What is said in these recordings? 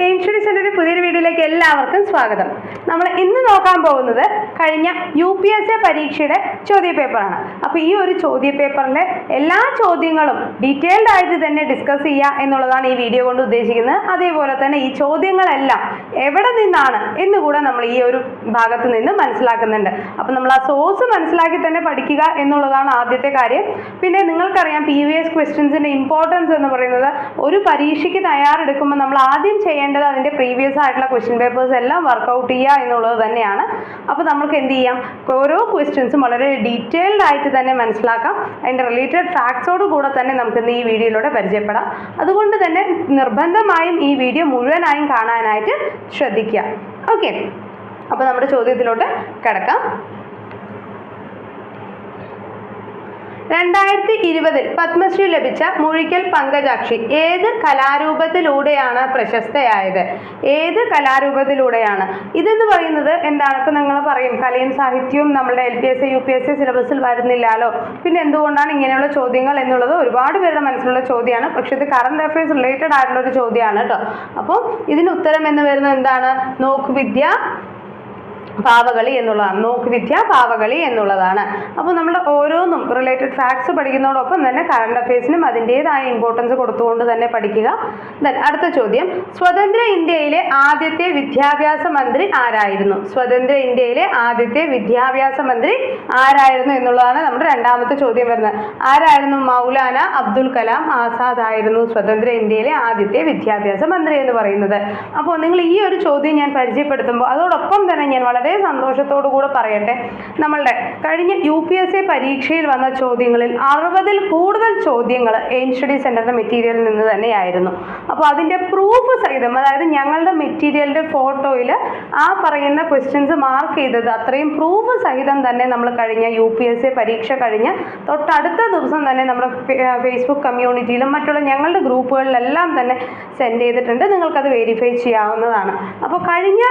Aim study സെന്ററിന്റെ പുതിയൊരു വീഡിയോയിലേക്ക് എല്ലാവർക്കും സ്വാഗതം. നമ്മൾ ഇന്ന് നോക്കാൻ പോകുന്നത് കഴിഞ്ഞ UPSC പരീക്ഷയുടെ ചോദ്യപേപ്പറാണ്. അപ്പോൾ ഈ ഒരു ചോദ്യപേപ്പറിലെ എല്ലാ ചോദ്യങ്ങളും ഡീറ്റെയിൽഡ് ആയിട്ട് തന്നെ ഡിസ്കസ് ചെയ്യുക എന്നുള്ളതാണ് ഈ വീഡിയോ കൊണ്ട് ഉദ്ദേശിക്കുന്നത്. അതേപോലെ തന്നെ ഈ ചോദ്യങ്ങളെല്ലാം എവിടെ നിന്നാണ് എന്നുകൂടെ നമ്മൾ ഈ ഒരു ഭാഗത്ത് നിന്ന് മനസ്സിലാക്കുന്നുണ്ട്. അപ്പോൾ നമ്മൾ ആ സോഴ്സ് മനസ്സിലാക്കി തന്നെ പഠിക്കുക എന്നുള്ളതാണ് ആദ്യത്തെ കാര്യം. പിന്നെ നിങ്ങൾക്കറിയാം previous questions-ന്റെ ഇമ്പോർട്ടൻസ് എന്ന് പറയുന്നത് ഒരു പരീക്ഷയ്ക്ക് തയ്യാറെടുക്കുമ്പോൾ നമ്മൾ ആദ്യം ചെയ്യേണ്ടത് അതിൻ്റെ പ്രീവിയസ് ആയിട്ടുള്ള ക്വസ്റ്റ്യൻ പേപ്പേഴ്സ് എല്ലാം വർക്കൗട്ട് ചെയ്യുക എന്നുള്ളത് തന്നെയാണ്. അപ്പോൾ നമുക്ക് എന്ത് ചെയ്യാം, ഓരോ ക്വസ്റ്റ്യൻസും വളരെ ഡീറ്റെയിൽഡ് ആയിട്ട് തന്നെ മനസ്സിലാക്കാം. അതിൻ്റെ റിലേറ്റഡ് ഫാക്ട്സോട് കൂടെ തന്നെ നമുക്ക് ഈ വീഡിയോയിലൂടെ പരിചയപ്പെടാം. അതുകൊണ്ട് തന്നെ നിർബന്ധമായും ഈ വീഡിയോ മുഴുവനായും കാണാനായിട്ട് ശ്രദ്ധിക്കുക. ഓക്കെ, അപ്പോൾ നമ്മുടെ ചോദ്യത്തിലോട്ട് കിടക്കാം. 2020 പത്മശ്രീ ലഭിച്ച മുഴിക്കൽ പങ്കജാക്ഷി ഏത് കലാരൂപത്തിലൂടെയാണ് പ്രശസ്തയായത്? ഏത് കലാരൂപത്തിലൂടെയാണ് ഇതെന്ന് പറയുന്നത് എന്താണ്? ഇപ്പം നിങ്ങൾ പറയും കലയും സാഹിത്യവും നമ്മുടെ LPSC UPSC സിലബസിൽ വരുന്നില്ലല്ലോ, പിന്നെ എന്തുകൊണ്ടാണ് ഇങ്ങനെയുള്ള ചോദ്യങ്ങൾ എന്നുള്ളത് ഒരുപാട് പേരുടെ മനസ്സിലുള്ള ചോദ്യമാണ്. പക്ഷെ ഇത് കറണ്ട് അഫയേഴ്സ് റിലേറ്റഡ് ആയിട്ടുള്ള ഒരു ചോദ്യമാണ് കേട്ടോ. അപ്പോൾ ഇതിന് ഉത്തരം എന്ന് വരുന്നത് എന്താണ്? നോക്കുവിദ്യ പാവകളി എന്നുള്ളതാണ്. നോക്കുവിദ്യ പാവകളി എന്നുള്ളതാണ്. അപ്പോൾ നമ്മൾ ഓരോന്നും റിലേറ്റഡ് ഫാക്ട്സ് പഠിക്കുന്നതോടൊപ്പം തന്നെ കറണ്ട് അഫയേഴ്സിനും അതിൻ്റെതായ ഇമ്പോർട്ടൻസ് കൊടുത്തുകൊണ്ട് തന്നെ പഠിക്കുക. ദെൻ അടുത്ത ചോദ്യം, സ്വതന്ത്ര ഇന്ത്യയിലെ ആദ്യത്തെ വിദ്യാഭ്യാസ മന്ത്രി ആരായിരുന്നു? സ്വതന്ത്ര ഇന്ത്യയിലെ ആദ്യത്തെ വിദ്യാഭ്യാസ മന്ത്രി ആരായിരുന്നു എന്നുള്ളതാണ് നമ്മുടെ രണ്ടാമത്തെ ചോദ്യം വരുന്നത്. ആരായിരുന്നു? മൗലാന അബ്ദുൽ കലാം ആസാദ് ആയിരുന്നു സ്വതന്ത്ര ഇന്ത്യയിലെ ആദ്യത്തെ വിദ്യാഭ്യാസ മന്ത്രി എന്ന് പറയുന്നത്. അപ്പോൾ നിങ്ങൾ ഈ ഒരു ചോദ്യം ഞാൻ പരിചയപ്പെടുത്തുമ്പോൾ അതോടൊപ്പം തന്നെ ഞാൻ വളരെ സന്തോഷത്തോടു കൂടെ പറയട്ടെ, നമ്മളുടെ കഴിഞ്ഞ UPSC പരീക്ഷയിൽ വന്ന ചോദ്യങ്ങളിൽ 60-ൽ കൂടുതൽ ചോദ്യങ്ങൾ എയിം സ്റ്റഡി സെന്ററിന്റെ മെറ്റീരിയലിൽ നിന്ന് തന്നെയായിരുന്നു. അപ്പോൾ അതിൻ്റെ പ്രൂഫ് സഹിതം, അതായത് ഞങ്ങളുടെ മെറ്റീരിയലിന്റെ ഫോട്ടോയിൽ ആ പറയുന്ന ക്വസ്റ്റ്യൻസ് മാർക്ക് ചെയ്തത് അത്രയും പ്രൂഫ് സഹിതം തന്നെ നമ്മൾ കഴിഞ്ഞ UPSC പരീക്ഷ കഴിഞ്ഞ് തൊട്ടടുത്ത ദിവസം തന്നെ നമ്മുടെ ഫേസ്ബുക്ക് കമ്മ്യൂണിറ്റിയിലും മറ്റുള്ള ഞങ്ങളുടെ ഗ്രൂപ്പുകളിലെല്ലാം തന്നെ സെൻഡ് ചെയ്തിട്ടുണ്ട്. നിങ്ങൾക്കത് വെരിഫൈ ചെയ്യാവുന്നതാണ്. അപ്പോൾ കഴിഞ്ഞ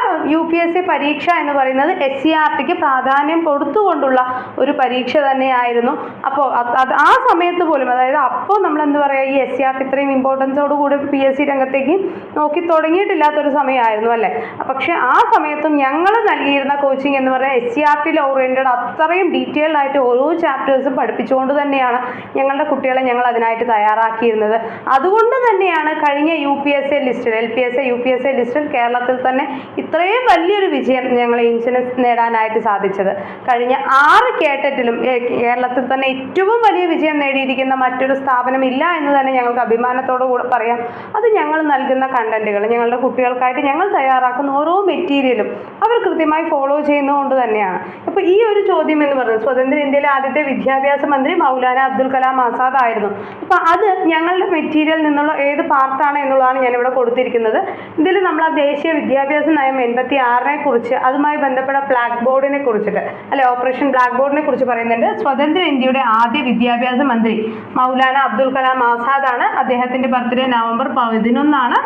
UPSC പരീക്ഷ എന്ന് പറയുന്നത് SCRTക്ക് പ്രാധാന്യം കൊടുത്തുകൊണ്ടുള്ള ഒരു പരീക്ഷ തന്നെയായിരുന്നു. അപ്പോൾ അത് ആ സമയത്ത് പോലും, അതായത് അപ്പോൾ നമ്മൾ എന്താ പറയുക, ഈ SCRT ഇത്രയും ഇമ്പോർട്ടൻസോട് കൂടി PSC രംഗത്തേക്ക് നോക്കി തുടങ്ങിയിട്ടില്ലാത്തൊരു സമയമായിരുന്നു അല്ലേ. പക്ഷെ ആ സമയത്തും ഞങ്ങൾ നൽകിയിരുന്ന കോച്ചിങ് എന്ന് പറഞ്ഞാൽ SCRTയിൽ ഓറിയൻറ്റഡ് അത്രയും ഡീറ്റെയിൽഡ് ആയിട്ട് ഓരോ ചാപ്റ്റേഴ്സും പഠിപ്പിച്ചുകൊണ്ട് തന്നെയാണ് ഞങ്ങളുടെ കുട്ടികളെ ഞങ്ങൾ അതിനായിട്ട് തയ്യാറാക്കിയിരുന്നത്. അതുകൊണ്ട് തന്നെയാണ് കഴിഞ്ഞ UPSC ലിസ്റ്റിൽ LPSC UPSC ലിസ്റ്റിൽ കേരളത്തിൽ തന്നെ ഇത്രയും വലിയൊരു വിജയം ഞങ്ങൾ എയിംസിന് നേടാനായിട്ട് സാധിച്ചത്. കഴിഞ്ഞ 6 കേട്ടറ്റിലും കേരളത്തിൽ തന്നെ ഏറ്റവും വലിയ വിജയം നേടിയിരിക്കുന്ന മറ്റൊരു സ്ഥാപനം ഇല്ല എന്ന് തന്നെ ഞങ്ങൾക്ക് അഭിമാനത്തോടു കൂടെ പറയാം. അത് ഞങ്ങൾ നൽകുന്ന കണ്ടന്റുകൾ, ഞങ്ങളുടെ കുട്ടികൾക്കായിട്ട് ഞങ്ങൾ തയ്യാറാക്കുന്ന ഓരോ മെറ്റീരിയലും അവർ കൃത്യമായി ഫോളോ ചെയ്യുന്നതുകൊണ്ട് തന്നെയാണ്. അപ്പോൾ ഈ ഒരു ചോദ്യം എന്ന് പറയുന്നത് സ്വതന്ത്ര ഇന്ത്യയിലെ ആദ്യത്തെ വിദ്യാഭ്യാസ മന്ത്രി മൗലാന അബ്ദുൽ കലാം ആസാദ് ആയിരുന്നു. അപ്പോൾ അത് ഞങ്ങളുടെ മെറ്റീരിയലിൽ നിന്നുള്ള ഏത് പാർട്ടാണ് എന്നുള്ളതാണ് ഞാനിവിടെ കൊടുത്തിരിക്കുന്നത്. ഇതിൽ നമ്മൾ ആ ദേശീയ വിദ്യാഭ്യാസ നയം 86-നെ കുറിച്ച്, അതുമായി ബന്ധപ്പെട്ട ബ്ലാക്ക് ബോർഡിനെ കുറിച്ചിട്ട് അല്ലെ, ഓപ്പറേഷൻ ബ്ലാക്ക് ബോർഡിനെ കുറിച്ച് പറയുന്നുണ്ട്. സ്വതന്ത്ര ഇന്ത്യയുടെ ആദ്യ വിദ്യാഭ്യാസ മന്ത്രി മൗലാന അബ്ദുൽ കലാം ആസാദ് ആണ്. അദ്ദേഹത്തിന്റെ birthday November 11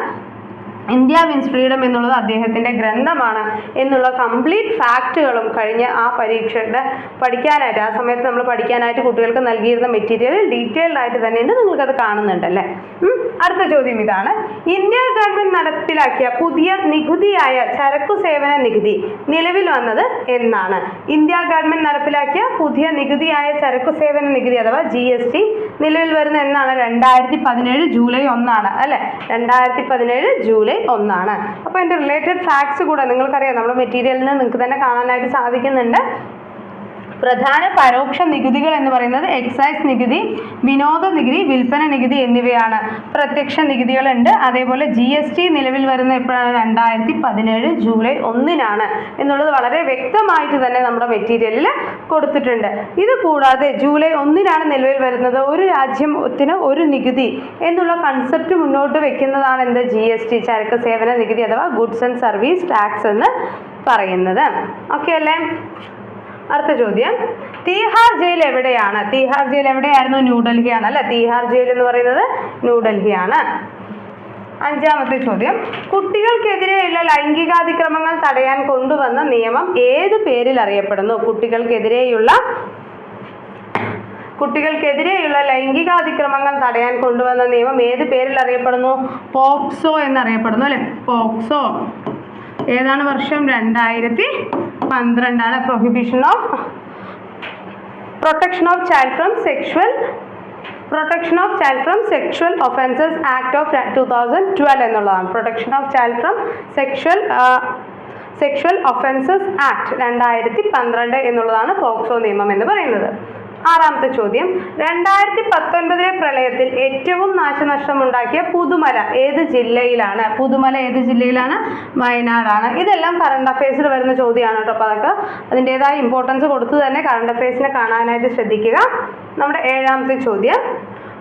India means freedom എന്നുള്ളത് അദ്ദേഹത്തിൻ്റെ ഗ്രന്ഥമാണ് എന്നുള്ള കംപ്ലീറ്റ് ഫാക്റ്റുകളും കഴിഞ്ഞ ആ പരീക്ഷയുടെ പഠിക്കാനായിട്ട്, ആ സമയത്ത് നമ്മൾ പഠിക്കാനായിട്ട് കുട്ടികൾക്ക് നൽകിയിരുന്ന മെറ്റീരിയൽ ഡീറ്റെയിൽഡ് ആയിട്ട് തന്നെയുണ്ട്. നിങ്ങൾക്കത് കാണുന്നുണ്ടല്ലേ. അടുത്ത ചോദ്യം ഇതാണ്, ഇന്ത്യ ഗവൺമെൻറ് നടപ്പിലാക്കിയ പുതിയ നികുതിയായ ചരക്കു സേവന നികുതി നിലവിൽ വന്നത് എന്നാണ്? ഇന്ത്യ ഗവൺമെൻറ് നടപ്പിലാക്കിയ പുതിയ നികുതിയായ ചരക്കു സേവന നികുതി അഥവാ GST നിലവിൽ വരുന്ന എന്നാണ്? 2017 ജൂലൈ 1 അല്ലേ. 2017 ജൂലൈ 1. അപ്പോൾ അതിൻ്റെ റിലേറ്റഡ് ഫാക്ട്സ് കൂടെ നിങ്ങൾക്കറിയാം, നമ്മുടെ മെറ്റീരിയലിൽ നിന്ന് നിങ്ങൾക്ക് തന്നെ കാണാനായിട്ട് സാധിക്കുന്നുണ്ട്. പ്രധാന പരോക്ഷ നികുതികൾ എന്ന് പറയുന്നത് എക്സൈസ് നികുതി, വിനോദ നികുതി, വിൽപ്പന നികുതി എന്നിവയാണ്. പ്രത്യക്ഷ നികുതികളുണ്ട്. അതേപോലെ GST നിലവിൽ വരുന്ന എപ്പോഴാണ്? 2017 ജൂലൈ 1 എന്നുള്ളത് വളരെ വ്യക്തമായിട്ട് തന്നെ നമ്മുടെ മെറ്റീരിയലിൽ കൊടുത്തിട്ടുണ്ട്. ഇത് കൂടാതെ ജൂലൈ 1 നിലവിൽ വരുന്നത് ഒരു രാജ്യത്തിന് ഒരു നികുതി എന്നുള്ള കൺസെപ്റ്റ് മുന്നോട്ട് വെക്കുന്നതാണ് എന്ത്? GST, ചരക്ക് സേവന നികുതി അഥവാ ഗുഡ്സ് ആൻഡ് സർവീസ് ടാക്സ് എന്ന് പറയുന്നത്. ഓക്കെ അല്ലേ. അടുത്ത ചോദ്യം, തീഹാർ ജയിൽ എവിടെയാണ്? തീഹാർ ജയിൽ എവിടെയായിരുന്നു? ന്യൂഡൽഹിയാണ് അല്ലെ. തീഹാർ ജയിൽ എന്ന് പറയുന്നത് ന്യൂഡൽഹിയാണ്. 5-ാമത്തെ ചോദ്യം, കുട്ടികൾക്കെതിരെയുള്ള ലൈംഗികാതിക്രമങ്ങൾ തടയാൻ കൊണ്ടുവന്ന നിയമം ഏത് പേരിൽ അറിയപ്പെടുന്നു? കുട്ടികൾക്കെതിരെയുള്ള കുട്ടികൾക്കെതിരെയുള്ള ലൈംഗികാതിക്രമങ്ങൾ തടയാൻ കൊണ്ടുവന്ന നിയമം ഏത് പേരിൽ അറിയപ്പെടുന്നു? പോക്സോ എന്നറിയപ്പെടുന്നു അല്ലെ? പോക്സോ. ഏതാണ് വർഷം? 2012. Protection of child from sexual offences act of 2012 എന്നുള്ളതാണ്. Protection of child from sexual offences act 2012 എന്നുള്ളതാണ് പോക്സോ നിയമം എന്ന് പറയുന്നത്. ആറാമത്തെ ചോദ്യം, 2019 പ്രളയത്തിൽ ഏറ്റവും നാശനഷ്ടമുണ്ടാക്കിയ പുതുമല ഏത് ജില്ലയിലാണ്? പുതുമല ഏത് ജില്ലയിലാണ്? വയനാടാണ്. ഇതെല്ലാം കറണ്ട് അഫയേഴ്സിൽ വരുന്ന ചോദ്യമാണ് കേട്ടോ. അപ്പോൾ അതൊക്കെ അതിൻ്റെതായ ഇമ്പോർട്ടൻസ് കൊടുത്ത് തന്നെ കറണ്ട് അഫയേഴ്സിനെ കാണാനായിട്ട് ശ്രദ്ധിക്കുക. നമ്മുടെ ഏഴാമത്തെ ചോദ്യം,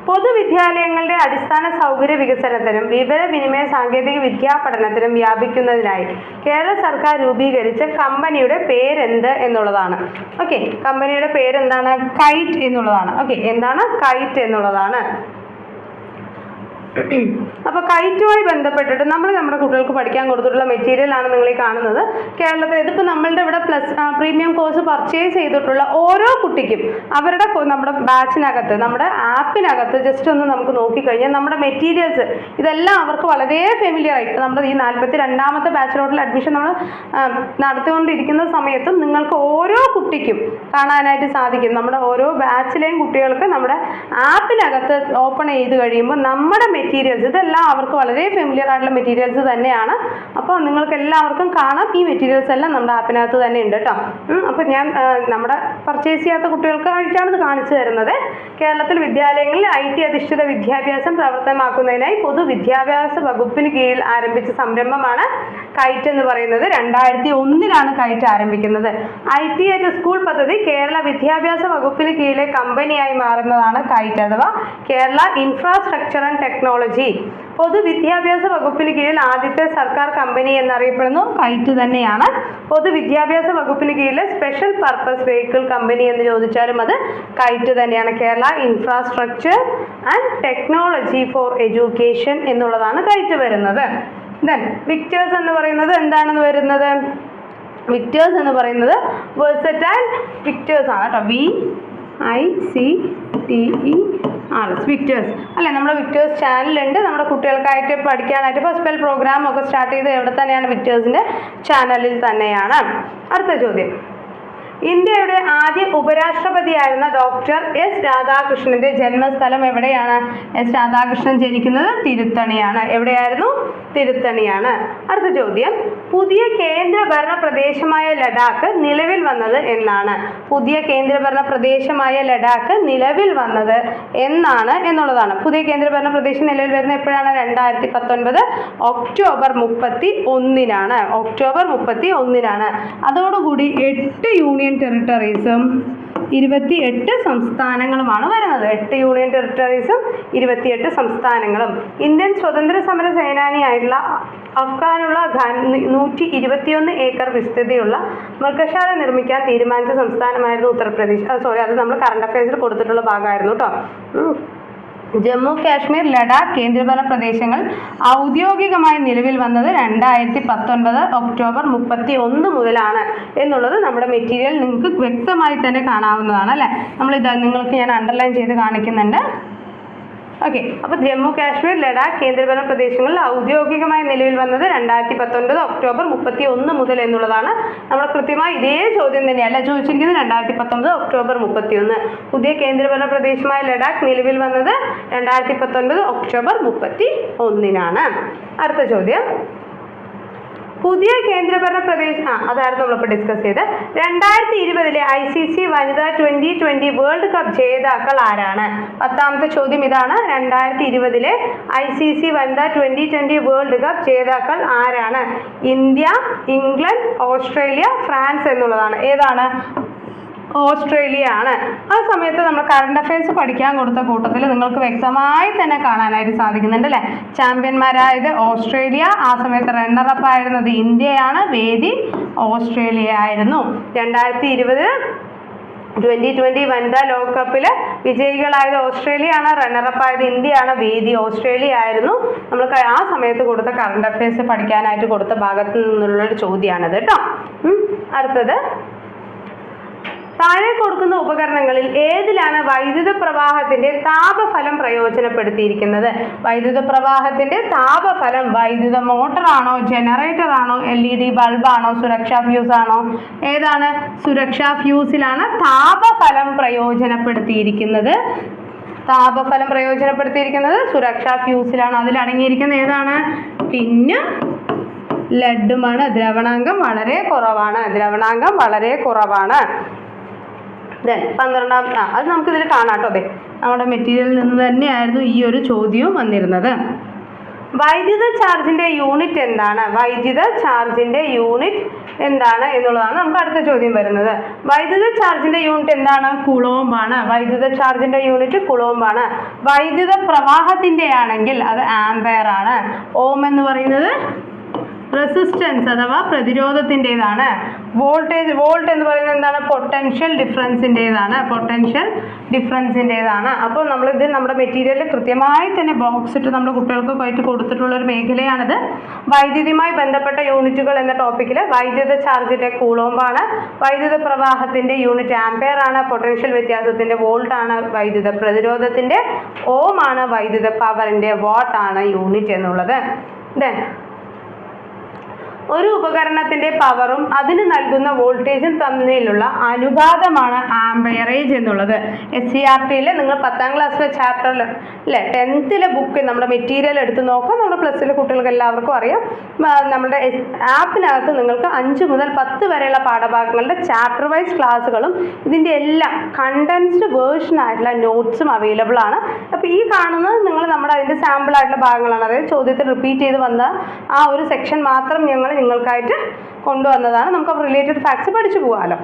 പൊതുവിദ്യാലയങ്ങളുടെ അടിസ്ഥാന സൗകര്യ വികസനത്തിനും വിവരവിനിമയ സാങ്കേതിക വിദ്യാ പഠനത്തിനും വ്യാപിക്കുന്നതിനായി കേരള സർക്കാർ രൂപീകരിച്ച കമ്പനിയുടെ പേരെന്ത് എന്നുള്ളതാണ്. ഓക്കെ, കമ്പനിയുടെ പേരെന്താണ്? കൈറ്റ് എന്നുള്ളതാണ്. ഓക്കെ, എന്താണ്? കൈറ്റ് എന്നുള്ളതാണ്. അപ്പോൾ കൈറ്റുമായി ബന്ധപ്പെട്ടിട്ട് നമ്മൾ നമ്മുടെ കുട്ടികൾക്ക് പഠിക്കാൻ കൊടുത്തിട്ടുള്ള മെറ്റീരിയലാണ് നിങ്ങൾ ഈ കാണുന്നത്. കേരളത്തിൽ ഇതിപ്പോൾ നമ്മളുടെ ഇവിടെ പ്രീമിയം കോഴ്സ് പർച്ചേസ് ചെയ്തിട്ടുള്ള ഓരോ കുട്ടിക്കും അവരുടെ നമ്മുടെ ബാച്ചിനകത്ത്, നമ്മുടെ ആപ്പിനകത്ത് ജസ്റ്റ് ഒന്ന് നമുക്ക് നോക്കിക്കഴിഞ്ഞാൽ നമ്മുടെ മെറ്റീരിയൽസ് ഇതെല്ലാം അവർക്ക് വളരെ ഫെമിലിയർ ആയിട്ട് നമ്മുടെ ഈ 42ാമത്തെ ബാച്ചിലോട്ടുള്ള അഡ്മിഷൻ നമ്മൾ നടത്തിക്കൊണ്ടിരിക്കുന്ന സമയത്തും നിങ്ങൾക്ക് ഓരോ കുട്ടിക്കും കാണാനായിട്ട് സാധിക്കും. നമ്മുടെ ഓരോ ബാച്ചിലെയും കുട്ടികൾക്ക് നമ്മുടെ ആപ്പിനകത്ത് ഓപ്പൺ ചെയ്ത് കഴിയുമ്പോൾ നമ്മുടെ മെറ്റീരിയൽസ് ഇതെല്ലാം അവർക്ക് വളരെ ഫെമിലിയർ ആയിട്ടുള്ള മെറ്റീരിയൽസ് തന്നെയാണ്. അപ്പോൾ നിങ്ങൾക്ക് എല്ലാവർക്കും കാണാം ഈ മെറ്റീരിയൽസ് എല്ലാം നമ്മുടെ ആപ്പിനകത്ത് തന്നെ ഉണ്ട് കേട്ടോ. അപ്പോൾ ഞാൻ നമ്മുടെ പർച്ചേസ് ചെയ്യാത്ത കുട്ടികൾക്കായിട്ടാണ് ഇത് കാണിച്ചു തരുന്നത്. കേരളത്തിൽ വിദ്യാലയങ്ങളിൽ IT അധിഷ്ഠിത വിദ്യാഭ്യാസം പ്രവർത്തനമാക്കുന്നതിനായി പൊതുവിദ്യാഭ്യാസ വകുപ്പിന് കീഴിൽ ആരംഭിച്ച സംരംഭമാണ് കൈറ്റ് എന്ന് പറയുന്നത്. 2001 കൈറ്റ് ആരംഭിക്കുന്നത്. IT അറ്റ് സ്കൂൾ പദ്ധതി കേരള വിദ്യാഭ്യാസ വകുപ്പിന് കീഴിലെ കമ്പനിയായി മാറുന്നതാണ് കൈറ്റ് അഥവാ കേരള ഇൻഫ്രാസ്ട്രക്ചർ ആൻഡ് ടെക്നോളജി. പൊതുവിദ്യാഭ്യാസ വകുപ്പിന് കീഴിൽ ആദ്യത്തെ സർക്കാർ കമ്പനി എന്നറിയപ്പെടുന്നു കൈറ്റ് തന്നെയാണ്. പൊതുവിദ്യാഭ്യാസ വകുപ്പിന് കീഴിലെ സ്പെഷ്യൽ പർപ്പസ് വെഹിക്കിൾ കമ്പനി എന്ന് ചോദിച്ചാലും അത് കൈറ്റ് തന്നെയാണ്. Kerala infrastructure and technology for education എന്നുള്ളതാണ് കൈറ്റ് വരുന്നത്. ദെൻ വിക്ടേഴ്സ് എന്ന് പറയുന്നത് എന്താണെന്ന് വരുന്നത്? വിക്ടേഴ്സ് എന്ന് പറയുന്നത് വെർസറ്റൈൽ വിക്ടേഴ്സ് ആണ് കേട്ടോ. VICTERS വിക്ടേഴ്സ് അല്ലേ. നമ്മുടെ വിക്ടേഴ്സ് ചാനലുണ്ട്. നമ്മുടെ കുട്ടികൾക്കായിട്ട് പഠിക്കാനായിട്ട് ഫസ്റ്റ് ബെൽ പ്രോഗ്രാം ഒക്കെ സ്റ്റാർട്ട് ചെയ്ത് എവിടെ തന്നെയാണ്? വിക്ടേഴ്സിൻ്റെ ചാനലിൽ തന്നെയാണ്. അടുത്ത ചോദ്യം, ഇന്ത്യയുടെ ആദ്യ ഉപരാഷ്ട്രപതിയായിരുന്ന ഡോക്ടർ S. രാധാകൃഷ്ണന്റെ ജന്മസ്ഥലം എവിടെയാണ്? S. രാധാകൃഷ്ണൻ ജനിക്കുന്നത് തിരുത്തണിയാണ്. എവിടെയായിരുന്നു? തിരുത്തണിയാണ്. അടുത്ത ചോദ്യം, പുതിയ കേന്ദ്രഭരണ പ്രദേശമായ ലഡാക്ക് നിലവിൽ വന്നത് എന്നാണ്? പുതിയ കേന്ദ്രഭരണ പ്രദേശമായ ലഡാക്ക് നിലവിൽ വന്നത് എന്നാണ് എന്നുള്ളതാണ്. പുതിയ കേന്ദ്രഭരണ പ്രദേശം നിലവിൽ വരുന്നത് എപ്പോഴാണ്? 2019 ഒക്ടോബർ 31. ഒക്ടോബർ 31. അതോടുകൂടി 8 യൂണിയൻ ടെറിട്ടറീസും 28 സംസ്ഥാനങ്ങളുമാണ് വരുന്നത്. 8 യൂണിയൻ ടെറിട്ടറീസും 28 സംസ്ഥാനങ്ങളും. ഇന്ത്യൻ സ്വതന്ത്ര സമര സേനാനിയായിട്ടുള്ള അഫ്ഗാനുള്ള ഖാൻ 121 ഏക്കർ വിസ്തൃതിയുള്ള മൃഗശാല നിർമ്മിക്കാൻ തീരുമാനിച്ച സംസ്ഥാനമായിരുന്നു ഉത്തർപ്രദേശ്. അത് നമ്മൾ കറണ്ട് അഫയേഴ്സിൽ കൊടുത്തിട്ടുള്ള ഭാഗമായിരുന്നു കേട്ടോ. ജമ്മു കാശ്മീർ ലഡാക്ക് കേന്ദ്രഭരണ പ്രദേശങ്ങൾ ഔദ്യോഗികമായി നിലവിൽ വന്നത് 2019 ഒക്ടോബർ 31 മുതലാണ് എന്നുള്ളത് നമ്മുടെ മെറ്റീരിയൽ നിങ്ങൾക്ക് വ്യക്തമായി തന്നെ കാണാവുന്നതാണ് അല്ലേ. നിങ്ങൾക്ക് ഞാൻ അണ്ടർലൈൻ ചെയ്ത് കാണിക്കുന്നുണ്ട്. ഓക്കെ, അപ്പോൾ ജമ്മു കാശ്മീർ ലഡാക്ക് കേന്ദ്രഭരണ പ്രദേശങ്ങളിൽ ഔദ്യോഗികമായി നിലവിൽ വന്നത് 2019 ഒക്ടോബർ 31 മുതൽ എന്നുള്ളതാണ്. നമ്മൾ കൃത്യമായി ഇതേ ചോദ്യം തന്നെയല്ല ചോദിച്ചിരിക്കുന്നത്. 2019 ഒക്ടോബർ 31. പുതിയ കേന്ദ്രഭരണ പ്രദേശമായ ലഡാക്ക് നിലവിൽ വന്നത് 2019 ഒക്ടോബർ 31. അടുത്ത ചോദ്യം, പുതിയ കേന്ദ്രഭരണ പ്രദേശം അതായിരുന്നു നമ്മളിപ്പോൾ ഡിസ്കസ് ചെയ്ത്. 2020 ICC വനിതാ 2020 വേൾഡ് കപ്പ് ജേതാക്കൾ ആരാണ്? 10ാമത്തെ ചോദ്യം ഇതാണ്. 2020 ICC വനിതാ 2020 വേൾഡ് കപ്പ് ജേതാക്കൾ ആരാണ്? ഇന്ത്യ, ഇംഗ്ലണ്ട്, ഓസ്ട്രേലിയ, ഫ്രാൻസ് എന്നുള്ളതാണ്. ഏതാണ്? ഓസ്ട്രേലിയ ആണ്. ആ സമയത്ത് നമ്മൾ കറണ്ട് അഫയേഴ്സ് പഠിക്കാൻ കൊടുത്ത കൂട്ടത്തിൽ നിങ്ങൾക്ക് വ്യക്തമായി തന്നെ കാണാനായിട്ട് സാധിക്കുന്നുണ്ട് അല്ലേ. ചാമ്പ്യന്മാരായത് ഓസ്ട്രേലിയ, ആ സമയത്ത് റണ്ണറപ്പ് ആയിരുന്നത് ഇന്ത്യയാണ്, വേദി ഓസ്ട്രേലിയ ആയിരുന്നു. 2020 വനിതാ ലോകകപ്പിൽ വിജയികളായത് ഓസ്ട്രേലിയ ആണ്, റണ്ണറപ്പ് ആയത് ഇന്ത്യയാണ്, വേദി ഓസ്ട്രേലിയ ആയിരുന്നു. നമ്മൾ ആ സമയത്ത് കൊടുത്ത കറണ്ട് അഫയേഴ്സ് പഠിക്കാനായിട്ട് കൊടുത്ത ഭാഗത്തു നിന്നുള്ളൊരു ചോദ്യമാണിത് കേട്ടോ. അടുത്തത് താഴെ കൊടുക്കുന്ന ഉപകരണങ്ങളിൽ ഏതിലാണ് വൈദ്യുത പ്രവാഹത്തിന്റെ താപഫലം പ്രയോജനപ്പെടുത്തിയിരിക്കുന്നത്? വൈദ്യുത പ്രവാഹത്തിന്റെ താപഫലം വൈദ്യുത മോട്ടറാണോ, ജനറേറ്റർ ആണോ, LED ബൾബാണോ, സുരക്ഷാ ഫ്യൂസ് ആണോ? ഏതാണ്? സുരക്ഷാ ഫ്യൂസിലാണ് താപഫലം പ്രയോജനപ്പെടുത്തിയിരിക്കുന്നത്. താപഫലം പ്രയോജനപ്പെടുത്തിയിരിക്കുന്നത് സുരക്ഷാ ഫ്യൂസിലാണ്. അതിൽ അടങ്ങിയിരിക്കുന്ന ഏതാണ്? ടിന്നും ലെഡുമാണ്. ദ്രവണാങ്കം വളരെ കുറവാണ്. ദ്രവണാങ്കം വളരെ കുറവാണ്. ദെൻ 12 അത് നമുക്കിതിൽ കാണാം കേട്ടോ. അതെ, നമ്മുടെ മെറ്റീരിയലിൽ നിന്ന് തന്നെയായിരുന്നു ഈ ഒരു ചോദ്യവും വന്നിരുന്നത്. വൈദ്യുത ചാർജിന്റെ യൂണിറ്റ് എന്താണ്? വൈദ്യുത ചാർജിന്റെ യൂണിറ്റ് എന്താണ് എന്നുള്ളതാണ് നമുക്ക് അടുത്ത ചോദ്യം വരുന്നത്. വൈദ്യുത ചാർജിന്റെ യൂണിറ്റ് എന്താണ്? കുളോംബ് ആണ്. വൈദ്യുത ചാർജിന്റെ യൂണിറ്റ് കുളോംബ് ആണ്. വൈദ്യുത പ്രവാഹത്തിന്റെ ആണെങ്കിൽ അത് ആംപെയർ ആണ്. ഓം എന്ന് പറയുന്നത് റെസിസ്റ്റൻസ് അഥവാ പ്രതിരോധത്തിൻ്റെതാണ്. വോൾട്ട് എന്ന് പറയുന്നത് എന്താണ്? പൊട്ടൻഷ്യൽ ഡിഫറൻസിൻ്റെതാണ്. പൊട്ടൻഷ്യൽ ഡിഫറൻസിൻ്റെതാണ്. അപ്പോൾ നമ്മളിത് നമ്മുടെ മെറ്റീരിയലിൽ കൃത്യമായി തന്നെ ബോക്സ് ഇട്ട് നമ്മുടെ കുട്ടികൾക്കൊക്കെ കൊടുത്തിട്ടുള്ള ഒരു മേഖലയാണിത്. വൈദ്യുതിയുമായി ബന്ധപ്പെട്ട യൂണിറ്റുകൾ എന്ന ടോപ്പിക്കിൽ വൈദ്യുത ചാർജിന്റെ കൂളോംബാണ്, വൈദ്യുത പ്രവാഹത്തിന്റെ യൂണിറ്റ് ആംപെയർ ആണ്, പൊട്ടൻഷ്യൽ വ്യത്യാസത്തിന്റെ വോൾട്ട് ആണ്, വൈദ്യുത പ്രതിരോധത്തിന്റെ ഓം ആണ്, വൈദ്യുത പവറിന്റെ വാട്ട് ആണ് യൂണിറ്റ് എന്നുള്ളത്. ദെൻ ഒരു ഉപകരണത്തിന്റെ പവറും അതിന് നൽകുന്ന വോൾട്ടേജും തമ്മിലുള്ള അനുപാതമാണ് ആംപെയറേജ് എന്നുള്ളത്. SCERT-യിൽ നിങ്ങൾ 10ാം ക്ലാസ്സിലെ ചാപ്റ്ററിൽ അല്ലേ 10th ബുക്ക് നമ്മുടെ മെറ്റീരിയൽ എടുത്ത് നോക്കാം. നമ്മുടെ പ്ലസ്സിലെ കുട്ടികൾക്ക് എല്ലാവർക്കും അറിയാം. നമ്മുടെ ആപ്പിനകത്ത് നിങ്ങൾക്ക് 5 മുതൽ 10 വരെയുള്ള പാഠഭാഗങ്ങളുടെ ചാപ്റ്റർ വൈസ് ക്ലാസ്സുകളും ഇതിൻ്റെ എല്ലാം കണ്ടൻസ്ഡ് വേർഷൻ ആയിട്ടുള്ള നോട്ട്സും അവൈലബിൾ ആണ്. അപ്പോൾ ഈ കാണുന്നത് നിങ്ങൾ നമ്മുടെ അതിൻ്റെ സാമ്പിൾ ആയിട്ടുള്ള ഭാഗങ്ങളാണ്. അതായത് ചോദ്യത്തിൽ റിപ്പീറ്റ് ചെയ്ത് വന്ന ആ ഒരു സെക്ഷൻ മാത്രം നിങ്ങൾക്കായിട്ട് കൊണ്ടുവന്നതാണ്. നമുക്ക് റിലേറ്റഡ് ഫാക്ട്സ് പഠിച്ചു പോകാമല്ലോ.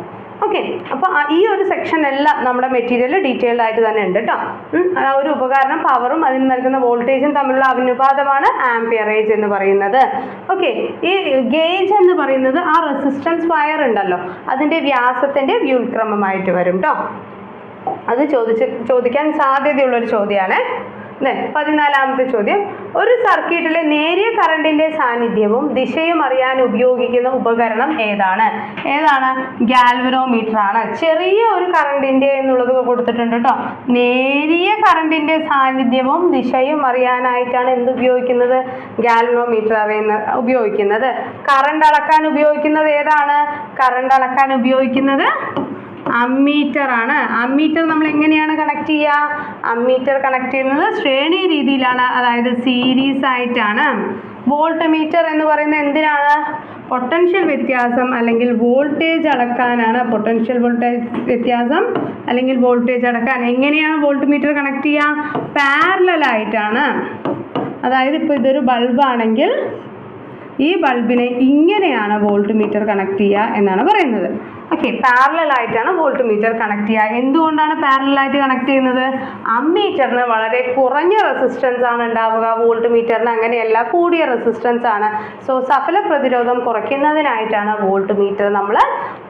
ഓക്കെ, അപ്പോൾ ഈ ഒരു സെക്ഷൻ എല്ലാം നമ്മുടെ മെറ്റീരിയൽ ഡീറ്റെയിൽഡ് ആയിട്ട് തന്നെ ഉണ്ട് കേട്ടോ. ഒരു ഉപകരണം പവറും അതിന് നൽകുന്ന വോൾട്ടേജും തമ്മിലുള്ള അനുപാതമാണ് ആംപിയറേജ് എന്ന് പറയുന്നത്. ഓക്കെ, ഈ ഗേജ് എന്ന് പറയുന്നത് ആ റെസിസ്റ്റൻസ് വയർ ഉണ്ടല്ലോ അതിൻ്റെ വ്യാസത്തിൻ്റെ വ്യുൽക്രമമായിട്ട് വരും കേട്ടോ. അത് ചോദിക്കാൻ സാധ്യതയുള്ളൊരു ചോദ്യമാണ്. 14ാമത്തെ ചോദ്യം, ഒരു സർക്യൂട്ടിലെ നേരിയ കറണ്ടിന്റെ സാന്നിധ്യവും ദിശയും അറിയാൻ ഉപയോഗിക്കുന്ന ഉപകരണം ഏതാണ്? ഗാൽവനോമീറ്റർ ആണ്. ചെറിയ ഒരു കറണ്ടിന്റെ എന്നുള്ളത് കൊടുത്തിട്ടുണ്ട് കേട്ടോ. നേരിയ കറണ്ടിന്റെ സാന്നിധ്യവും ദിശയും അറിയാനായിട്ടാണ് എന്ത് ഉപയോഗിക്കുന്നത്? ഗാൽവനോമീറ്റർ ഉപയോഗിക്കുന്നത്. കറണ്ട് അളക്കാൻ ഉപയോഗിക്കുന്നത് ഏതാണ്? കറണ്ട് അളക്കാൻ ഉപയോഗിക്കുന്നത് അമ്മീറ്റർ ആണ്. അമ്മീറ്റർ നമ്മൾ എങ്ങനെയാണ് കണക്ട് ചെയ്യുക? അമ്മീറ്റർ കണക്ട് ചെയ്യുന്നത് ശ്രേണി രീതിയിലാണ്, അതായത് സീരീസ് ആയിട്ടാണ്. വോൾട്ട് മീറ്റർ എന്ന് പറയുന്നത് എന്തിനാണ്? പൊട്ടൻഷ്യൽ വ്യത്യാസം അല്ലെങ്കിൽ വോൾട്ടേജ് അളക്കാനാണ്. പൊട്ടൻഷ്യൽ വോൾട്ടേജ് വ്യത്യാസം അല്ലെങ്കിൽ വോൾട്ടേജ് അളക്കാൻ എങ്ങനെയാണ് വോൾട്ട് മീറ്റർ കണക്ട് ചെയ്യുക? പാരലൽ ആയിട്ടാണ്. അതായത് ഇപ്പോൾ ഇതൊരു ബൾബാണെങ്കിൽ ഈ ബൾബിനെ ഇങ്ങനെയാണ് വോൾട്ട് മീറ്റർ കണക്ട് ചെയ്യുക എന്നാണ് പറയുന്നത്. ഓക്കെ, പാരലൽ ആയിട്ടാണ് വോൾട്ട് മീറ്റർ കണക്ട് ചെയ്യുക. എന്തുകൊണ്ടാണ് പാരലൽ ആയിട്ട് കണക്ട് ചെയ്യുന്നത്? അമ്മീറ്ററിന് വളരെ കുറഞ്ഞ റെസിസ്റ്റൻസ് ആണ് ഉണ്ടാവുക, വോൾട്ട് മീറ്ററിന് അങ്ങനെയല്ല, കൂടിയ റെസിസ്റ്റൻസ് ആണ്. സോ സഫല പ്രതിരോധം കുറയ്ക്കുന്നതിനായിട്ടാണ് വോൾട്ട് മീറ്റർ നമ്മൾ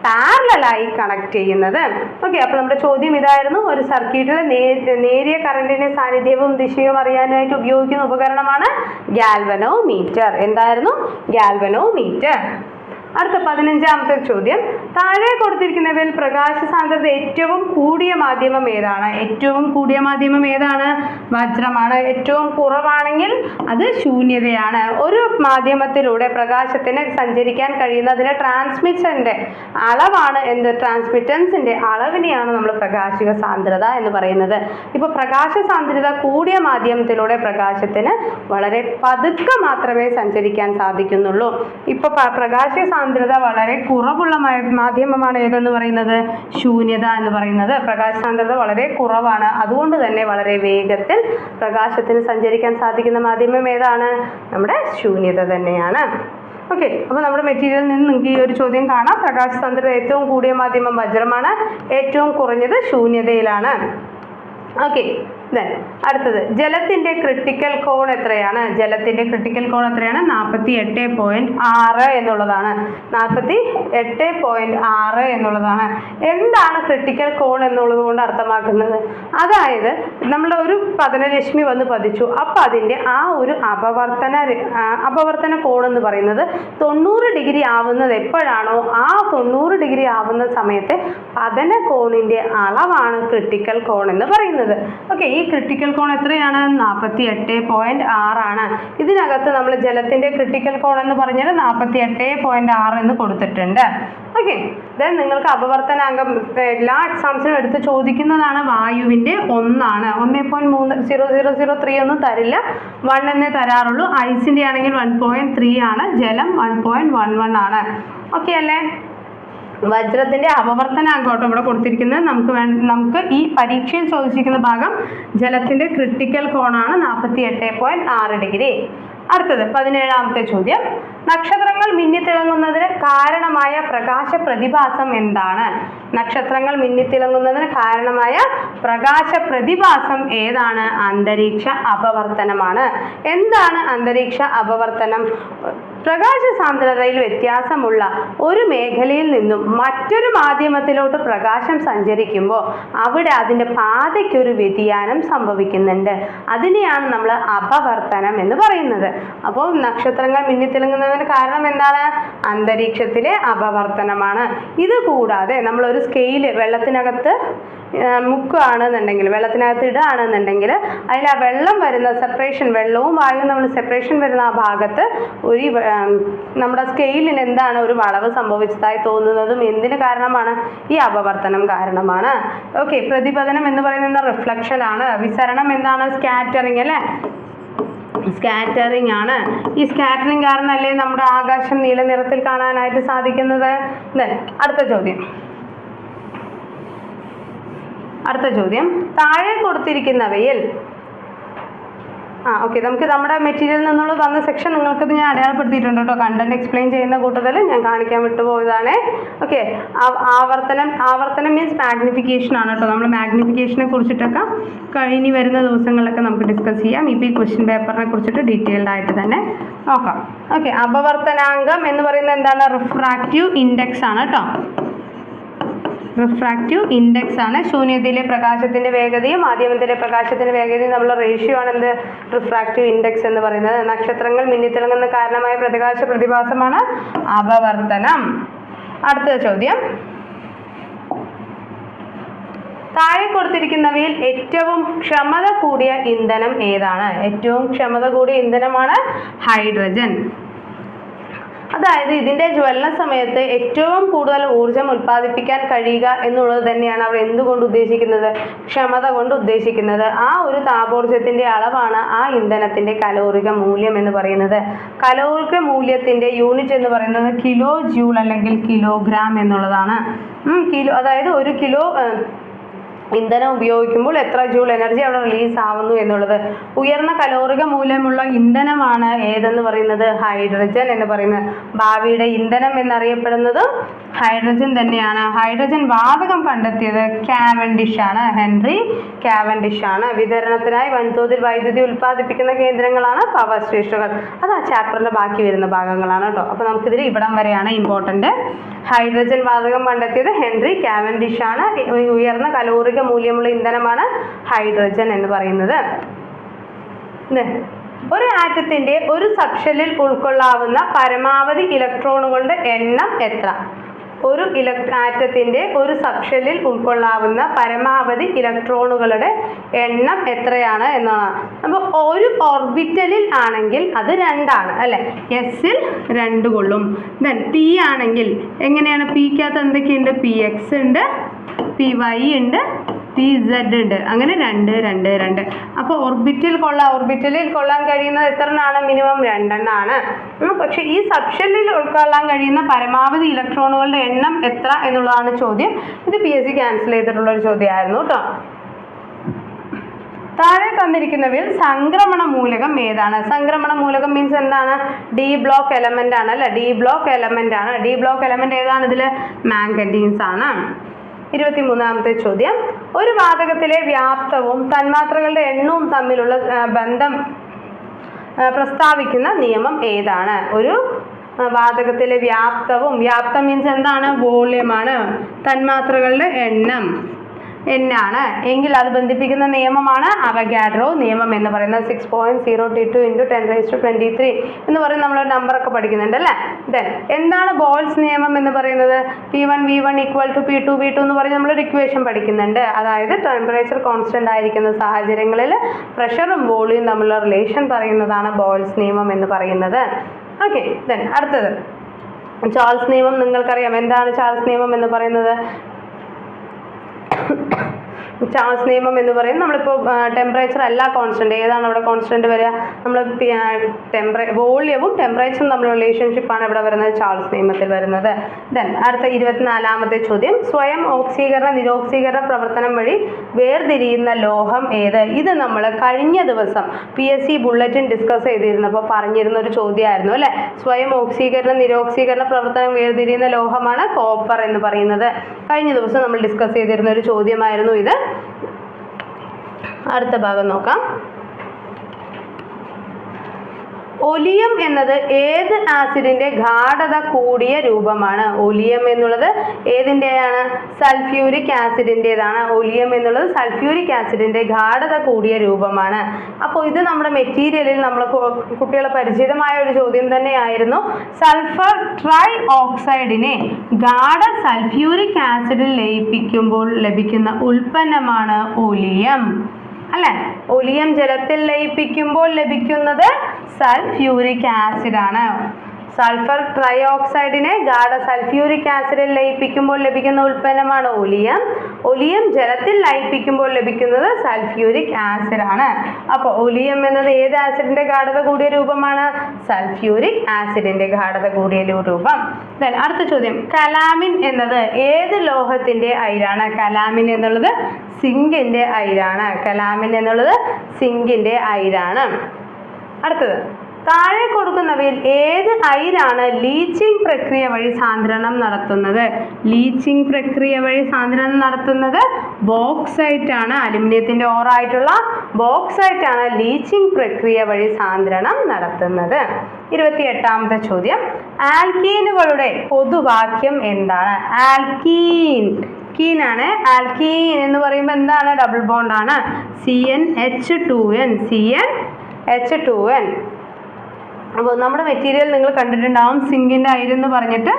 പാരലലായി കണക്ട് ചെയ്യുന്നത്. ഓക്കെ, അപ്പോൾ നമ്മുടെ ചോദ്യം ഇതായിരുന്നു. ഒരു സർക്യൂട്ടിലെ നേരിയ കറണ്ടിന്റെ സാന്നിധ്യവും ദിശയും അറിയാനായിട്ട് ഉപയോഗിക്കുന്ന ഉപകരണമാണ് ഗാൽവനോമീറ്റർ. എന്തായിരുന്നു? ഗാൽവനോമീറ്റർ. അടുത്ത 15ാമത്തെ ചോദ്യം, താഴെ കൊടുത്തിരിക്കുന്നവയിൽ പ്രകാശ സാന്ദ്രത ഏറ്റവും കൂടിയ മാധ്യമം ഏതാണ്? ഏറ്റവും കൂടിയ മാധ്യമം ഏതാണ്? വജ്രമാണ്. ഏറ്റവും കുറവാണെങ്കിൽ അത് ശൂന്യതയാണ്. ഒരു മാധ്യമത്തിലൂടെ പ്രകാശത്തിന് സഞ്ചരിക്കാൻ കഴിയുന്നതിന് ട്രാൻസ്മിറ്ററിന്റെ അളവാണ് എന്ത്? ട്രാൻസ്മിറ്റൻസിന്റെ അളവിനെയാണ് നമ്മൾ പ്രകാശിക സാന്ദ്രത എന്ന് പറയുന്നത്. ഇപ്പോൾ പ്രകാശ സാന്ദ്രത കൂടിയ മാധ്യമത്തിലൂടെ പ്രകാശത്തിന് വളരെ പതുക്കെ മാത്രമേ സഞ്ചരിക്കാൻ സാധിക്കുന്നുള്ളൂ. ഇപ്പോൾ പ്രകാശ സാന്ദ്രത വളരെ കുറവുള്ള മാധ്യമമാണ് ഏതെന്ന് പറയുന്നത്? ശൂന്യത എന്ന് പറയുന്നത്. പ്രകാശ സാന്ദ്രത വളരെ കുറവാണ്, അതുകൊണ്ട് തന്നെ വളരെ വേഗത്തിൽ പ്രകാശത്തിന് സഞ്ചരിക്കാൻ സാധിക്കുന്ന മാധ്യമം ഏതാണ്? നമ്മുടെ ശൂന്യത തന്നെയാണ്. ഓക്കെ, അപ്പോൾ നമ്മുടെ മെറ്റീരിയലിൽ നിന്ന് നിങ്ങൾക്ക് ഈ ഒരു ചോദ്യം കാണാം. പ്രകാശ സാന്ദ്രത ഏറ്റവും കൂടിയ മാധ്യമം വജ്രമാണ്, ഏറ്റവും കുറഞ്ഞത് ശൂന്യതയിലാണ്. ഓക്കെ. ദെൻ അടുത്തത് ജലത്തിൻ്റെ ക്രിട്ടിക്കൽ കോൺ എത്രയാണ്? ജലത്തിൻ്റെ ക്രിട്ടിക്കൽ കോൺ എത്രയാണ്? 48.6 എന്നുള്ളതാണ്. 48.6 എന്നുള്ളതാണ്. എന്താണ് ക്രിട്ടിക്കൽ കോൺ എന്നുള്ളത് കൊണ്ട് അർത്ഥമാക്കുന്നത്? അതായത് നമ്മുടെ ഒരു പതനരശ്മി വന്ന് പതിച്ചു, അപ്പോൾ അതിൻ്റെ ആ ഒരു അപവർത്തന കോൺ എന്ന് പറയുന്നത് 90 ഡിഗ്രി ആവുന്നത് എപ്പോഴാണോ ആ 90 ഡിഗ്രി ആവുന്ന സമയത്ത് പതന കോണിൻ്റെ അളവാണ് ക്രിട്ടിക്കൽ കോൺ എന്ന് പറയുന്നത്. ഓക്കെ, ഈ ക്രിട്ടിക്കൽ കോൺ എത്രയാണ്? 48.6 ആണ്. ഇതിനകത്ത് നമ്മൾ ജലത്തിൻ്റെ ക്രിട്ടിക്കൽ കോൺ എന്ന് പറഞ്ഞാൽ 48.6 എന്ന് കൊടുത്തിട്ടുണ്ട്. ഓക്കെ, ദെൻ നിങ്ങൾക്ക് അപവർത്തനാങ്കം എല്ലാ എക്സാംസിനും എടുത്ത് ചോദിക്കുന്നതാണ്. വായുവിൻ്റെ 1 ആണ്. 1.3003 ഒന്നും തരില്ല, 1 എന്നേ തരാറുള്ളൂ. ഐസിൻ്റെ ആണെങ്കിൽ 1.3 ആണ്. ജലം 1.11 ആണ്. ഓക്കെ അല്ലേ? വജ്രത്തിൻ്റെ അപവർത്തനാങ്കോട്ടം ഇവിടെ കൊടുത്തിരിക്കുന്നത്. നമുക്ക് ഈ പരീക്ഷയിൽ ചോദിച്ചിരിക്കുന്ന ഭാഗം ജലത്തിൻ്റെ ക്രിട്ടിക്കൽ കോണാണ് 48.6 ഡിഗ്രി. അടുത്തത് 17ാമത്തെ ചോദ്യം. നക്ഷത്രങ്ങൾ മിന്നിത്തിളങ്ങുന്നതിന് കാരണമായ പ്രകാശ പ്രതിഭാസം എന്താണ്? നക്ഷത്രങ്ങൾ മിന്നിത്തിളങ്ങുന്നതിന് കാരണമായ പ്രകാശ പ്രതിഭാസം ഏതാണ്? അന്തരീക്ഷ അപവർത്തനമാണ്. എന്താണ് അന്തരീക്ഷ അപവർത്തനം? പ്രകാശ സാന്ദ്രതയിൽ വ്യത്യാസമുള്ള ഒരു മേഖലയിൽ നിന്നും മറ്റൊരു മാധ്യമത്തിലോട്ട് പ്രകാശം സഞ്ചരിക്കുമ്പോൾ അവിടെ അതിൻ്റെ പാതയ്ക്കൊരു വ്യതിയാനം സംഭവിക്കുന്നുണ്ട്. അതിനെയാണ് നമ്മൾ അപവർത്തനം എന്ന് പറയുന്നത്. അപ്പോൾ നക്ഷത്രങ്ങൾ മിന്നിത്തിളങ്ങുന്നതിന് കാരണം എന്താണ്? അന്തരീക്ഷത്തിലെ അപവർത്തനമാണ്. ഇത് കൂടാതെ നമ്മളൊരു സ്കെയില് വെള്ളത്തിനകത്ത് മുക്കുകയാണെന്നുണ്ടെങ്കിൽ, വെള്ളത്തിനകത്ത് ഇടുകയാണെന്നുണ്ടെങ്കിൽ അതിൽ ആ വെള്ളം വരുന്ന സെപ്പറേഷൻ, വെള്ളവും വായുവും നമ്മൾ സെപ്പറേഷൻ വരുന്ന ആ ഭാഗത്ത് ഒരു നമ്മുടെ സ്കെയിലിന് എന്താണ് ഒരു വളവ് സംഭവിച്ചതായി തോന്നുന്നതും എന്തിന് കാരണമാണ്? ഈ അപവർത്തനം കാരണമാണ്. ഓക്കെ, പ്രതിപതനം എന്ന് പറയുന്നത് റിഫ്ലക്ഷൻ ആണ്. വിസരണം എന്താണ്? സ്കാറ്ററിങ് അല്ലേ? സ്കാറ്ററിങ് ആണ്. ഈ സ്കാറ്ററിങ് കാരണമല്ലേ നമ്മുടെ ആകാശം നീല നിറത്തിൽ കാണാനായിട്ട് സാധിക്കുന്നത്. അടുത്ത ചോദ്യം താഴെ കൊടുത്തിരിക്കുന്നവയിൽ ഓക്കെ, നമുക്ക് നമ്മുടെ മെറ്റീരിയലിൽ നിന്നുള്ള തന്ന സെക്ഷൻ നിങ്ങൾക്കത് ഞാൻ അടയാളപ്പെടുത്തിയിട്ടുണ്ട് കേട്ടോ. കണ്ടന്റ് എക്സ്പ്ലെയിൻ ചെയ്യുന്ന കൂട്ടത്തിൽ ഞാൻ കാണിക്കാൻ വിട്ടുപോയതാണ്. ഓക്കെ, ആവർത്തനം മീൻസ് മാഗ്നിഫിക്കേഷൻ ആണ് കേട്ടോ. നമ്മൾ മാഗ്നിഫിക്കേഷനെ കുറിച്ചിട്ടൊക്കെ കഴിഞ്ഞ് വരുന്ന ദിവസങ്ങളിലൊക്കെ നമുക്ക് ഡിസ്കസ് ചെയ്യാം. ഇപ്പോൾ ഈ ക്വസ്റ്റ്യൻ പേപ്പറിനെ കുറിച്ചിട്ട് ഡീറ്റെയിൽഡ് ആയിട്ട് തന്നെ നോക്കാം. ഓക്കെ, അപവർത്തനാങ്കം എന്ന് പറയുന്നത് എന്താണ്? റിഫ്രാക്റ്റീവ് ഇൻഡെക്സ് ആണ് കേട്ടോ. റിഫ്രാക്റ്റീവ് ഇൻഡെക്സ് ആണ്. ശൂന്യതയിലെ പ്രകാശത്തിൻ്റെ വേഗതയും മാധ്യമത്തിലെ പ്രകാശത്തിൻ്റെ വേഗതയും തമ്മിലുള്ള റേഷ്യോ ആണ് എന്ത്? റിഫ്രാക്റ്റീവ് ഇൻഡെക്സ് എന്ന് പറയുന്നത്. നക്ഷത്രങ്ങൾ മിന്നിത്തിളങ്ങുന്ന കാരണമായ പ്രകാശ പ്രതിഭാസമാണ് അപവർത്തനം. അടുത്ത ചോദ്യം. താഴെ കൊടുത്തിരിക്കുന്നവയിൽ ഏറ്റവും ക്ഷമത കൂടിയ ഇന്ധനം ഏതാണ്? ഏറ്റവും ക്ഷമത കൂടിയ ഇന്ധനമാണ് ഹൈഡ്രജൻ. അതായത് ഇതിൻ്റെ ജ്വലന സമയത്ത് ഏറ്റവും കൂടുതൽ ഊർജം ഉൽപ്പാദിപ്പിക്കാൻ കഴിയുക എന്നുള്ളത് തന്നെയാണ് അവർ എന്തുകൊണ്ട് ഉദ്ദേശിക്കുന്നത്? ക്ഷമത കൊണ്ട് ഉദ്ദേശിക്കുന്നത്. ആ ഒരു താപോർജ്ജത്തിൻ്റെ അളവാണ് ആ ഇന്ധനത്തിൻ്റെ കലോറിക മൂല്യം എന്ന് പറയുന്നത്. കലോറിക മൂല്യത്തിൻ്റെ യൂണിറ്റ് എന്ന് പറയുന്നത് കിലോ ജൂൾ അല്ലെങ്കിൽ കിലോഗ്രാം എന്നുള്ളതാണ്. അതായത് 1 കിലോ ഇന്ധനം ഉപയോഗിക്കുമ്പോൾ എത്ര ജൂൾ എനർജി അവിടെ റിലീസ് ആവുന്നു എന്നുള്ളത്. ഉയർന്ന കലോറിക മൂല്യമുള്ള ഇന്ധനമാണ് ഏതെന്ന് പറയുന്നത്? ഹൈഡ്രജൻ എന്ന് പറയുന്നത്. ഭാവിയുടെ ഇന്ധനം എന്നറിയപ്പെടുന്നത് ഹൈഡ്രജൻ തന്നെയാണ്. ഹൈഡ്രജൻ വാതകം കണ്ടെത്തിയത് കാവൻഡിഷ് ആണ്. ഹെൻറി കാവൻഡിഷ് ആണ്. വിതരണത്തിനായി വൻതോതിൽ വൈദ്യുതി ഉൽപ്പാദിപ്പിക്കുന്ന കേന്ദ്രങ്ങളാണ് പവർ സ്റ്റേഷനുകൾ. അത് ആ ചാപ്റ്ററിൻ്റെ ബാക്കി വരുന്ന ഭാഗങ്ങളാണ് കേട്ടോ. അപ്പോൾ നമുക്കിതിൽ ഇവിടം വരെയാണ് ഇമ്പോർട്ടൻ്റ്. ഹൈഡ്രജൻ വാതകം കണ്ടെത്തിയത് ഹെൻറി കാവൻഡിഷ് ആണ്. ഉയർന്ന കലോറിക മൂല്യമുള്ള ഇന്ധനമാണ് ഹൈഡ്രജൻ എന്ന് പറയുന്നത്. ഒരു ആറ്റത്തിന്റെ ഒരു സബ്ഷെല്ലിൽ ഉൾക്കൊള്ളാവുന്ന പരമാവധി ഇലക്ട്രോണുകളുടെ എണ്ണം എത്ര? ഒരു ആറ്റത്തിന്റെ ഒരു സബ്ഷെല്ലിൽ ഉൾക്കൊള്ളാവുന്ന പരമാവധി ഇലക്ട്രോണുകളുടെ എണ്ണം എത്രയാണ് എന്നാണ്. അപ്പോൾ ഒരു ഓർബിറ്റലിൽ ആണെങ്കിൽ അത് 2 ആണ് അല്ലേ? എസിൽ 2 കൊള്ളും. ദെൻ പി ആണെങ്കിൽ എങ്ങനെയാണ്? പിക്കകത്ത് എന്തൊക്കെയുണ്ട്? പി എക്സ് ഉണ്ട്, പി വൈ ഉണ്ട്, പി സെഡ് ഉണ്ട്. അങ്ങനെ 2, 2, 2. അപ്പോൾ ഓർബിറ്റലിൽ കൊള്ളാൻ കഴിയുന്നത് എത്ര എണ്ണമാണ്? മിനിമം 2 എണ്ണമാണ്. പക്ഷേ ഈ സബ്ഷെല്ലിൽ ഉൾക്കൊള്ളാൻ കഴിയുന്ന പരമാവധി ഇലക്ട്രോണുകളുടെ എണ്ണം എത്ര എന്നുള്ളതാണ് ചോദ്യം. ഇത് PSC ക്യാൻസൽ ചെയ്തിട്ടുള്ളൊരു ചോദ്യമായിരുന്നു കേട്ടോ. താഴെ തന്നിരിക്കുന്നവയിൽ സംക്രമണ മൂലകം ഏതാണ്? സംക്രമണ മൂലകം മീൻസ് എന്താണ്? ഡി ബ്ലോക്ക് എലമെന്റ് ആണ് അല്ലേ? ഡി ബ്ലോക്ക് എലമെന്റ് ആണ്. ഡി ബ്ലോക്ക് എലമെന്റ് ഏതാണ്? ഇതിൽ മാംഗനീസ് ആണ്. 23ാമത്തെ ചോദ്യം, ഒരു വാതകത്തിലെ വ്യാപ്തവും തന്മാത്രകളുടെ എണ്ണവും തമ്മിലുള്ള ബന്ധം പ്രസ്താവിക്കുന്ന നിയമം ഏതാണ്? ഒരു വാതകത്തിലെ വ്യാപ്തം മീൻസ് എന്താണ്? വോള്യമാണ്. തന്മാത്രകളുടെ എണ്ണം എന്നാണ് എങ്കിൽ അത് ബന്ധിപ്പിക്കുന്ന നിയമമാണ് അവഗാഡ്രോ നിയമം എന്ന് പറയുന്നത്. 6.022 × 10⁻23 എന്ന് പറയുന്ന നമ്മളൊരു നമ്പറൊക്കെ പഠിക്കുന്നുണ്ട് അല്ലേ? ദെൻ എന്താണ് ബോൾസ് നിയമം എന്ന് പറയുന്നത്? P1 V1 = P2 V2 എന്ന് പറഞ്ഞ് നമ്മളൊരു ഇക്വേഷൻ പഠിക്കുന്നുണ്ട്. അതായത് ടെമ്പറേച്ചർ കോൺസ്റ്റന്റ് ആയിരിക്കുന്ന സാഹചര്യങ്ങളിൽ പ്രഷറും വോളിയം തമ്മിലുള്ള റിലേഷൻ പറയുന്നതാണ് ബോൾസ് നിയമം എന്ന് പറയുന്നത്. ഓക്കെ, ദെൻ അടുത്തത് ചാൾസ് നിയമം. നിങ്ങൾക്കറിയാം എന്താണ് ചാൾസ് നിയമം എന്ന് പറയുന്നത്? ചാൾസ് നിയമം എന്ന് പറയുന്നത് നമ്മളിപ്പോൾ ടെമ്പറേച്ചർ അല്ല കോൺസ്റ്റന്റ്, ഏതാണ് അവിടെ കോൺസ്റ്റന്റ് വരിക? നമ്മൾ വോള്യവും ടെമ്പറേച്ചറും തമ്മിലുള്ള റിലേഷൻഷിപ്പാണ് ഇവിടെ വരുന്നത്, ചാൾസ് നിയമത്തിൽ വരുന്നത്. ദെൻ അടുത്ത 24ാമത്തെ ചോദ്യം, സ്വയം ഓക്സീകരണ നിരോക്സീകരണ പ്രവർത്തനം വഴി വേർതിരിയുന്ന ലോഹം ഏത്? ഇത് നമ്മൾ കഴിഞ്ഞ ദിവസം PSC ബുള്ളറ്റിൻ ഡിസ്കസ് ചെയ്തിരുന്നപ്പോൾ പറഞ്ഞിരുന്ന ഒരു ചോദ്യമായിരുന്നു അല്ലേ? സ്വയം ഓക്സീകരണ നിരോക്സീകരണ പ്രവർത്തനം വേർതിരിയുന്ന ലോഹമാണ് കോപ്പർ എന്ന് പറയുന്നത്. കഴിഞ്ഞ ദിവസം നമ്മൾ ഡിസ്കസ് ചെയ്തിരുന്ന ഒരു ചോദ്യമായിരുന്നു ഇത്. അടുത്ത ഭാഗം നോക്കാം. ഒലിയം എന്നത് ഏത് ആസിഡിന്റെ ഗാഢത കൂടിയ രൂപമാണ്? ഒലിയം എന്നുള്ളത് ഏതിൻ്റെയാണ്? സൾഫ്യൂരിക് ആസിഡിൻ്റെതാണ്. ഒലിയം എന്നുള്ളത് സൾഫ്യൂരിക് ആസിഡിന്റെ ഗാഢത കൂടിയ രൂപമാണ്. അപ്പോൾ ഇത് നമ്മുടെ മെറ്റീരിയലിൽ നമ്മൾ കുട്ടികളെ പരിചിതമായ ഒരു ചോദ്യം തന്നെയായിരുന്നു. സൾഫർ ട്രൈ ഓക്സൈഡിനെ ഗാഢ സൾഫ്യൂരിക് ആസിഡിൽ ലയിപ്പിക്കുമ്പോൾ ലഭിക്കുന്ന ഉൽപ്പന്നമാണ് ഒലിയം അല്ലെ? ഒലിയം ജലത്തിൽ ലയിപ്പിക്കുമ്പോൾ ലഭിക്കുന്നത് സൾഫ്യൂരിക് ആസിഡ് ആണ്. സൾഫർ ട്രൈഓക്സൈഡിനെ ഗാഢ സൾഫ്യൂരിക് ആസിഡിൽ ലയിപ്പിക്കുമ്പോൾ ലഭിക്കുന്ന ഉൽപ്പന്നമാണ് ഒലിയം. ഒലിയം ജലത്തിൽ ലയിപ്പിക്കുമ്പോൾ ലഭിക്കുന്നത് സൾഫ്യൂരിക് ആസിഡ് ആണ്. അപ്പോൾ ഒലിയം എന്നത് ഏത് ആസിഡിന്റെ ഗാഢത കൂടിയ രൂപമാണ്? സൾഫ്യൂരിക് ആസിഡിന്റെ ഗാഢത കൂടിയ രൂപം. ദെൻ അടുത്ത ചോദ്യം, കലാമിൻ എന്നത് ഏത് ലോഹത്തിന്റെ അയിരാണ്? കലാമിൻ എന്നുള്ളത് സിങ്കിന്റെ അയിരാണ്. കലാമിൻ എന്നുള്ളത് സിങ്കിന്റെ അയിരാണ്. അടുത്തത്, താഴെ കൊടുക്കുന്നവയിൽ ഏത് അയിരാണ് ലീച്ചിങ് പ്രക്രിയ വഴി സാന്ദ്രണം നടത്തുന്നത്? ലീച്ചിങ് പ്രക്രിയ വഴി സാന്ദ്രണം നടത്തുന്നത് ബോക്സൈറ്റ് ആണ്. അലുമിനിയത്തിന്റെ ഓറായിട്ടുള്ള ബോക്സൈറ്റ് ആണ് ലീച്ചിങ് പ്രക്രിയ വഴി സാന്ദ്രണം നടത്തുന്നത്. 28ാമത്തെ ചോദ്യം, ആൽക്കീനുകളുടെ പൊതുവാക്യം എന്താണ്? ആൽക്കീൻ ആണ്. ആൽക്കീൻ എന്ന് പറയുമ്പോൾ എന്താണ്? ഡബിൾ ബോണ്ട് ആണ്. CnH2n. CnH2n. അപ്പോൾ നമ്മുടെ മെറ്റീരിയൽ നിങ്ങൾ കണ്ടിട്ടുണ്ടാവും. സിങ്കിൻ്റെ അയിരെന്ന് പറഞ്ഞിട്ട്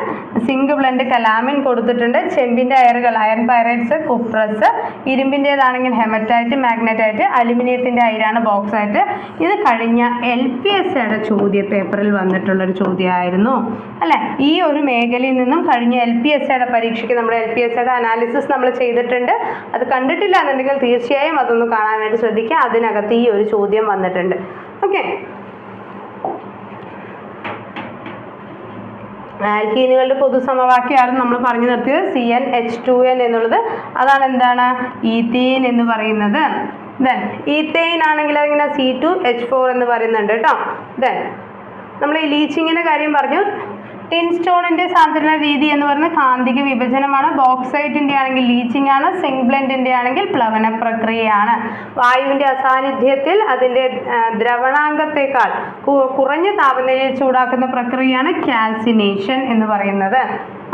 സിങ്ക് ബ്ലെൻഡ് കലാമിൻ കൊടുത്തിട്ടുണ്ട്. ചെമ്പിൻ്റെ അയറുകൾ അയൺ പൈറൈറ്റ്സ്, കുപ്രസ്, ഇരുമ്പിൻ്റേതാണെങ്കിൽ ഹെമറ്റൈറ്റ്, മാഗ്നറ്റൈറ്റ്, അലുമിനിയത്തിൻ്റെ അയിരാണ് ബോക്സൈറ്റ്. ഇത് കഴിഞ്ഞ LPSCയുടെ ചോദ്യ പേപ്പറിൽ വന്നിട്ടുള്ളൊരു ചോദ്യമായിരുന്നു അല്ലേ? ഈ ഒരു മേഖലയിൽ നിന്നും കഴിഞ്ഞ LPSCയുടെ പരീക്ഷയ്ക്ക് നമ്മുടെ LPSCയുടെ അനാലിസിസ് നമ്മൾ ചെയ്തിട്ടുണ്ട്. അത് കണ്ടിട്ടില്ല എന്നുണ്ടെങ്കിൽ തീർച്ചയായും അതൊന്ന് കാണാനായിട്ട് ശ്രദ്ധിക്കുക. അതിനകത്ത് ഈ ഒരു ചോദ്യം വന്നിട്ടുണ്ട്. ഓക്കെ, ആൽക്കീനുകളുടെ പൊതുസമവാക്യമാണ് നമ്മൾ പറഞ്ഞു നിർത്തിയത്. CnH2n എന്നുള്ളത് അതാണ് എന്താണ്? ഈത്തീൻ എന്ന് പറയുന്നത്. ദെൻ ഈത്തൈൻ ആണെങ്കിൽ അതിങ്ങനെ C2H4 എന്ന് പറയുന്നുണ്ട് കേട്ടോ. ദെൻ നമ്മൾ ഈ ലീച്ചിങ്ങിൻ്റെ കാര്യം പറഞ്ഞു. ടിൻ സ്റ്റോണിൻ്റെ സാന്ദ്രണ രീതി എന്ന് പറയുന്നത് കാന്തിക വിഭജനമാണ്. ബോക്സൈറ്റിൻ്റെ ആണെങ്കിൽ ലീച്ചിങ് ആണ്. സിങ്ക് ബ്ലെൻഡിൻ്റെ ആണെങ്കിൽ പ്ലവന പ്രക്രിയയാണ്. വായുവിൻ്റെ അസാന്നിധ്യത്തിൽ അതിൻ്റെ ദ്രവണാംഗത്തേക്കാൾ കുറഞ്ഞ താപനിലയിൽ ചൂടാക്കുന്ന പ്രക്രിയയാണ് കാൽസിനേഷൻ എന്ന് പറയുന്നത്.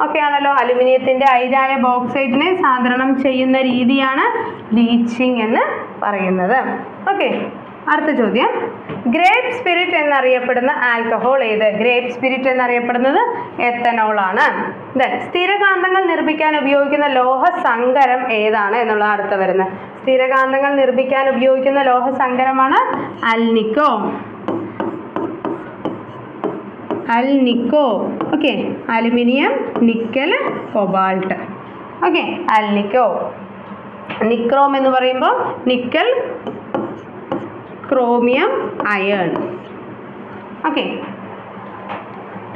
ഓക്കെ ആണല്ലോ? അലുമിനിയത്തിൻ്റെ അയിരായ ബോക്സൈറ്റിനെ സാന്ദ്രണം ചെയ്യുന്ന രീതിയാണ് ലീച്ചിങ് എന്ന് പറയുന്നത്. ഓക്കെ, അടുത്ത ചോദ്യം, ഗ്രേപ്പ് സ്പിരിറ്റ് എന്നറിയപ്പെടുന്ന ആൽക്കഹോൾ ഏത്? ഗ്രേപ്പ് സ്പിരിറ്റ് എന്നറിയപ്പെടുന്നത് എത്തനോൾ ആണ്. ദെൻ സ്ഥിരകാന്തങ്ങൾ നിർമ്മിക്കാൻ ഉപയോഗിക്കുന്ന ലോഹസങ്കരം ഏതാണ് എന്നുള്ളത് അടുത്ത വരുന്നത്. സ്ഥിരകാന്തങ്ങൾ നിർമ്മിക്കാൻ ഉപയോഗിക്കുന്ന ലോഹസങ്കരമാണ് alnico. Okay, aluminium, nickel, cobalt. Okay, alnico. Nichrome എന്ന് പറയുമ്പോൾ nickel, chromium, iron. Okay,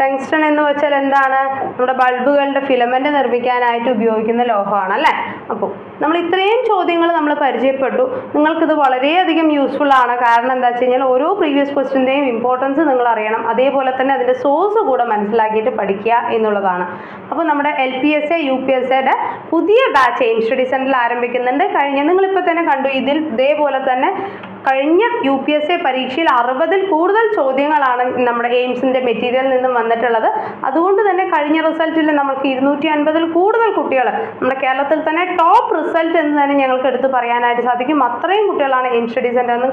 tungsten എന്ന് വെച്ചാൽ എന്താണ്? നമ്മുടെ ബൾബുകളുടെ ഫിലമെന്റ് നിർമ്മിക്കാനായിട്ട് ഉപയോഗിക്കുന്ന ലോഹമാണ് അല്ലേ. അപ്പോൾ നമ്മൾ ഇത്രയും ചോദ്യങ്ങൾ നമ്മൾ പരിചയപ്പെട്ടു. നിങ്ങൾക്കിത് വളരെയധികം യൂസ്ഫുൾ ആണ്. കാരണം എന്താ വെച്ച് കഴിഞ്ഞാൽ ഓരോ പ്രീവിയസ് ക്വസ്റ്റിൻ്റെയും ഇമ്പോർട്ടൻസ് നിങ്ങൾ അറിയണം. അതേപോലെ തന്നെ അതിൻ്റെ സോഴ്സ് കൂടെ മനസ്സിലാക്കിയിട്ട് പഠിക്കുക എന്നുള്ളതാണ്. അപ്പോൾ നമ്മുടെ LPSA UPSAയുടെ പുതിയ ബാച്ച് എയിം സ്റ്റഡി സെന്ററിൽ ആരംഭിക്കുന്നുണ്ട്. നിങ്ങളിപ്പോൾ തന്നെ കണ്ടു, ഇതേപോലെ തന്നെ കഴിഞ്ഞ UPSA പരീക്ഷയിൽ 60-ൽ കൂടുതൽ ചോദ്യങ്ങളാണ് നമ്മുടെ എയിംസിൻ്റെ മെറ്റീരിയലിൽ നിന്നും വന്നിട്ടുള്ളത്. അതുകൊണ്ട് തന്നെ കഴിഞ്ഞ റിസൾട്ടിൽ നമുക്ക് 250-ൽ കൂടുതൽ കുട്ടികൾ നമ്മുടെ കേരളത്തിൽ തന്നെ ടോപ്പ് റിസൾട്ട് എന്ന് തന്നെ ഞങ്ങൾക്ക് എടുത്ത് പറയാനായിട്ട് സാധിക്കും. അത്രയും കുട്ടികളാണ് എയിം സ്റ്റഡി സെന്ററിൽ നിന്ന്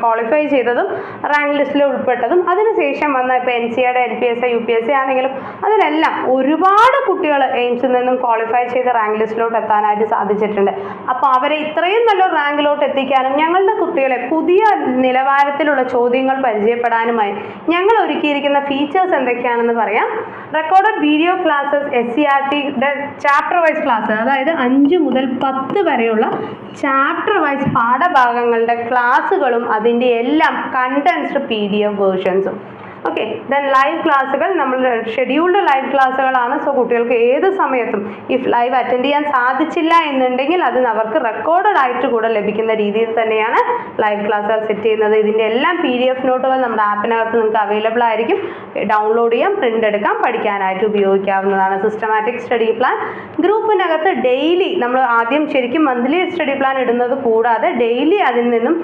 ക്വാളിഫൈ ചെയ്തതും റാങ്ക് ലിസ്റ്റിൽ ഉൾപ്പെട്ടതും. അതിനുശേഷം വന്ന ഇപ്പോൾ NCEയുടെ LPSA UPSA ആണെങ്കിലും അതിലെല്ലാം ഒരുപാട് കുട്ടികൾ എയിംസിൽ നിന്നും ക്വാളിഫൈ ചെയ്ത് റാങ്ക് ലിസ്റ്റിലോട്ട് എത്താനായിട്ട് സാധിച്ചിട്ടുണ്ട്. അപ്പോൾ അവരെ ഇത്രയും നല്ലൊരു റാങ്കിലോട്ട് എത്തിക്കാനും ഞങ്ങളുടെ കുട്ടികളെ പുതിയ നിലവാരത്തിലുള്ള ചോദ്യങ്ങൾ പരിചയപ്പെടാനുമായി ഞങ്ങൾ ഒരുക്കിയിരിക്കുന്ന ഫീച്ചേഴ്സ് എന്തൊക്കെയാണെന്ന് പറയാം. റെക്കോർഡഡ് വീഡിയോ ക്ലാസ്സസ്, SCERTയുടെ ചാപ്റ്റർ വൈസ് ക്ലാസ്, അതായത് 5 മുതൽ 10 വരെയുള്ള ചാപ്റ്റർ വൈസ് പാഠഭാഗങ്ങളുടെ ക്ലാസ്സുകളും അതിൻ്റെ എല്ലാം കണ്ടൻസ്ഡ് PDF വേർഷൻസും. ഓക്കെ, ദെൻ ലൈവ് ക്ലാസ്സുകൾ, നമ്മൾ ഷെഡ്യൂൾഡ് ലൈവ് ക്ലാസ്സുകളാണ്. സോ കുട്ടികൾക്ക് ഏത് സമയത്തും ഇഫ് ലൈവ് അറ്റൻഡ് ചെയ്യാൻ സാധിച്ചില്ല എന്നുണ്ടെങ്കിൽ അത് അവർക്ക് റെക്കോർഡഡ് ആയിട്ട് കൂടെ ലഭിക്കുന്ന രീതിയിൽ തന്നെയാണ് ലൈവ് ക്ലാസ്സുകൾ സെറ്റ് ചെയ്യുന്നത്. ഇതിൻ്റെ എല്ലാം PDF നോട്ടുകൾ നമ്മുടെ ആപ്പിനകത്ത് നിങ്ങൾക്ക് അവൈലബിൾ ആയിരിക്കും. ഡൗൺലോഡ് ചെയ്യാം, പ്രിൻ്റ് എടുക്കാം, പഠിക്കാനായിട്ട് ഉപയോഗിക്കാവുന്നതാണ്. സിസ്റ്റമാറ്റിക് സ്റ്റഡി പ്ലാൻ ഗ്രൂപ്പിനകത്ത് ഡെയിലി നമ്മൾ ആദ്യം ശരിക്കും മന്ത്ലി സ്റ്റഡി പ്ലാൻ ഇടുന്നത് കൂടാതെ ഡെയിലി അതിൽ നിന്നും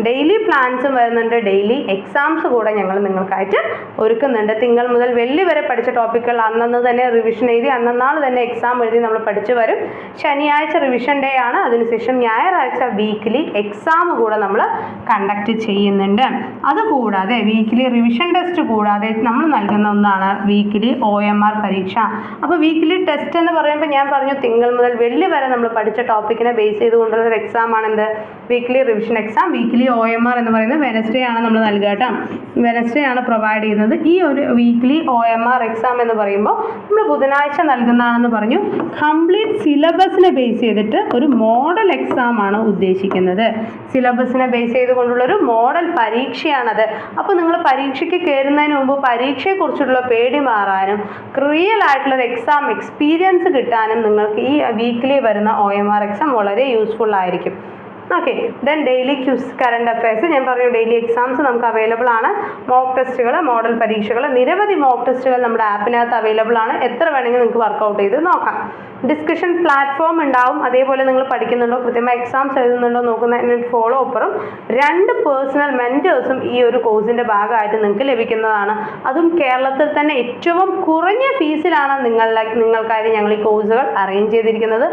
ഡെയിലി പ്ലാൻസും വരുന്നുണ്ട്. ഡെയിലി എക്സാംസ് കൂടെ ഞങ്ങൾ നിങ്ങൾക്കായിട്ട് ഒരുക്കുന്നുണ്ട്. തിങ്കൾ മുതൽ വെള്ളി വരെ പഠിച്ച ടോപ്പിക്കുകൾ അന്നന്ന് തന്നെ റിവിഷൻ എഴുതി അന്നന്നാൾ തന്നെ എക്സാം എഴുതി നമ്മൾ പഠിച്ചു വരും. ശനിയാഴ്ച റിവിഷൻ ഡേ ആണ്. അതിനുശേഷം ഞായറാഴ്ച വീക്കിലി എക്സാം കൂടെ നമ്മൾ കണ്ടക്ട് ചെയ്യുന്നുണ്ട്. അതുകൂടാതെ വീക്കിലി റിവിഷൻ ടെസ്റ്റ് കൂടാതെ നമ്മൾ നൽകുന്ന ഒന്നാണ് വീക്കിലി OMR പരീക്ഷ. അപ്പോൾ വീക്കിലി ടെസ്റ്റ് എന്ന് പറയുമ്പോൾ ഞാൻ പറഞ്ഞു തിങ്കൾ മുതൽ വെള്ളി വരെ നമ്മൾ പഠിച്ച ടോപ്പിക്കിനെ ബേസ് ചെയ്തുകൊണ്ടുള്ള ഒരു എക്സാം ആണെന്ത് weekly revision exam. Weekly OMR എന്ന് പറയുന്നത് വെനസ്ഡേ ആണ് നമ്മൾ നൽകുക കേട്ടോ. വെനസ്ഡേ ആണ് പ്രൊവൈഡ് ചെയ്യുന്നത്. ഈ ഒരു വീക്ക്ലി OMR എക്സാം എന്ന് പറയുമ്പോൾ നമ്മൾ ബുധനാഴ്ച നൽകുന്നതാണെന്ന് പറഞ്ഞു. കംപ്ലീറ്റ് സിലബസിനെ ബേസ് ചെയ്തിട്ട് ഒരു മോഡൽ എക്സാം ആണ് ഉദ്ദേശിക്കുന്നത്. സിലബസിനെ ബേസ് ചെയ്തുകൊണ്ടുള്ളൊരു മോഡൽ പരീക്ഷയാണത്. അപ്പോൾ നിങ്ങൾ പരീക്ഷയ്ക്ക് കയറുന്നതിന് മുമ്പ് പരീക്ഷയെക്കുറിച്ചുള്ള പേടി മാറാനും റിയൽ ആയിട്ടുള്ളൊരു എക്സാം എക്സ്പീരിയൻസ് കിട്ടാനും നിങ്ങൾക്ക് ഈ വീക്ക്ലി വരുന്ന OMR എക്സാം വളരെ യൂസ്ഫുൾ ആയിരിക്കും. Okay, then daily quiz, current affairs ഞാൻ പറഞ്ഞു. ഡെയിലി എക്സാംസ് നമുക്ക് അവൈലബിൾ ആണ്. മോക്ക് ടെസ്റ്റുകൾ, മോഡൽ പരീക്ഷകൾ, നിരവധി മോക്ക് ടെസ്റ്റുകൾ നമ്മുടെ ആപ്പിനകത്ത് അവൈലബിൾ ആണ്. എത്ര വേണമെങ്കിൽ നിങ്ങൾക്ക് വർക്കൗട്ട് ചെയ്ത് നോക്കാം. ഡിസ്കഷൻ പ്ലാറ്റ്ഫോം ഉണ്ടാവും. അതേപോലെ നിങ്ങൾ പഠിക്കുന്നുണ്ടോ, കൃത്യമായി എക്സാംസ് എഴുതുന്നുണ്ടോ നോക്കുന്നതിന് ഫോളോ അപ്പറും 2 പേഴ്സണൽ മെൻറ്റേഴ്സും ഈ ഒരു കോഴ്സിൻ്റെ ഭാഗമായിട്ട് നിങ്ങൾക്ക് ലഭിക്കുന്നതാണ്. അതും കേരളത്തിൽ തന്നെ ഏറ്റവും കുറഞ്ഞ ഫീസിലാണ് നിങ്ങൾക്കായിട്ട് ഞങ്ങൾ ഈ കോഴ്സുകൾ അറേഞ്ച് ചെയ്തിരിക്കുന്നത്.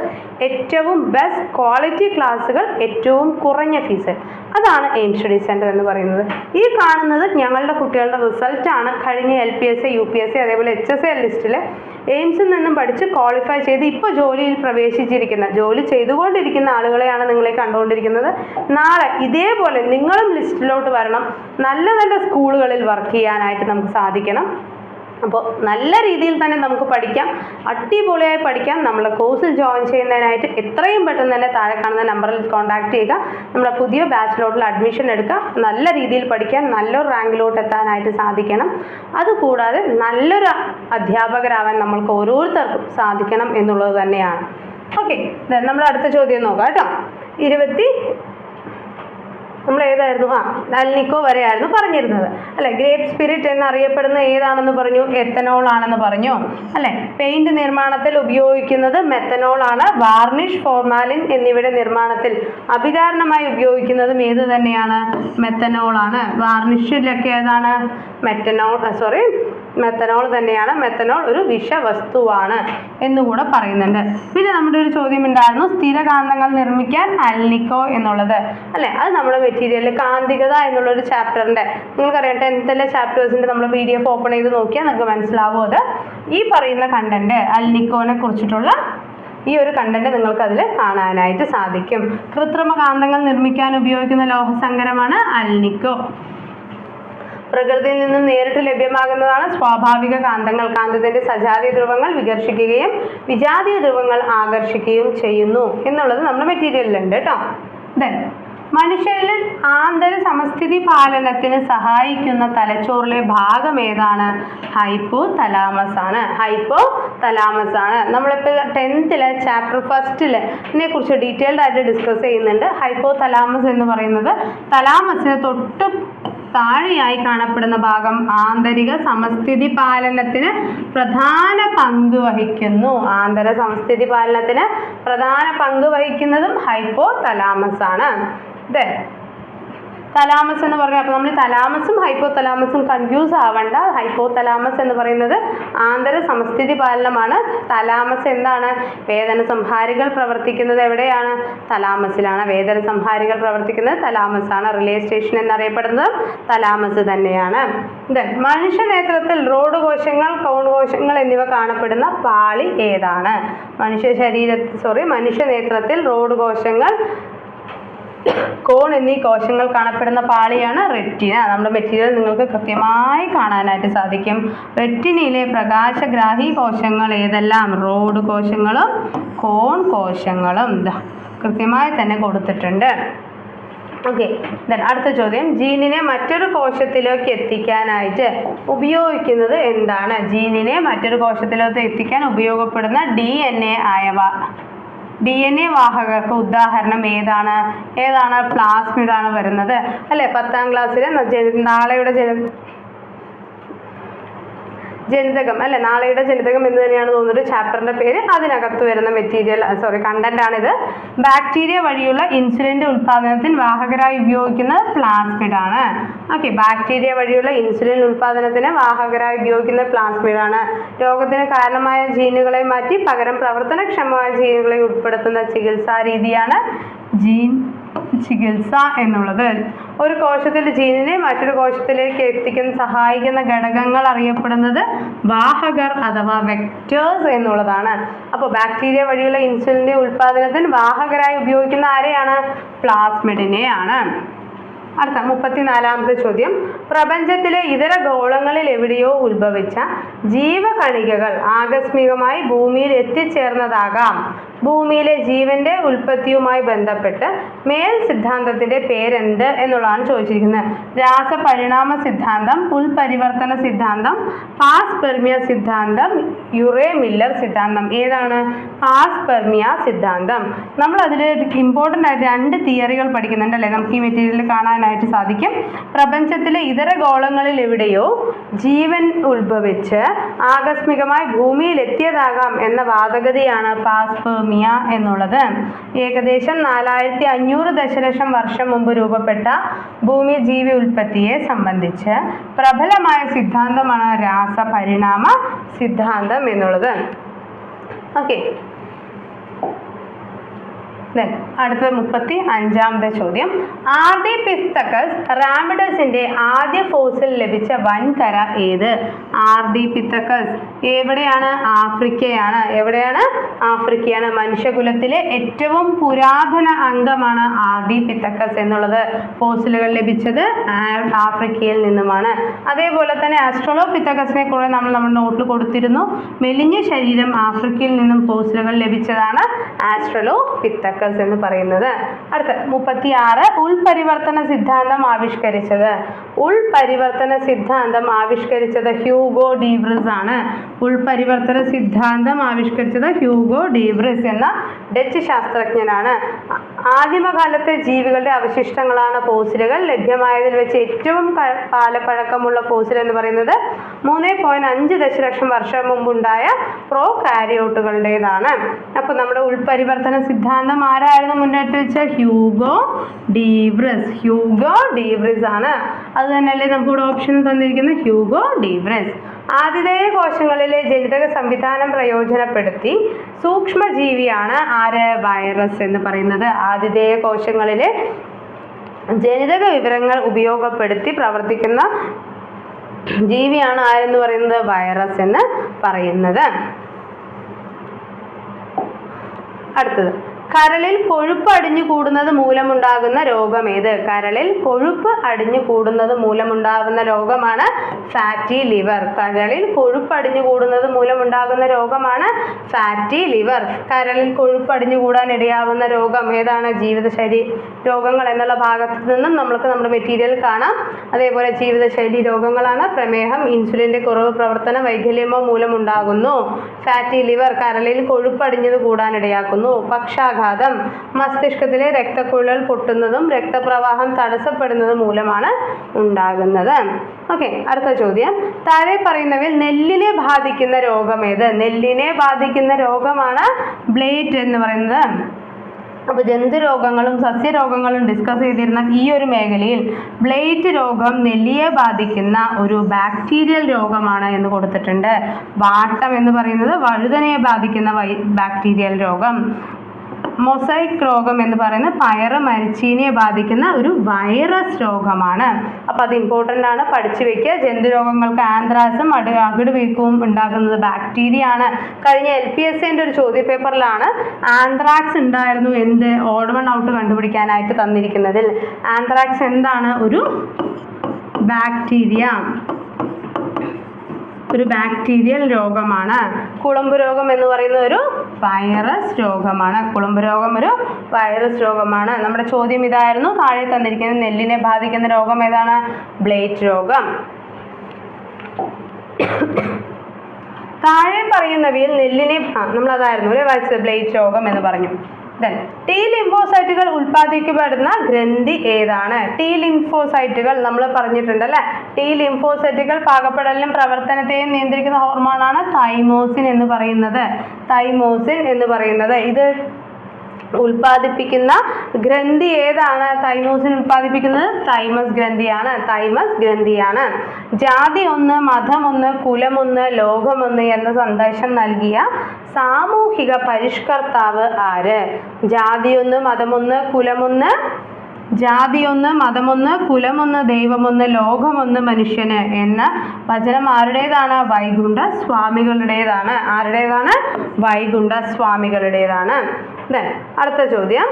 ഏറ്റവും ബെസ്റ്റ് ക്വാളിറ്റി ക്ലാസ്സുകൾ, ഏറ്റവും കുറഞ്ഞ ഫീസ്. അതാണ് എയിം സ്റ്റഡി സെൻറ്റർ എന്ന് പറയുന്നത്. ഈ കാണുന്നത് ഞങ്ങളുടെ കുട്ടികളുടെ റിസൾട്ടാണ്. കഴിഞ്ഞ LPSA UPSA അതേപോലെ HSL ലിസ്റ്റിൽ എയിംസിൽ നിന്നും പഠിച്ച് ക്വാളിഫൈ ചെയ്ത് ഇപ്പോൾ ജോലിയിൽ പ്രവേശിച്ചിരിക്കുന്ന, ജോലി ചെയ്തുകൊണ്ടിരിക്കുന്ന ആളുകളെയാണ് നിങ്ങളെ കണ്ടുകൊണ്ടിരിക്കുന്നത്. നാളെ ഇതേപോലെ നിങ്ങളും ലിസ്റ്റിലോട്ട് വരണം. നല്ല നല്ല സ്കൂളുകളിൽ വർക്ക് ചെയ്യാനായിട്ട് നമുക്ക് സാധിക്കണം. അപ്പോൾ നല്ല രീതിയിൽ തന്നെ നമുക്ക് പഠിക്കാം, അടിപൊളിയായി പഠിക്കാം. നമ്മളെ കോഴ്സിൽ ജോയിൻ ചെയ്യുന്നതിനായിട്ട് എത്രയും പെട്ടെന്ന് തന്നെ താഴെ കാണുന്ന നമ്പറിൽ കോൺടാക്ട് ചെയ്യുക. നമ്മുടെ പുതിയ ബാച്ചിലോട്ടുള്ള അഡ്മിഷൻ എടുക്കുക. നല്ല രീതിയിൽ പഠിക്കാൻ, നല്ലൊരു റാങ്കിലോട്ട് എത്താനായിട്ട് സാധിക്കണം. അതുകൂടാതെ നല്ലൊരു അധ്യാപകരാവാൻ നമ്മൾക്ക് ഓരോരുത്തർക്കും സാധിക്കണം എന്നുള്ളത് തന്നെയാണ്. ഓക്കെ, നമ്മൾ അടുത്ത ചോദ്യം നോക്കാം കേട്ടോ. നമ്മൾ ഏതായിരുന്നു? അൽനിക്കോ വരെയായിരുന്നു പറഞ്ഞിരുന്നത് അല്ലേ. ഗ്രേപ്പ് സ്പിരിറ്റ് എന്നറിയപ്പെടുന്ന ഏതാണെന്ന് പറഞ്ഞു? എത്തനോൾ ആണെന്ന് പറഞ്ഞു അല്ലേ. പെയിന്റ് നിർമ്മാണത്തിൽ ഉപയോഗിക്കുന്നത് മെത്തനോൾ ആണ്. വാർണിഷ്, ഫോർമാലിൻ എന്നിവയുടെ നിർമ്മാണത്തിൽ അഭികാരണമായി ഉപയോഗിക്കുന്നതും ഏത് തന്നെയാണ്? മെത്തനോൾ ആണ്. വാർണിഷിലൊക്കെ ഏതാണ്? മെത്തനോൾ തന്നെയാണ്. മെത്തനോൾ ഒരു വിഷവസ്തുവാണ് എന്നുകൂടെ പറയുന്നുണ്ട്. പിന്നെ നമ്മുടെ ഒരു ചോദ്യം ഉണ്ടായിരുന്നു, സ്ഥിരകാന്തങ്ങൾ നിർമ്മിക്കാൻ അൽനിക്കോ എന്നുള്ളത് അല്ലേ. അത് നമ്മുടെ മെറ്റീരിയലിൽ കാന്തികത എന്നുള്ളൊരു ചാപ്റ്ററിൻ്റെ, നിങ്ങൾക്കറിയാം 10th ചാപ്റ്റേഴ്സിൻ്റെ നമ്മൾ PDF ഓപ്പൺ ചെയ്ത് നോക്കിയാൽ നിങ്ങൾക്ക് മനസ്സിലാവും. അത് ഈ പറയുന്ന കണ്ടന്റ് അൽനിക്കോനെ കുറിച്ചിട്ടുള്ള ഈ ഒരു കണ്ടന്റ് നിങ്ങൾക്ക് അതിൽ കാണാനായിട്ട് സാധിക്കും. കൃത്രിമ കാന്തങ്ങൾ നിർമ്മിക്കാൻ ഉപയോഗിക്കുന്ന ലോഹസങ്കരമാണ് അൽനിക്കോ. പ്രകൃതിയിൽ നിന്നും നേരിട്ട് ലഭ്യമാകുന്നതാണ് സ്വാഭാവിക കാന്തങ്ങൾ. കാന്തത്തിന്റെ സജാതീയ ധ്രുവങ്ങൾ വികർഷിക്കുകയും വിജാതീയ ധ്രുവങ്ങൾ ആകർഷിക്കുകയും ചെയ്യുന്നു എന്നുള്ളത് നമ്മുടെ മെറ്റീരിയലിലുണ്ട് കേട്ടോ. ദെൻ മനുഷ്യരിൽ ആന്തര സമസ്ഥിതി പാലനത്തിന് സഹായിക്കുന്ന തലച്ചോറിലെ ഭാഗം ഏതാണ്? ഹൈപ്പോ തലാമസ് ആണ്. ഹൈപ്പോ തലാമസ് ആണ്. നമ്മളിപ്പോൾ 10th ചാപ്റ്റർ 1 ഇതിനെ കുറിച്ച് ഡീറ്റെയിൽഡ് ആയിട്ട് ഡിസ്കസ് ചെയ്യുന്നുണ്ട്. ഹൈപ്പോ തലാമസ് എന്ന് പറയുന്നത് തലാമസിന് തൊട്ട് താഴെയായി കാണപ്പെടുന്ന ഭാഗം ആന്തരിക സമസ്ഥിതി പാലനത്തിന് പ്രധാന പങ്ക് വഹിക്കുന്നു. ആന്തര സമസ്ഥിതി പാലനത്തിന് പ്രധാന പങ്ക് വഹിക്കുന്നതും ഹൈപ്പോ തലാമസ് ആണ്. തലാമസ് എന്ന് പറഞ്ഞാൽ അപ്പോൾ നമ്മൾ തലാമസും ഹൈപ്പോ തലാമസും കൺഫ്യൂസ് ആവണ്ട. ഹൈപ്പോ തലാമസ് എന്ന് പറയുന്നത് ആന്തര സമസ്ഥിതി പാലനമാണ്. തലാമസ് എന്താണ്? വേദന സംഹാരികൾ പ്രവർത്തിക്കുന്നത് എവിടെയാണ്? തലാമസിലാണ്. വേദന സംഹാരികൾ പ്രവർത്തിക്കുന്നത് തലാമസ് ആണ്. റിലേ സ്റ്റേഷൻ എന്നറിയപ്പെടുന്നത് തലാമസ് തന്നെയാണ്. മനുഷ്യ നേത്രത്തിൽ റോഡ് കോശങ്ങൾ, കോൺ കോശങ്ങൾ എന്നിവ കാണപ്പെടുന്ന പാളി ഏതാണ്? മനുഷ്യ നേത്രത്തിൽ റോഡ് കോശങ്ങൾ, കോൺ എന്നീ കോശങ്ങൾ കാണപ്പെടുന്ന പാളിയാണ് റെറ്റിന. നമ്മുടെ മെറ്റീരിയൽ നിങ്ങൾക്ക് കൃത്യമായി കാണാനായിട്ട് സാധിക്കും. റെറ്റിനയിലെ പ്രകാശഗ്രാഹി കോശങ്ങൾ ഏതെല്ലാം? റോഡ് കോശങ്ങളും കോൺ കോശങ്ങളും കൃത്യമായി തന്നെ കൊടുത്തിട്ടുണ്ട്. ഓക്കെ, അടുത്ത ചോദ്യം, ജീനിനെ മറ്റൊരു കോശത്തിലേക്ക് എത്തിക്കാനായിട്ട് ഉപയോഗിക്കുന്നത് എന്താണ്? ജീനിനെ മറ്റൊരു കോശത്തിലേക്ക് എത്തിക്കാൻ ഉപയോഗപ്പെടുന്ന DNA വാഹകർക്ക് ഉദാഹരണം ഏതാണ്? പ്ലാസ്മിഡ് ആണ് വരുന്നത് അല്ലെ? 10ാം ക്ലാസ്സിലെ നാളെയുടെ ജനിതകം അല്ലെ, നാളെയുടെ ജനിതകം എന്ന് തന്നെയാണ് തോന്നുന്നത് ചാപ്റ്ററിന്റെ പേര്. അതിനകത്ത് വരുന്ന കണ്ടന്റ് ആണിത്. ബാക്ടീരിയ വഴിയുള്ള ഇൻസുലിന്റെ ഉൽപാദനത്തിന് വാഹകരായി ഉപയോഗിക്കുന്നത് പ്ലാസ്മിഡ് ആണ്. ഓക്കെ, ബാക്ടീരിയ വഴിയുള്ള ഇൻസുലിൻ ഉൽപാദനത്തിന് വാഹകരായി ഉപയോഗിക്കുന്നത് പ്ലാസ്മിഡ് ആണ്. രോഗത്തിന് കാരണമായ ജീനുകളെ മാറ്റി പകരം പ്രവർത്തനക്ഷമമായ ജീനുകളെ ഉൾപ്പെടുത്തുന്ന ചികിത്സാ രീതിയാണ് ജീൻ ചികിത്സ എന്നുള്ളത്. ഒരു കോശത്തിലെ ജീനിനെ മറ്റൊരു കോശത്തിലേക്ക് എത്തിക്കുന്ന സഹായിക്കുന്ന ഘടകങ്ങൾ അറിയപ്പെടുന്നത് വാഹകർ അഥവാ വെക്ടേഴ്സ് എന്നുള്ളതാണ്. അപ്പോൾ ബാക്ടീരിയ വഴിയുള്ള ഇൻസുലിന്റെ ഉൽപാദനത്തിന് വാഹകരായി ഉപയോഗിക്കുന്ന ആരെയാണ്? പ്ലാസ്മിഡിനെയാണ്. അടുത്ത 34ാമത്തെ ചോദ്യം, പ്രപഞ്ചത്തിലെ ഇതര ഗോളങ്ങളിൽ എവിടെയോ ഉത്ഭവിച്ച ജീവകണികകൾ ആകസ്മികമായി ഭൂമിയിൽ എത്തിച്ചേർന്നതാകാം. ഭൂമിയിലെ ജീവന്റെ ഉൽപ്പത്തിയുമായി ബന്ധപ്പെട്ട് മേൽ സിദ്ധാന്തത്തിന്റെ പേരെന്ത് എന്നുള്ളതാണ് ചോദിച്ചിരിക്കുന്നത്. രാസപരിണാമ സിദ്ധാന്തം, ഉൾപരിവർത്തന സിദ്ധാന്തം, പാസ്പെർമിയ സിദ്ധാന്തം, യുറേ മില്ലർ സിദ്ധാന്തം. ഏതാണ്? പാസ്പെർമിയ സിദ്ധാന്തം. നമ്മൾ അതിൽ ഇമ്പോർട്ടൻ്റ് ആയിട്ട് 2 തിയറികൾ പഠിക്കുന്നുണ്ട് അല്ലേ? നമുക്ക് ഈ മെറ്റീരിയലിൽ കാണാനായിട്ട് സാധിക്കും. പ്രപഞ്ചത്തിലെ ഇതര ഗോളങ്ങളിൽ എവിടെയോ ജീവൻ ഉത്ഭവിച്ച് ആകസ്മികമായി ഭൂമിയിൽ എത്തിയതാകാം എന്ന വാദഗതിയാണ് പാസ്പെർമിയ എന്നുള്ളത്. ഏകദേശം 4500 ദശലക്ഷം വർഷം മുമ്പ് രൂപപ്പെട്ട ഭൂമി ജീവി ഉൽപ്പത്തിയെ സംബന്ധിച്ച് പ്രബലമായ സിദ്ധാന്തമാണ് രാസപരിണാമ സിദ്ധാന്തം എന്നുള്ളത്. ഓക്കെ, അടുത്ത 35ാമത്തെ ചോദ്യം, ആർഡിപിത്തക്കസ് റാമിഡസിന്റെ ആദ്യ ഫോസിൽ ലഭിച്ച വൻകര ഏത്? ആർഡിപിത്തക്കസ് എവിടെയാണ്? ആഫ്രിക്കയാണ്. ആഫ്രിക്കയാണ്. മനുഷ്യകുലത്തിലെ ഏറ്റവും പുരാതന അംഗമാണ് ആർഡിപിത്തക്കസ് എന്നുള്ളത്. ഫോസിലുകൾ ലഭിച്ചത് ആഫ്രിക്കയിൽ നിന്നുമാണ്. അതേപോലെ തന്നെ ആസ്ട്രലോപിത്തക്കസിനെ കുറിച്ച് നമ്മൾ നമ്മുടെ നോട്ടിൽ കൊടുത്തിരുന്നു. മെലിഞ്ഞ ശരീരം, ആഫ്രിക്കയിൽ നിന്നും ഫോസിലുകൾ ലഭിച്ചതാണ് ആസ്ട്രലോപിത്തക്കസ് എന്ന് പറയുന്നത്. അടുത്ത 36, ഉൾപരിവർത്തന സിദ്ധാന്തം ആവിഷ്കരിച്ചത് ഹ്യൂഗോ ഡീവ്രിസ് ആണ്. ഉൾപരിവർത്തന സിദ്ധാന്തം ആവിഷ്കരിച്ചത് ഹ്യൂഗോ ഡീവ്രിസ് എന്ന ഡച്ച് ശാസ്ത്രജ്ഞനാണ്. ആദിമകാലത്തെ ജീവികളുടെ അവശിഷ്ടങ്ങളാണ് ഫോസിലുകൾ. ലഭ്യമായതിൽ വെച്ച് ഏറ്റവും കാലപ്പഴക്കമുള്ള ഫോസിൽ എന്ന് പറയുന്നത് 3.5 ദശലക്ഷം വർഷം മുമ്പുണ്ടായ പ്രോകാരിയോട്ടുകളുടേതാണ്. അപ്പോൾ നമ്മുടെ ഉൾപരിവർത്തന സിദ്ധാന്തം ആരായിരുന്നു മുന്നോട്ട് വെച്ച? ഹ്യൂഗോ ഡീവ്രിസ് ആണ്. അത് തന്നെയല്ലേ നമുക്കിവിടെ ഓപ്ഷൻ തന്നിരിക്കുന്നത്, ഹ്യൂഗോ ഡീവ്രിസ്. ആതിഥേയ കോശങ്ങളിലെ ജനിതക സംവിധാനം പ്രയോജനപ്പെടുത്തി സൂക്ഷ്മജീവിയാണ് വൈറസ് എന്ന് പറയുന്നത്. ആതിഥേയ കോശങ്ങളിലെ ജനിതക വിവരങ്ങൾ ഉപയോഗപ്പെടുത്തി പ്രവർത്തിക്കുന്ന ജീവിയാണ് ആരെന്ന് പറയുന്നത്? വൈറസ് എന്ന് പറയുന്നത്. അടുത്തത് കരളിൽ കൊഴുപ്പ് അടിഞ്ഞു കൂടുന്നത് മൂലമുണ്ടാകുന്ന രോഗം ഏത്? കരളിൽ കൊഴുപ്പ് അടിഞ്ഞു കൂടുന്നത് മൂലമുണ്ടാകുന്ന രോഗമാണ് ഫാറ്റി ലിവർ. കരളിൽ കൊഴുപ്പ് അടിഞ്ഞു കൂടുന്നത് മൂലമുണ്ടാകുന്ന രോഗമാണ് ഫാറ്റി ലിവർ. കരളിൽ കൊഴുപ്പ് അടിഞ്ഞു കൂടാൻ ഇടയാവുന്ന രോഗം ഏതാണ്? ജീവിതശൈലി രോഗങ്ങൾ എന്നുള്ള ഭാഗത്ത് നിന്നും നമുക്ക് നമ്മുടെ മെറ്റീരിയൽ കാണാം. അതേപോലെ ജീവിതശൈലി രോഗങ്ങളാണ് പ്രമേഹം, ഇൻസുലിൻ്റെ കുറവ്, പ്രവർത്തന വൈകല്യമോ മൂലമുണ്ടാകുന്നു. ഫാറ്റി ലിവർ കരളിൽ കൊഴുപ്പ് അടിഞ്ഞത് കൂടാൻ ഇടയാക്കുന്നു. പക്ഷാഘാതം മസ്തിഷ്കത്തിലെ രക്തക്കുഴൽ പൊട്ടുന്നതും രക്തപ്രവാഹം തടസ്സപ്പെടുന്നതും മൂലമാണ് ഉണ്ടാകുന്നത്. ഓക്കെ, അടുത്ത ചോദ്യം. താഴെ പറയുന്നവയിൽ നെല്ലിനെ ബാധിക്കുന്ന രോഗം ഏത്? നെല്ലിനെ ബാധിക്കുന്ന രോഗമാണ് ബ്ലേറ്റ് എന്ന് പറയുന്നത്. അപ്പോൾ ജന്തുരോഗങ്ങളും സസ്യരോഗങ്ങളും ഡിസ്കസ് ചെയ്തിരുന്ന ഈ ഒരു മേഖലയിൽ ബ്ലേറ്റ് രോഗം നെല്ലിയെ ബാധിക്കുന്ന ഒരു ബാക്ടീരിയൽ രോഗമാണ് എന്ന് കൊടുത്തിട്ടുണ്ട്. വാട്ടം എന്ന് പറയുന്നത് വഴുതനയെ ബാധിക്കുന്ന ബാക്ടീരിയൽ രോഗം. മൊസൈക്ക് രോഗം എന്ന് പറയുന്നത് പയറ് മരിച്ചീനിയെ ബാധിക്കുന്ന ഒരു വൈറസ് രോഗമാണ്. അപ്പോൾ അത് ഇമ്പോർട്ടൻ്റ് ആണ്, പഠിച്ചു വെക്കുക. ജന്തുരോഗങ്ങൾക്ക് ആന്ത്രാക്സും അകിടുവീക്കവും ഉണ്ടാകുന്നത് ബാക്ടീരിയ ആണ്. കഴിഞ്ഞ LPSCൻ്റെ ഒരു ചോദ്യപേപ്പറിലാണ് ആന്ത്രാക്സ് ഉണ്ടായിരുന്നു എന്ത് ഓഡ് വൺ ഔട്ട് കണ്ടുപിടിക്കാനായിട്ട് തന്നിരിക്കുന്നതിൽ. ആന്ത്രാക്സ് എന്താണ്? ഒരു ബാക്ടീരിയ, ഒരു ബാക്ടീരിയൽ രോഗമാണ്. കുളമ്പ് രോഗം എന്ന് പറയുന്ന ഒരു വൈറസ് രോഗമാണ്. കുളമ്പ് രോഗം ഒരു വൈറസ് രോഗമാണ്. നമ്മുടെ ചോദ്യം ഇതായിരുന്നു. താഴെ തന്നിരിക്കുന്ന നെല്ലിനെ ബാധിക്കുന്ന രോഗം ഏതാണ്? ബ്ലേറ്റ് രോഗം. താഴെ പറയുന്നവയിൽ നെല്ലിനെ നമ്മളതായിരുന്നു അല്ലേ വായിച്ചത്, ബ്ലേറ്റ് രോഗം എന്ന് പറഞ്ഞു. ടി ലിംഫോസൈറ്റുകൾ ഉൽപ്പാദിപ്പിക്കപ്പെടുന്ന ഗ്രന്ഥി ഏതാണ്? ടി ലിംഫോസൈറ്റുകൾ നമ്മൾ പറഞ്ഞിട്ടുണ്ട് അല്ലേ. ടി ലിംഫോസൈറ്റുകൾ പാകപ്പെടലിനും പ്രവർത്തനത്തെയും നിയന്ത്രിക്കുന്ന ഹോർമോണാണ് തൈമോസിൻ എന്ന് പറയുന്നത്. തൈമോസിൻ എന്ന് പറയുന്നത് ഇത് ഉൽപ്പാദിപ്പിക്കുന്ന ഗ്രന്ഥി ഏതാണ്? തൈമോസിൻ ഉൽപ്പാദിപ്പിക്കുന്നത് തൈമസ് ഗ്രന്ഥിയാണ്. തൈമസ് ഗ്രന്ഥിയാണ്. ജാതി ഒന്ന്, മതമൊന്ന്, കുലമൊന്ന്, ലോകമൊന്ന് എന്ന സന്ദേശം നൽകിയ സാമൂഹിക പരിഷ്കർത്താവ് ആര്? ജാതിയൊന്ന്, മതമൊന്ന്, കുലമൊന്ന്, ജാതിയൊന്ന്, മതമൊന്ന്, കുലമൊന്ന്, ദൈവമൊന്ന്, ലോകമൊന്ന്, മനുഷ്യന് എന്ന വചനം ആരുടേതാണ്? വൈകുണ്ഠ സ്വാമികളുടേതാണ്. ആരുടേതാണ്? വൈകുണ്ഠ സ്വാമികളുടേതാണ്. അടുത്ത ചോദ്യം.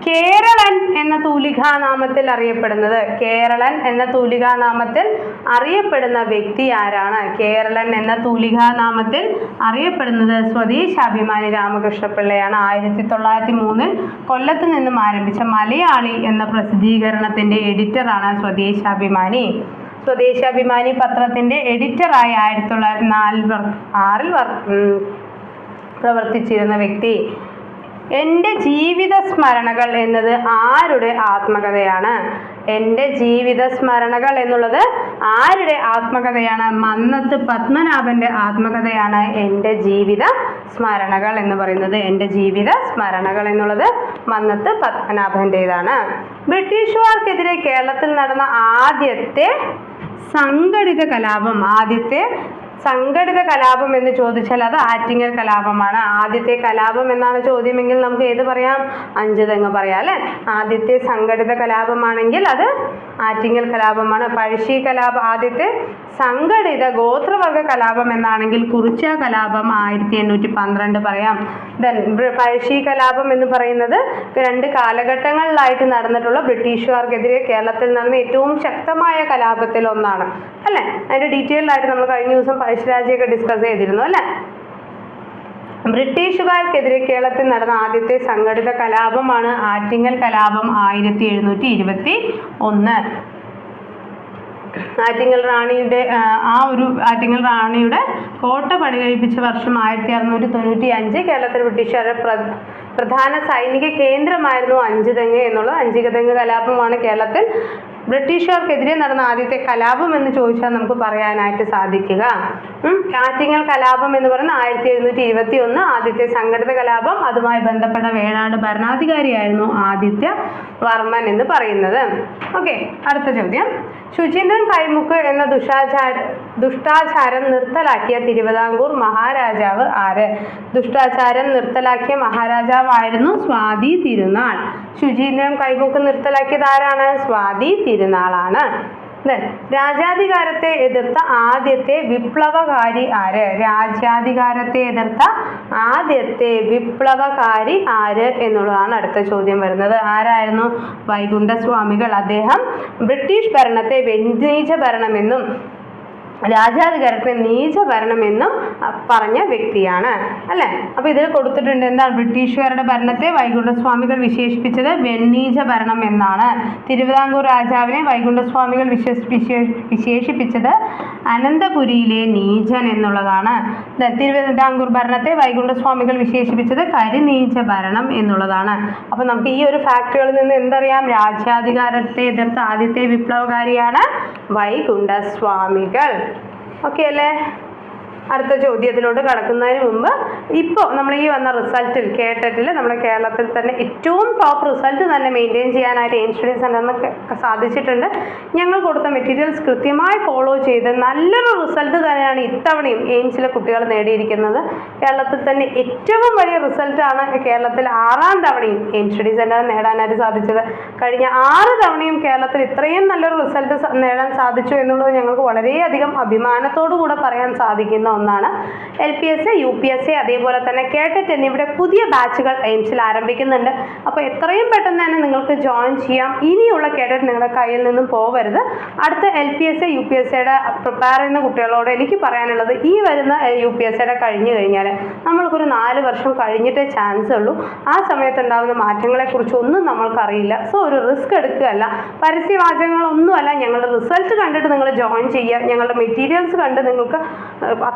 കേരളൻ എന്ന തൂലികാനാമത്തിൽ അറിയപ്പെടുന്നത്, കേരളൻ എന്ന തൂലികാനാമത്തിൽ അറിയപ്പെടുന്ന വ്യക്തി ആരാണ്? കേരളൻ എന്ന തൂലികാനാമത്തിൽ അറിയപ്പെടുന്നത് സ്വദേശാഭിമാനി രാമകൃഷ്ണപിള്ളയാണ്. 1903 കൊല്ലത്ത് നിന്നും ആരംഭിച്ച മലയാളി എന്ന പ്രസിദ്ധീകരണത്തിൻ്റെ എഡിറ്ററാണ് സ്വദേശാഭിമാനി. സ്വദേശാഭിമാനി പത്രത്തിൻ്റെ എഡിറ്ററായി 1906 പ്രവർത്തിച്ചിരുന്ന വ്യക്തി. എൻ്റെ ജീവിത സ്മരണകൾ എന്നത് ആരുടെ ആത്മകഥയാണ്? എൻ്റെ ജീവിത സ്മരണകൾ എന്നുള്ളത് ആരുടെ ആത്മകഥയാണ്? മന്നത്ത് പത്മനാഭൻ്റെ ആത്മകഥയാണ് എൻ്റെ ജീവിത സ്മരണകൾ എന്ന് പറയുന്നത്. എൻ്റെ ജീവിത സ്മരണകൾ എന്നുള്ളത് മന്നത്ത് പത്മനാഭൻ്റേതാണ്. ബ്രിട്ടീഷുകാർക്കെതിരെ കേരളത്തിൽ നടന്ന ആദ്യത്തെ സംഘടിത കലാപം, ആദ്യത്തെ സംഘടിത കലാപം എന്ന് ചോദിച്ചാൽ അത് ആറ്റിങ്ങൽ കലാപമാണ്. ആദ്യത്തെ കലാപം എന്നാണ് ചോദ്യമെങ്കിൽ നമുക്ക് ഏത് പറയാം? അഞ്ചുതെങ്ങ് പറയാം അല്ലേ. ആദ്യത്തെ സംഘടിത കലാപമാണെങ്കിൽ അത് ആറ്റിങ്ങൽ കലാപമാണ്. പഴശ്ശി കലാപം ആദ്യത്തെ സംഘടിത ഗോത്രവർഗ കലാപം എന്നാണെങ്കിൽ കുറിച്ച കലാപം 1812 പറയാം. പഴശ്ശി കലാപം എന്ന് പറയുന്നത് 2 കാലഘട്ടങ്ങളിലായിട്ട് നടന്നിട്ടുള്ള ബ്രിട്ടീഷുകാർക്കെതിരെ കേരളത്തിൽ നടന്ന ഏറ്റവും ശക്തമായ കലാപത്തിൽ ഒന്നാണ് അല്ലേ. അതിൻ്റെ ഡീറ്റെയിൽഡ് ആയിട്ട് നമ്മൾ കഴിഞ്ഞ ദിവസം പഴശ്ശിരാജയൊക്കെ ഡിസ്കസ് ചെയ്തിരുന്നു അല്ലേ. ബ്രിട്ടീഷുകാർക്കെതിരെ കേരളത്തിൽ നടന്ന ആദ്യത്തെ സംഘടിത കലാപമാണ് ആറ്റിങ്ങൽ കലാപം 1721. ആറ്റിങ്ങൽ റാണിയുടെ ആറ്റിങ്ങൽ റാണിയുടെ കോട്ട പണി കഴിപ്പിച്ച വർഷം 1695. കേരളത്തിൽ ബ്രിട്ടീഷുകാരുടെ പ്രധാന സൈനിക കേന്ദ്രമായിരുന്നു അഞ്ചുതെങ്ങ് എന്നുള്ളത്. അഞ്ചുതെങ്ങ് കലാപമാണ് കേരളത്തിൽ ബ്രിട്ടീഷുകാർക്കെതിരെ നടന്ന ആദ്യത്തെ കലാപം എന്ന് ചോദിച്ചാൽ നമുക്ക് പറയാനായിട്ട് സാധിക്കുക. ആറ്റിങ്ങൽ കലാപം എന്ന് പറയുന്നത് 1721 ആദ്യത്തെ സംഘടിത കലാപം. അതുമായി ബന്ധപ്പെട്ട വേണാട് ഭരണാധികാരിയായിരുന്നു ആദിത്യ വർമ്മൻ എന്ന് പറയുന്നത്. ഓക്കെ, അടുത്ത ചോദ്യം. ശുചീന്ദ്രൻ കൈമുക്ക് എന്ന ദുഷ്ടാചാരം നിർത്തലാക്കിയ തിരുവിതാംകൂർ മഹാരാജാവ് ആര്? ദുഷ്ടാചാരം നിർത്തലാക്കിയ മഹാരാജാവായിരുന്നു സ്വാതി തിരുനാൾ. ശുചീന്ദ്രൻ കൈമുക്ക് നിർത്തലാക്കിയത് ആരാണ്? സ്വാതി തിരുനാളാണ്. രാജാധികാരത്തെ എതിർത്ത ആദ്യത്തെ വിപ്ലവകാരി ആര്? രാജ്യാധികാരത്തെ എതിർത്ത ആദ്യത്തെ വിപ്ലവകാരി ആര് എന്നുള്ളതാണ് അടുത്ത ചോദ്യം വരുന്നത്. ആരായിരുന്നു? വൈകുണ്ഠസ്വാമികൾ. അദ്ദേഹം ബ്രിട്ടീഷ് ഭരണത്തെ വെണ്ണീച്ച ഭരണമെന്നും രാജാധികാരത്തെ നീചഭരണമെന്നും പറഞ്ഞ വ്യക്തിയാണ് അല്ലേ. അപ്പോൾ ഇതിൽ കൊടുത്തിട്ടുണ്ട് എന്താണ്? ബ്രിട്ടീഷുകാരുടെ ഭരണത്തെ വൈകുണ്ഠസ്വാമികൾ വിശേഷിപ്പിച്ചത് വെണ്ണീച്ച ഭരണം എന്നാണ്. തിരുവിതാംകൂർ രാജാവിനെ വൈകുണ്ഠസ്വാമികൾ വിശേഷിപ്പിച്ചത് അനന്തപുരിയിലെ നീചൻ എന്നുള്ളതാണ്. തിരുവിതാംകൂർ ഭരണത്തെ വൈകുണ്ഠസ്വാമികൾ വിശേഷിപ്പിച്ചത് കരിനീച ഭരണം എന്നുള്ളതാണ്. അപ്പോൾ നമുക്ക് ഈ ഒരു ഫാക്ടുകളിൽ നിന്ന് എന്തറിയാം? രാജ്യാധികാരത്തെ എതിർത്ത ആദ്യത്തെ വിപ്ലവകാരിയാണ് വൈകുണ്ഠസ്വാമികൾ. ഓക്കെ അല്ലേ? അടുത്ത ചോദ്യത്തിലോട്ട് കടക്കുന്നതിന് മുമ്പ് ഇപ്പോൾ നമ്മൾ ഈ വന്ന റിസൾട്ടിൽ കേട്ടിട്ടിൽ നമ്മുടെ കേരളത്തിൽ തന്നെ ഏറ്റവും ടോപ്പ് റിസൾട്ട് തന്നെ മെയിൻറ്റെയിൻ ചെയ്യാനായിട്ട് എയിം സ്റ്റഡി സെൻ്ററിന് സാധിച്ചിട്ടുണ്ട്. ഞങ്ങൾ കൊടുത്ത മെറ്റീരിയൽസ് കൃത്യമായി ഫോളോ ചെയ്ത് നല്ലൊരു റിസൾട്ട് തന്നെയാണ് ഇത്തവണയും എയിംസിലെ കുട്ടികൾ നേടിയിരിക്കുന്നത്. കേരളത്തിൽ തന്നെ ഏറ്റവും വലിയ റിസൾട്ടാണ് കേരളത്തിൽ 6ാം തവണയും എയിം സ്റ്റഡി സെൻ്റർ നേടാനായിട്ട് സാധിച്ചത്. കഴിഞ്ഞ 6 തവണയും കേരളത്തിൽ ഇത്രയും നല്ലൊരു റിസൾട്ട് നേടാൻ സാധിച്ചു എന്നുള്ളത് ഞങ്ങൾക്ക് വളരെയധികം അഭിമാനത്തോടു കൂടെ പറയാൻ സാധിക്കുന്ന ഒന്നാണ്. LPSA, UPSA അതേപോലെ തന്നെ കേട്ടറ്റ് എന്നിവിടെ പുതിയ ബാച്ചുകൾ എയിംസിൽ ആരംഭിക്കുന്നുണ്ട്. അപ്പോൾ എത്രയും പെട്ടെന്ന് തന്നെ നിങ്ങൾക്ക് ജോയിൻ ചെയ്യാം. ഇനിയുള്ള കേട്ടറ്റ് നിങ്ങളുടെ കയ്യിൽ നിന്നും പോകരുത്. അടുത്ത LPSA, UPSAയുടെ പ്രിപ്പയർ ചെയ്യുന്ന കുട്ടികളോട് എനിക്ക് പറയാനുള്ളത്, ഈ വരുന്ന UPSAയുടെ കഴിഞ്ഞു കഴിഞ്ഞാൽ നമ്മൾക്കൊരു 4 വർഷം കഴിഞ്ഞിട്ടേ ചാൻസ് ഉള്ളൂ. ആ സമയത്തുണ്ടാകുന്ന മാറ്റങ്ങളെക്കുറിച്ച് ഒന്നും നമ്മൾക്കറിയില്ല. സോ ഒരു റിസ്ക് എടുക്കുകയല്ല, പരസ്യവാചകങ്ങളൊന്നുമല്ല, ഞങ്ങളുടെ റിസൾട്ട് കണ്ടിട്ട് നിങ്ങൾ ജോയിൻ ചെയ്യുക. ഞങ്ങളുടെ മെറ്റീരിയൽസ് കണ്ട് നിങ്ങൾക്ക്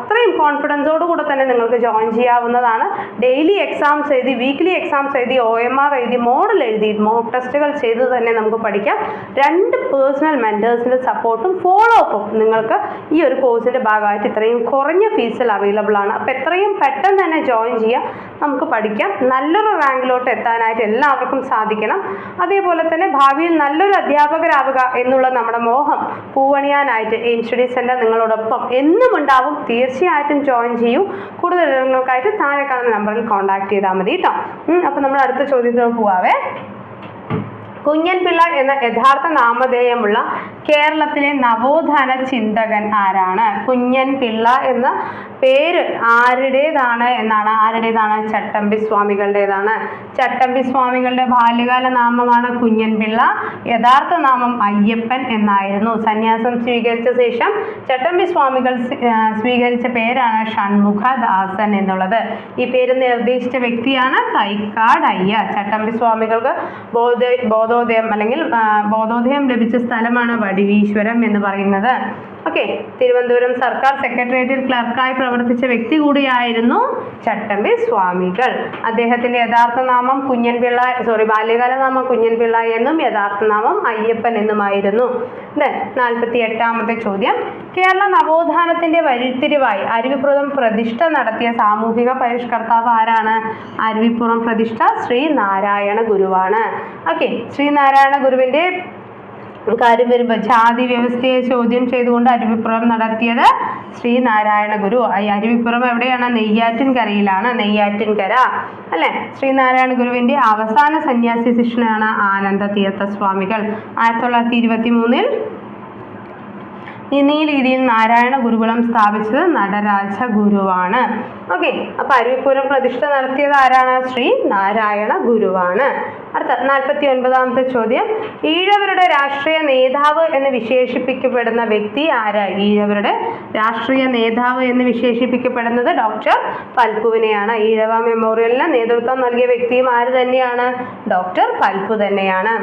അത്രയും കോൺഫിഡൻസോട് കൂടെ തന്നെ നിങ്ങൾക്ക് ജോയിൻ ചെയ്യാവുന്നതാണ്. ഡെയിലി എക്സാംസ് എഴുതി, വീക്ക്ലി എക്സാംസ് എഴുതി, OMR എഴുതി, മോഡൽ എഴുതി, മോക്ക് ടെസ്റ്റുകൾ ചെയ്ത് തന്നെ നമുക്ക് പഠിക്കാം. 2 പേഴ്സണൽ മെൻറ്റേഴ്സിൻ്റെ സപ്പോർട്ടും ഫോളോ അപ്പും നിങ്ങൾക്ക് ഈ ഒരു കോഴ്സിൻ്റെ ഭാഗമായിട്ട് ഇത്രയും കുറഞ്ഞ ഫീസിൽ അവൈലബിൾ ആണ്. അപ്പോൾ എത്രയും പെട്ടെന്ന് തന്നെ ജോയിൻ ചെയ്യാം, നമുക്ക് പഠിക്കാം. നല്ലൊരു റാങ്കിലോട്ട് എത്താനായിട്ട് എല്ലാവർക്കും സാധിക്കണം. അതേപോലെ തന്നെ ഭാവിയിൽ നല്ലൊരു അധ്യാപകരാവുക എന്നുള്ള നമ്മുടെ മോഹം പൂവണിയാനായിട്ട് എയിം സ്റ്റഡി സെൻ്റർ നിങ്ങളോടൊപ്പം എന്നും ഉണ്ടാവും. തീർച്ചയായിട്ടും ജോയിൻ ചെയ്യൂ. കൂടുതൽ വിവരങ്ങൾക്കായിട്ട് താഴെ കാണുന്ന നമ്പറിൽ കോൺടാക്ട് ചെയ്താൽ മതി കേട്ടോ. അപ്പോൾ നമ്മൾ അടുത്ത ചോദ്യത്തിലോട്ട് പോവാവേ. കുഞ്ഞൻ പിള്ള എന്ന യഥാർത്ഥ നാമധേയമുള്ള കേരളത്തിലെ നവോത്ഥാന ചിന്തകൻ ആരാണ്? കുഞ്ഞൻ പിള്ള എന്ന പേര് ആരുടേതാണ് എന്നാണ്? ആരുടേതാണ്? ചട്ടമ്പി സ്വാമികളുടേതാണ്. ചട്ടമ്പി സ്വാമികളുടെ ബാല്യകാല നാമമാണ് കുഞ്ഞൻ പിള്ള. യഥാർത്ഥ നാമം അയ്യപ്പൻ എന്നായിരുന്നു. സന്യാസം സ്വീകരിച്ച ശേഷം ചട്ടമ്പി സ്വാമികൾ സ്വീകരിച്ച പേരാണ് ഷൺമുഖദാസൻ എന്നുള്ളത്. ഈ പേര് നിർദ്ദേശിച്ച വ്യക്തിയാണ് തൈക്കാട് അയ്യർ. ചട്ടമ്പി സ്വാമികൾക്ക് ബോധോദയം അല്ലെങ്കിൽ ബോധോദയം ലഭിച്ച സ്ഥലമാണ് വടിവീശ്വരം എന്ന് പറയുന്നത്. ഓക്കെ, തിരുവനന്തപുരം സർക്കാർ സെക്രട്ടേറിയറ്റിൽ ക്ലർക്കായി പ്രവർത്തിച്ച വ്യക്തി കൂടിയായിരുന്നു ചട്ടമ്പി സ്വാമികൾ. അദ്ദേഹത്തിന്റെ യഥാർത്ഥ നാമം ബാല്യകാല നാമം കുഞ്ഞൻ പിള്ള എന്നും യഥാർത്ഥ നാമം അയ്യപ്പൻ എന്നുമായിരുന്നു. 48ാമത്തെ ചോദ്യം. കേരള നവോത്ഥാനത്തിന്റെ വഴിത്തിരിവായി അരുവിപ്പുറം പ്രതിഷ്ഠ നടത്തിയ സാമൂഹിക പരിഷ്കർത്താവ് ആരാണ്? അരുവിപ്പുറം പ്രതിഷ്ഠ ശ്രീനാരായണ ഗുരുവാണ്. ഓക്കെ, ശ്രീനാരായണ ഗുരുവിന്റെ കാര്യം വരുമ്പോൾ ജാതി വ്യവസ്ഥയെ ചോദ്യം ചെയ്തുകൊണ്ട് അരുവിപ്പുറം നടത്തിയത് ശ്രീനാരായണ ഗുരു. ഈ അരുവിപ്പുറം എവിടെയാണ്? നെയ്യാറ്റിൻകരയിലാണ്. നെയ്യാറ്റിൻകര അല്ലെ. ശ്രീനാരായണ ഗുരുവിന്റെ അവസാന സന്യാസി ശിഷ്യനാണ് ആനന്ദ തീർത്ഥ സ്വാമികൾ. 1923 എന്നീ രീതിയിൽ നാരായണ ഗുരുകുലം സ്ഥാപിച്ചത് നടരാജ ഗുരുവാണ്. ഓക്കെ, അപ്പൊ അരുവിപ്പുരം പ്രതിഷ്ഠ നടത്തിയത് ആരാണ്? ശ്രീ നാരായണ ഗുരുവാണ്. അടുത്ത 49ാമത്തെ ചോദ്യം. ഈഴവരുടെ രാഷ്ട്രീയ നേതാവ് എന്ന് വിശേഷിപ്പിക്കപ്പെടുന്ന വ്യക്തി ആര്? ഈഴവരുടെ രാഷ്ട്രീയ നേതാവ് എന്ന് വിശേഷിപ്പിക്കപ്പെടുന്നത് ഡോക്ടർ പൽപുവിനെയാണ്. ഈഴവ മെമ്മോറിയലിന് നേതൃത്വം നൽകിയ വ്യക്തിയും ആര് തന്നെയാണ്? ഡോക്ടർ പൽപു തന്നെയാണ്.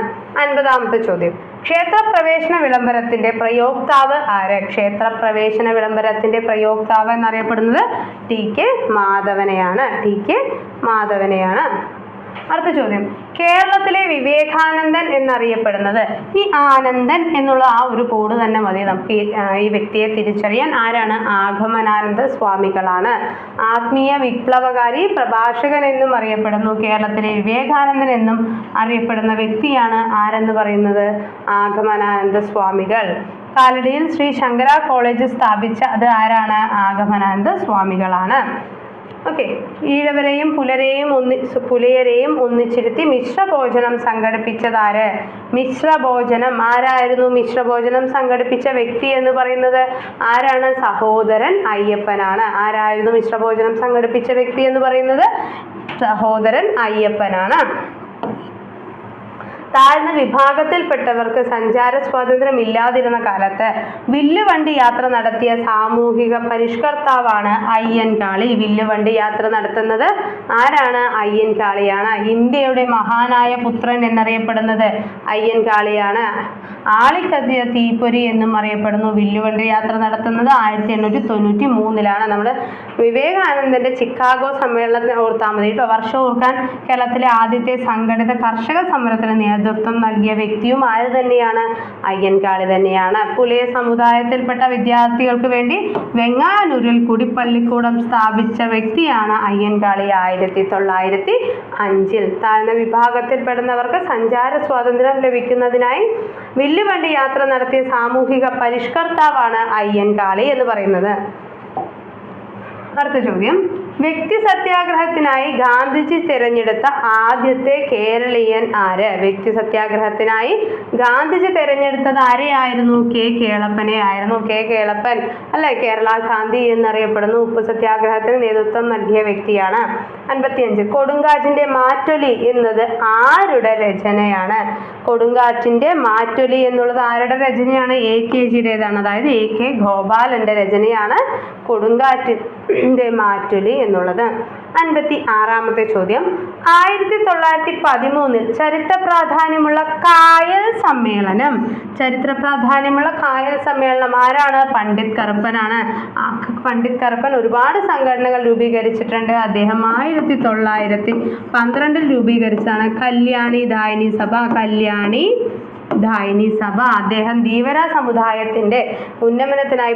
50ാമത്തെ ചോദ്യം. ക്ഷേത്രപ്രവേശന വിളംബരത്തിന്റെ പ്രയോക്താവ് ആര്? ക്ഷേത്രപ്രവേശന വിളംബരത്തിന്റെ പ്രയോക്താവ് എന്നറിയപ്പെടുന്നത് TK മാധവനെയാണ്. TK മാധവനെയാണ്. അടുത്ത ചോദ്യം. കേരളത്തിലെ വിവേകാനന്ദൻ എന്നറിയപ്പെടുന്നത്, ഈ ആനന്ദൻ എന്നുള്ള ആ ഒരു കോഡ് തന്നെ മതി നമുക്ക് ഈ വ്യക്തിയെ തിരിച്ചറിയാൻ. ആരാണ്? ആഗമനാനന്ദ സ്വാമികളാണ്. ആത്മീയ വിപ്ലവകാരി, പ്രഭാഷകൻ എന്നും അറിയപ്പെടുന്നു. കേരളത്തിലെ വിവേകാനന്ദൻ എന്നും അറിയപ്പെടുന്ന വ്യക്തിയാണ് ആരെന്ന് പറയുന്നത്? ആഗമനാനന്ദ സ്വാമികൾ. കാലടിയിൽ ശ്രീ ശങ്കര കോളേജ് സ്ഥാപിച്ച അത് ആരാണ്? ആഗമനാനന്ദ സ്വാമികളാണ്. ഓക്കെ. ഈഴവരെയും പുലയരെയും ഒന്നിച്ചിരുത്തി മിശ്രഭോജനം സംഘടിപ്പിച്ചതാര്? മിശ്രഭോജനം ആരായിരുന്നു? മിശ്രഭോജനം സംഘടിപ്പിച്ച വ്യക്തി എന്ന് പറയുന്നത് ആരാണ്? സഹോദരൻ അയ്യപ്പനാണ്. ആരായിരുന്നു മിശ്രഭോജനം സംഘടിപ്പിച്ച വ്യക്തി എന്ന് പറയുന്നത്? സഹോദരൻ അയ്യപ്പനാണ്. താഴ്ന്ന വിഭാഗത്തിൽപ്പെട്ടവർക്ക് സഞ്ചാര സ്വാതന്ത്ര്യം ഇല്ലാതിരുന്ന കാലത്ത് വില്ലുവണ്ടി യാത്ര നടത്തിയ സാമൂഹിക പരിഷ്കർത്താവാണ് അയ്യൻകാളി. വില്ലുവണ്ടി യാത്ര നടത്തുന്നത് ആരാണ്? അയ്യൻകാളിയാണ്. ഇന്ത്യയുടെ മഹാനായ പുത്രൻ എന്നറിയപ്പെടുന്നത് അയ്യൻകാളിയാണ്. ആളിക്കത്തിയ തീപ്പൊരി എന്നും അറിയപ്പെടുന്നു. വില്ലുവണ്ടി യാത്ര നടത്തുന്നത് 1893 നമ്മൾ വിവേകാനന്ദന്റെ ചിക്കാഗോ സമ്മേളനത്തിന് ഓർത്താൽ മതി കേട്ടോ. വർഷം ഓർക്കാൻ കേരളത്തിലെ ആദ്യത്തെ സംഘടിത കർഷക സമരത്തിന് നേതൃത്വം നൽകിയ വ്യക്തിയും ആര് തന്നെയാണ്? അയ്യൻകാളി തന്നെയാണ്. പുലയ സമുദായത്തിൽപ്പെട്ട വിദ്യാർത്ഥികൾക്ക് വേണ്ടി വെങ്ങാനൂരിൽ കുടിപ്പള്ളിക്കൂടം സ്ഥാപിച്ച വ്യക്തിയാണ് അയ്യൻകാളി 1905. താഴ്ന്ന വിഭാഗത്തിൽപ്പെടുന്നവർക്ക് സഞ്ചാര സ്വാതന്ത്ര്യം ലഭിക്കുന്നതിനായി വില്ലുവണ്ടി യാത്ര നടത്തിയ സാമൂഹിക പരിഷ്കർത്താവാണ് അയ്യൻകാളി എന്ന് പറയുന്നത്. അടുത്ത ചോദ്യം, വ്യക്തി സത്യാഗ്രഹത്തിനായി ഗാന്ധിജി തിരഞ്ഞെടുത്ത ആദ്യത്തെ കേരളീയൻ ആര്? വ്യക്തി സത്യാഗ്രഹത്തിനായി ഗാന്ധിജി തിരഞ്ഞെടുത്തത് ആരെയായിരുന്നു? കെ കേളപ്പനെ ആയിരുന്നു. കെ കേളപ്പൻ അല്ലെ കേരള ഗാന്ധി എന്നറിയപ്പെടുന്നു. ഉപ്പ് സത്യാഗ്രഹത്തിന് നേതൃത്വം നൽകിയ വ്യക്തിയാണ്. 55. കൊടുങ്കാറ്റിന്റെ മാറ്റൊലി എന്നത് ആരുടെ രചനയാണ്? കൊടുങ്കാറ്റിന്റെ മാറ്റൊലി എന്നുള്ളത് ആരുടെ രചനയാണ്? AKGയുടേതാണ്. അതായത് AK ഗോപാലന്റെ രചനയാണ് കൊടുങ്കാറ്റിന്റെ മാറ്റൊലി എന്നുള്ളത്. 56. ചോദ്യം, 1913 ചരിത്ര പ്രാധാന്യമുള്ള കായൽ സമ്മേളനം ആരാണ്? പണ്ഡിറ്റ് കറുപ്പനാണ്. പണ്ഡിറ്റ് കറുപ്പൻ ഒരുപാട് സംഘടനകൾ രൂപീകരിച്ചിട്ടുണ്ട്. അദ്ദേഹം 1912 രൂപീകരിച്ചാണ് കല്യാണി ധായിനി സഭ. അദ്ദേഹം ധീവര സമുദായത്തിന്റെ ഉന്നമനത്തിനായി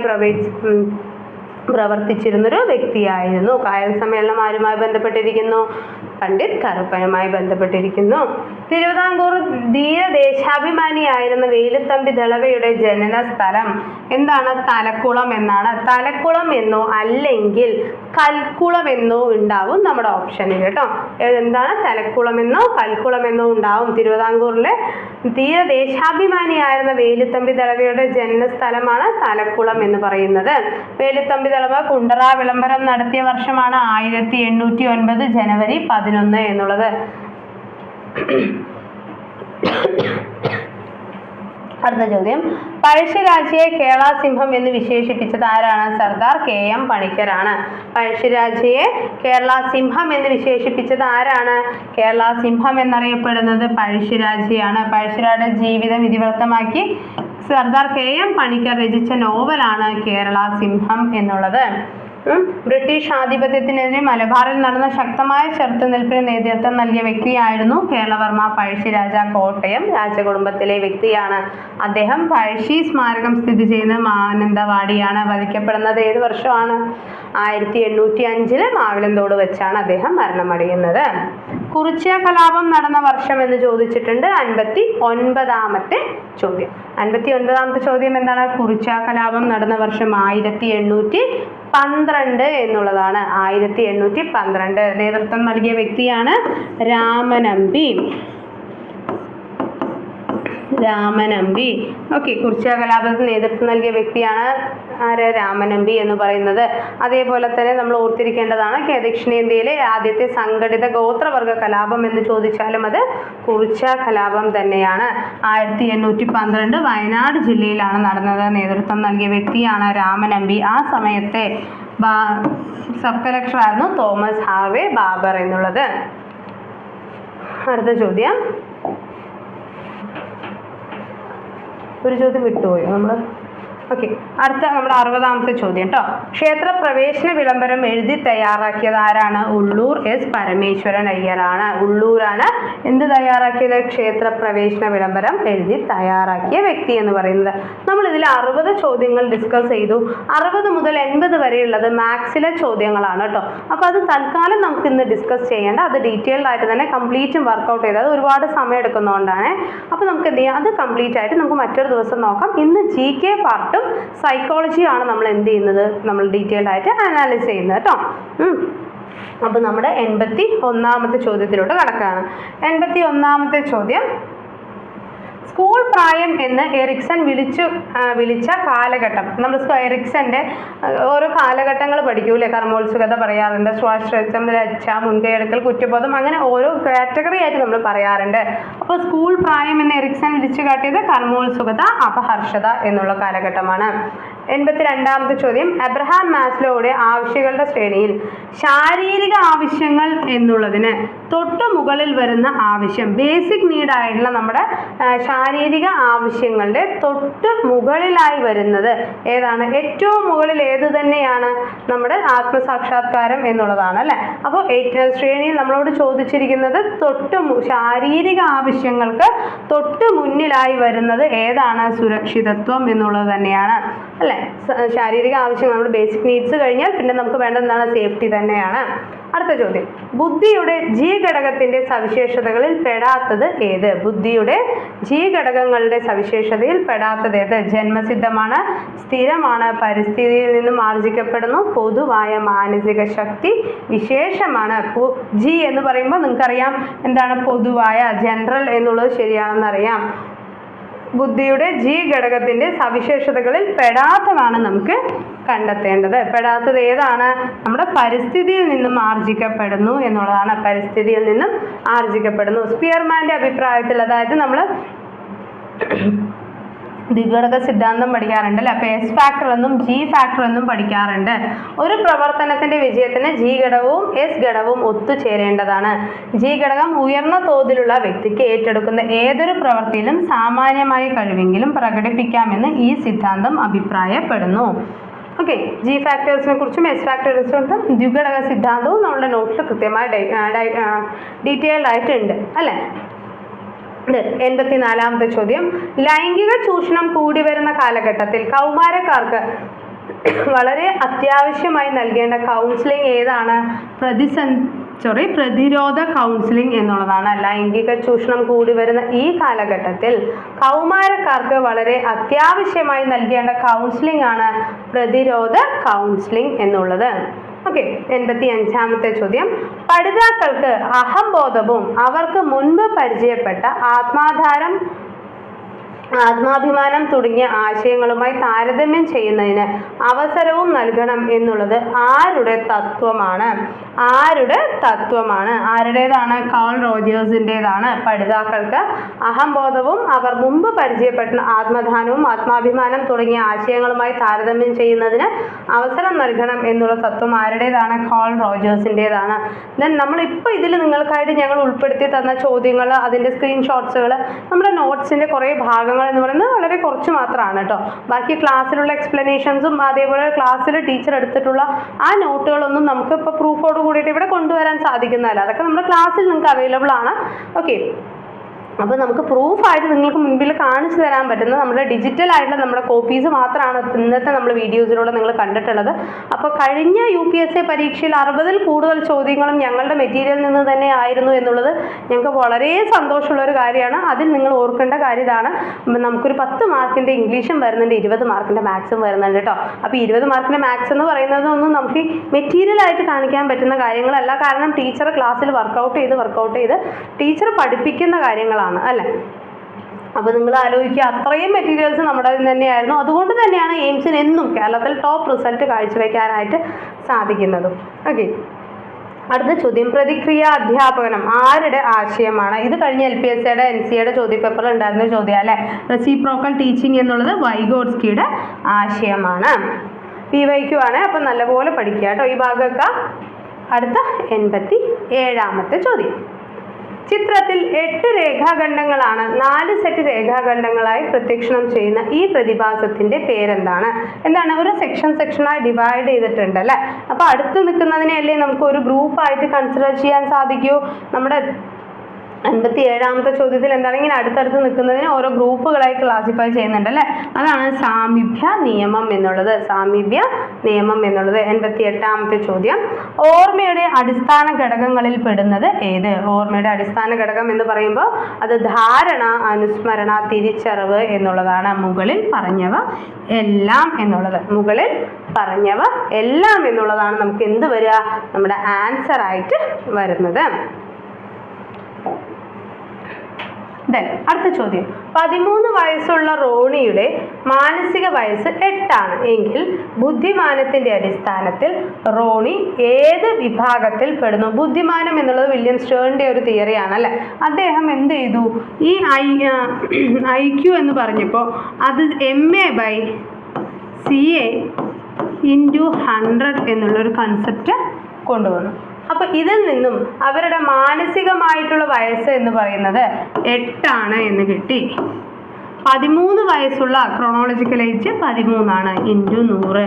പ്രവർത്തിച്ചിരുന്നൊരു വ്യക്തിയായിരുന്നു. കായൽ സമ്മേളനം ആരുമായി ബന്ധപ്പെട്ടിരിക്കുന്നു? പണ്ഡിറ്റ് കറുപ്പനുമായി ബന്ധപ്പെട്ടിരിക്കുന്നു. തിരുവിതാംകൂർ ധീരദേശാഭിമാനിയായിരുന്ന വേലുത്തമ്പി ദളവയുടെ ജനന സ്ഥലം എന്താണ്? തലക്കുളം എന്നാണ്. തലക്കുളം എന്നോ അല്ലെങ്കിൽ കൽക്കുളം എന്നോ ഉണ്ടാവും നമ്മുടെ ഓപ്ഷനിൽ കേട്ടോ. എന്താണ്? തലക്കുളം എന്നോ കൽക്കുളം എന്നോ ഉണ്ടാവും. തിരുവിതാംകൂറിലെ ധീരദേശാഭിമാനിയായിരുന്ന വേലുത്തമ്പി ദളവയുടെ ജന്മസ്ഥലമാണ് തലക്കുളം എന്ന് പറയുന്നത്. വേലുത്തമ്പി ദളവ കുണ്ടറ വിളംബരം നടത്തിയ വർഷമാണ് 1809 ജനുവരി 11 എന്നുള്ളത്. അടുത്ത ചോദ്യം, പഴശ്ശിരാജയെ കേരള സിംഹം എന്ന് വിശേഷിപ്പിച്ചത് ആരാണ്? സർദാർ KM പണിക്കരാണ്. പഴശ്ശിരാജയെ കേരള സിംഹം എന്ന് വിശേഷിപ്പിച്ചത് ആരാണ്? കേരള സിംഹം എന്നറിയപ്പെടുന്നത് പഴശ്ശിരാജയാണ്. പഴശ്ശിരാജയുടെ ജീവിതം ഇതിവൃത്തമാക്കി സർദാർ KM പണിക്കർ രചിച്ച നോവലാണ് കേരള സിംഹം എന്നുള്ളത്. ബ്രിട്ടീഷ് ആധിപത്യത്തിനെതിരെ മലബാറിൽ നടന്ന ശക്തമായ ചെറുത്തുനിൽപ്പിന് നേതൃത്വം നൽകിയ വ്യക്തിയായിരുന്നു കേരളവർമ്മ പഴശ്ശിരാജ. കോട്ടയം രാജകുടുംബത്തിലെ വ്യക്തിയാണ്. അദ്ദേഹം പഴശ്ശി സ്മാരകം സ്ഥിതി ചെയ്യുന്ന മാനന്തവാടിയാണ്. വധിക്കപ്പെടുന്നത് ഏത് വർഷമാണ്? 1805 മാവിലന്തോട് വെച്ചാണ് അദ്ദേഹം മരണമടയുന്നത്. കുറിച്യ കലാപം നടന്ന വർഷം എന്ന് ചോദിച്ചിട്ടുണ്ട്. 59ാമത്തെ ചോദ്യം. 59ാമത്തെ ചോദ്യം എന്താണ്? കുറിച്യ കലാപം നടന്ന വർഷം 1812 എന്നുള്ളതാണ്. 1812 നേതൃത്വം നൽകിയ വ്യക്തിയാണ് രാമനമ്പി. ഓക്കെ, കുറിച്യ കലാപത്തിന് നേതൃത്വം നൽകിയ വ്യക്തിയാണ് ആര്? രാമനമ്പി എന്ന് പറയുന്നത്. അതേപോലെ തന്നെ നമ്മൾ ഓർത്തിരിക്കേണ്ടതാണ് ദക്ഷിണേന്ത്യയിലെ ആദ്യത്തെ സംഘടിത ഗോത്രവർഗ കലാപം എന്ന് ചോദിച്ചാലും അത് കുറിച്യ കലാപം തന്നെയാണ്. 1812 വയനാട് ജില്ലയിലാണ് നടന്നത്. നേതൃത്വം നൽകിയ വ്യക്തിയാണ് രാമനമ്പി. ആ സമയത്തെ സബ് കളക്ടറായിരുന്നു തോമസ് ഹാർവേ ബാബർ എന്നുള്ളത്. അടുത്ത ചോദ്യം, ഒരു ചോദ്യം വിട്ടുപോയി നമ്മൾ. ഓക്കെ, അടുത്ത നമ്മുടെ 60ാമത്തെ ചോദ്യം കേട്ടോ. ക്ഷേത്ര പ്രവേശന വിളംബരം എഴുതി തയ്യാറാക്കിയത് ആരാണ്? ഉള്ളൂർ S പരമേശ്വരൻ അയ്യരാണ്. ഉള്ളൂരാണ് എന്ത് തയ്യാറാക്കിയത്? ക്ഷേത്ര പ്രവേശന വിളംബരം എഴുതി തയ്യാറാക്കിയ വ്യക്തി എന്ന് പറയുന്നത്. നമ്മൾ ഇതിൽ 60 ചോദ്യങ്ങൾ ഡിസ്കസ് ചെയ്തു. 60 മുതൽ 80 വരെയുള്ളത് മാത്സിലെ ചോദ്യങ്ങളാണ് കേട്ടോ. അപ്പോൾ അത് തൽക്കാലം നമുക്ക് ഇന്ന് ഡിസ്കസ് ചെയ്യേണ്ട, അത് ഡീറ്റെയിൽഡ് ആയിട്ട് തന്നെ കംപ്ലീറ്റും വർക്കൗട്ട് ചെയ്ത്, അത് ഒരുപാട് സമയം എടുക്കുന്നതുകൊണ്ടാണ്. അപ്പോൾ നമുക്ക് എന്ത് ചെയ്യാം, അത് കംപ്ലീറ്റ് ആയിട്ട് നമുക്ക് മറ്റൊരു ദിവസം നോക്കാം. ഇന്ന് GK പാർട്ടും സൈക്കോളജിയാണ് നമ്മൾ എന്ത് ചെയ്യുന്നത്, നമ്മൾ ഡീറ്റെയിൽഡ് ആയിട്ട് അനാലിസ് ചെയ്യുന്നത് കേട്ടോ. അപ്പോൾ നമ്മുടെ 81ാമത്തെ ചോദ്യത്തിലോട്ട് കടക്കുകയാണ്. 81ാമത്തെ ചോദ്യം, സ്കൂൾ പ്രായം എന്ന് എറിക്സൺ വിളിച്ച കാലഘട്ടം. നമ്മൾ എറിക്സന്റെ ഓരോ കാലഘട്ടങ്ങൾ പഠിക്കൂലേ, കർമ്മോത്സുകത പറയാറുണ്ട്, സ്വാശ്രയത്വം, രക്ഷ, മുൻകൈയെടുക്കൽ, കുറ്റബോധം, അങ്ങനെ ഓരോ കാറ്റഗറി ആയിട്ട് നമ്മൾ പറയാറുണ്ട്. അപ്പോൾ സ്കൂൾ പ്രായം എന്ന് എറിക്സൺ വിളിച്ചു കാട്ടിയത് കർമ്മോത്സുകത, അപഹർഷത എന്നുള്ള കാലഘട്ടമാണ്. 82ാമത്തെ ചോദ്യം, അബ്രഹാം മാസ്ലോയുടെ ആവശ്യങ്ങളുടെ ശ്രേണിയിൽ ശാരീരിക ആവശ്യങ്ങൾ എന്നുള്ളതിന് തൊട്ട് മുകളിൽ വരുന്ന ആവശ്യം, ബേസിക് നീഡ് ആയിട്ടുള്ള നമ്മുടെ ശാരീരിക ആവശ്യങ്ങളുടെ തൊട്ട് മുകളിലായി വരുന്നത് ഏതാണ്? ഏറ്റവും മുകളിൽ ഏത് തന്നെയാണ്? നമ്മുടെ ആത്മസാക്ഷാത്കാരം എന്നുള്ളതാണ് അല്ലേ. അപ്പോൾ ശ്രേണിയിൽ നമ്മളോട് ചോദിച്ചിരിക്കുന്നത് ശാരീരിക ആവശ്യങ്ങൾക്ക് തൊട്ട് മുന്നിലായി വരുന്നത് ഏതാണ്? സുരക്ഷിതത്വം എന്നുള്ളത് തന്നെയാണ് അല്ലേ. ശാരീരിക ആവശ്യങ്ങൾ, നമ്മുടെ ബേസിക് നീഡ്സ് കഴിഞ്ഞാൽ പിന്നെ നമുക്ക് വേണ്ടത് എന്താണ്? സേഫ്റ്റി തന്നെയാണ്. അടുത്ത ചോദ്യം, ബുദ്ധിയുടെ ജി ഘടകത്തിന്റെ സവിശേഷതകളിൽ പെടാത്തത് ഏത്? ബുദ്ധിയുടെ ജി ഘടകങ്ങളുടെ സവിശേഷതയിൽ പെടാത്തത് ഏത്? ജന്മസിദ്ധമാണ്, സ്ഥിരമാണ്, പരിസ്ഥിതിയിൽ നിന്നും ആർജിക്കപ്പെടുന്നു, പൊതുവായ മാനസിക ശക്തി, വിശേഷമാണ്. ജി എന്ന് പറയുമ്പോൾ നിങ്ങൾക്കറിയാം എന്താണ്? പൊതുവായ, ജനറൽ എന്നുള്ളത് ശരിയാണെന്നറിയാം. ബുദ്ധിയുടെ ജി ഘടകത്തിന്റെ സവിശേഷതകളിൽ പെടാത്തതാണ് നമുക്ക് കണ്ടെത്തേണ്ടത്. പെടാത്തത് ഏതാണ്? നമ്മുടെ പരിസ്ഥിതിയിൽ നിന്നും ആർജിക്കപ്പെടുന്നു എന്നുള്ളതാണ്. പരിസ്ഥിതിയിൽ നിന്നും ആർജിക്കപ്പെടുന്നു. സ്പിയർമാന്റെ അഭിപ്രായത്തിൽ, അതായത് നമ്മൾ ദ്വിഘടക സിദ്ധാന്തം പഠിക്കാറുണ്ട് അല്ലേ. അപ്പോൾ എസ് ഫാക്ടർ എന്നും ജി ഫാക്ടർ എന്നും പഠിക്കാറുണ്ട്. ഒരു പ്രവർത്തനത്തിന്റെ വിജയത്തിന് ജി ഘടകവും എസ് ഘടകവും ഒത്തുചേരേണ്ടതാണ്. ജി ഘടകം ഉയർന്ന തോതിലുള്ള വ്യക്തിക്ക് ഏറ്റെടുക്കുന്ന ഏതൊരു പ്രവൃത്തിയിലും സാമാന്യമായ കഴിവെങ്കിലും പ്രകടിപ്പിക്കാമെന്ന് ഈ സിദ്ധാന്തം അഭിപ്രായപ്പെടുന്നു. ഓക്കെ, ജി ഫാക്ടേഴ്സിനെ കുറിച്ചും എസ് ഫാക്ടേഴ്സിനെ കുറിച്ചും ദ്വിഘടക സിദ്ധാന്തവും നമ്മുടെ നോട്ടിൽ കൃത്യമായി ഡീറ്റെയിൽഡ് ആയിട്ടുണ്ട് അല്ലേ. 84ാമത്തെ ചോദ്യം, ലൈംഗിക ചൂഷണം കൂടി വരുന്ന കാലഘട്ടത്തിൽ കൗമാരക്കാർക്ക് വളരെ അത്യാവശ്യമായി നൽകേണ്ട കൗൺസിലിംഗ് ഏതാണ്? പ്രതിരോധ കൗൺസിലിംഗ് എന്നുള്ളതാണ്. ലൈംഗിക ചൂഷണം കൂടി വരുന്ന ഈ കാലഘട്ടത്തിൽ കൗമാരക്കാർക്ക് വളരെ അത്യാവശ്യമായി നൽകേണ്ട കൗൺസിലിംഗ് ആണ് പ്രതിരോധ കൗൺസിലിംഗ് എന്നുള്ളത്. ഓക്കെ, 85ാമത്തെ ചോദ്യം, പഠിതാക്കൾക്ക് അഹംബോധവും അവർക്ക് മുൻപ് പരിചയപ്പെട്ട ആത്മാഭിമാനം തുടങ്ങിയ ആശയങ്ങളുമായി താരതമ്യം ചെയ്യുന്നതിന് അവസരവും നൽകണം എന്നുള്ളത് ആരുടെ തത്വമാണ്? ആരുടേതാണ്? കാൾ റോജേഴ്സിൻ്റെതാണ്. പഠിതാക്കൾക്ക് അഹംബോധവും അവർ മുമ്പ് പരിചയപ്പെട്ട ആത്മാഭിമാനം തുടങ്ങിയ ആശയങ്ങളുമായി താരതമ്യം ചെയ്യുന്നതിന് അവസരം നൽകണം എന്നുള്ള തത്വം ആരുടേതാണ്? കാൾ റോജേഴ്സിൻ്റെതാണ്. ദെൻ നമ്മളിപ്പോൾ ഇതിൽ നിങ്ങൾക്കായിട്ട് ഞങ്ങൾ ഉൾപ്പെടുത്തി തന്ന ചോദ്യങ്ങൾ, അതിൻ്റെ സ്ക്രീൻഷോട്ട്സുകൾ, നമ്മുടെ നോട്ട്സിൻ്റെ കുറേ ഭാഗങ്ങൾ എന്ന് പറയുന്നത് വളരെ കുറച്ച് മാത്രമാണ് കേട്ടോ. ബാക്കി ക്ലാസ്സിലുള്ള എക്സ്പ്ലനേഷൻസും അതേപോലെ ക്ലാസ്സിൽ ടീച്ചർ എടുത്തിട്ടുള്ള ആ നോട്ടുകളൊന്നും നമുക്ക് ഇപ്പോൾ പ്രൂഫോട് കൂടിയിട്ട് ഇവിടെ കൊണ്ടുവരാൻ സാധിക്കുന്നതല്ല. അതൊക്കെ നമ്മുടെ ക്ലാസ്സിൽ നിങ്ങൾക്ക് അവൈലബിൾ ആണ്. ഓക്കെ, അപ്പോൾ നമുക്ക് പ്രൂഫായിട്ട് നിങ്ങൾക്ക് മുൻപിൽ കാണിച്ചു തരാൻ പറ്റുന്ന നമ്മുടെ ഡിജിറ്റലായിട്ടുള്ള നമ്മുടെ കോപ്പീസ് മാത്രമാണ് ഇന്നത്തെ നമ്മൾ വീഡിയോസിലൂടെ നിങ്ങൾ കണ്ടിട്ടുള്ളത്. അപ്പോൾ കഴിഞ്ഞ UPSC പരീക്ഷയിൽ 60-ൽ കൂടുതൽ ചോദ്യങ്ങളും ഞങ്ങളുടെ മെറ്റീരിയലിൽ നിന്ന് തന്നെ ആയിരുന്നു എന്നുള്ളത് ഞങ്ങൾക്ക് വളരെ സന്തോഷമുള്ള ഒരു കാര്യമാണ്. അതിൽ നിങ്ങൾ ഓർക്കേണ്ട കാര്യം ഇതാണ്, നമുക്കൊരു 10 മാർക്കിൻ്റെ ഇംഗ്ലീഷും വരുന്നുണ്ട്, 20 മാർക്കിൻ്റെ മാത്സും വരുന്നുണ്ട് കേട്ടോ. അപ്പോൾ 20 മാർക്കിൻ്റെ മാത്സ് എന്ന് പറയുന്നതൊന്നും നമുക്ക് മെറ്റീരിയലായിട്ട് കാണിക്കാൻ പറ്റുന്ന കാര്യങ്ങളല്ല. കാരണം ടീച്ചർ ക്ലാസ്സിൽ വർക്കൗട്ട് ചെയ്ത് ടീച്ചർ പഠിപ്പിക്കുന്ന കാര്യങ്ങളാണ് അല്ലേ. അപ്പോൾ നിങ്ങൾ ആലോചിക്കുക, അത്രയും മെറ്റീരിയൽസ് നമ്മുടെ തന്നെയായിരുന്നു. അതുകൊണ്ട് തന്നെയാണ് എയിംസിന് എന്നും കേരളത്തിൽ ടോപ്പ് റിസൾട്ട് കാഴ്ചവെക്കാനായിട്ട് സാധിക്കുന്നതും. ഓക്കെ, അടുത്ത ചോദ്യം, പ്രതിക്രിയ അധ്യാപനം ആരുടെ ആശയമാണ്? ഇത് കഴിഞ്ഞ LPSCയുടെ NCAയുടെ ചോദ്യപേപ്പറിൽ ഉണ്ടായിരുന്ന ചോദ്യം അല്ലേ. റെസിപ്രോക്കൽ ടീച്ചിങ് എന്നുള്ളത് വൈഗോട്സ്കിയുടെ ആശയമാണ്. PYQ ആണ്. അപ്പം നല്ലപോലെ പഠിക്കുക കേട്ടോ ഈ ഭാഗമൊക്കെ. അടുത്ത 87ാമത്തെ ചോദ്യം, ചിത്രത്തിൽ 8 രേഖാഖണ്ഡങ്ങളാണ് 4 സെറ്റ് രേഖാഖണ്ഡങ്ങളായി പ്രത്യക്ഷണം ചെയ്യുന്ന ഈ പ്രതിഭാസത്തിന്റെ പേരെന്താണ്? എന്താണ്? ഒരു സെക്ഷനായി ഡിവൈഡ് ചെയ്തിട്ടുണ്ട് അല്ലേ. അപ്പോൾ അടുത്ത് നിൽക്കുന്നതിനെ അല്ലേ നമുക്ക് ഒരു ഗ്രൂപ്പായിട്ട് കൺസിഡർ ചെയ്യാൻ സാധിക്കൂ. നമ്മുടെ 57ാമത്തെ ചോദ്യത്തിൽ എന്താണ് ഇങ്ങനെ അടുത്തടുത്ത് നിൽക്കുന്നതിന് ഓരോ ഗ്രൂപ്പുകളായി ക്ലാസിഫൈ ചെയ്യുന്നുണ്ട് അല്ലേ? അതാണ് സാമീപ്യ നിയമം എന്നുള്ളത്. സാമീപ്യ നിയമം എന്നുള്ളത്. 88ാമത്തെ ചോദ്യം, ഓർമ്മയുടെ അടിസ്ഥാന ഘടകങ്ങളിൽ പെടുന്നത് ഏത്? ഓർമ്മയുടെ അടിസ്ഥാന ഘടകം എന്ന് പറയുമ്പോൾ അത് ധാരണ, അനുസ്മരണ, തിരിച്ചറിവ് എന്നുള്ളതാണ്. മുകളിൽ പറഞ്ഞവ എല്ലാം എന്നുള്ളത്. മുകളിൽ പറഞ്ഞവ എല്ലാം എന്നുള്ളതാണ് നമുക്ക് എന്ത് വരിക? നമ്മുടെ ആൻസർ ആയിട്ട് വരുന്നത്. അടുത്ത ചോദ്യം, 13 വയസ്സുള്ള റോണിയുടെ മാനസിക വയസ്സ് 8 എങ്കിൽ ബുദ്ധിമാനത്തിന്റെ അടിസ്ഥാനത്തിൽ റോണി ഏത് വിഭാഗത്തിൽ പെടുന്നു? ബുദ്ധിമാനം എന്നുള്ളത് വില്യം സ്റ്റേണിന്റെ ഒരു തിയറിയാണ് അല്ലെ? അദ്ദേഹം എന്ത് ചെയ്തു? ഈ IQ എന്ന് പറഞ്ഞപ്പോൾ അത് MA/CA × 100 എന്നുള്ളൊരു കൺസെപ്റ്റ് കൊണ്ടുവന്നു. അപ്പോൾ ഇതിൽ നിന്നും അവരുടെ മാനസികമായിട്ടുള്ള വയസ്സ് എന്ന് പറയുന്നത് 8 എന്ന് കിട്ടി. 13 വയസ്സുള്ള ക്രോണോളജിക്കൽ ഏജ് 13 × 100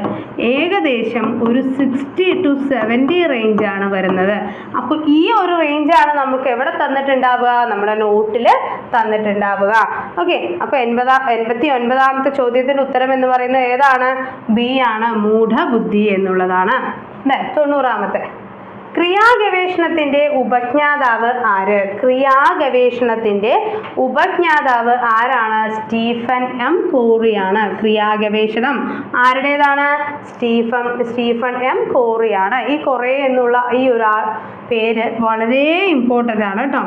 ഏകദേശം ഒരു 60 to 70 റേഞ്ചാണ് വരുന്നത്. അപ്പോൾ ഈ ഒരു റേഞ്ചാണ് നമുക്ക് എവിടെ തന്നിട്ടുണ്ടാവുക? നമ്മുടെ നോട്ടിൽ തന്നിട്ടുണ്ടാവുക. ഓക്കെ, അപ്പോൾ 89ാമത്തെ ചോദ്യത്തിൻ്റെ ഉത്തരം എന്ന് പറയുന്നത് ഏതാണ്? B ആണ്, മൂഢബുദ്ധി എന്നുള്ളതാണ്. 90ാമത്തെ, ക്രിയാഗവേഷണത്തിന്റെ ഉപജ്ഞാതാവ് ആര്? ക്രിയാഗവേഷണത്തിന്റെ ഉപജ്ഞാതാവ് ആരാണ്? സ്റ്റീഫൻ എം കോറിയാണ്. ക്രിയാഗവേഷണം ആരുടേതാണ്? സ്റ്റീഫൻ എം കോറിയാണ്. ഈ കൊറേ എന്നുള്ള ഈ ഒരു പേര് വളരെ ഇമ്പോർട്ടൻ്റ് ആണ് കേട്ടോ.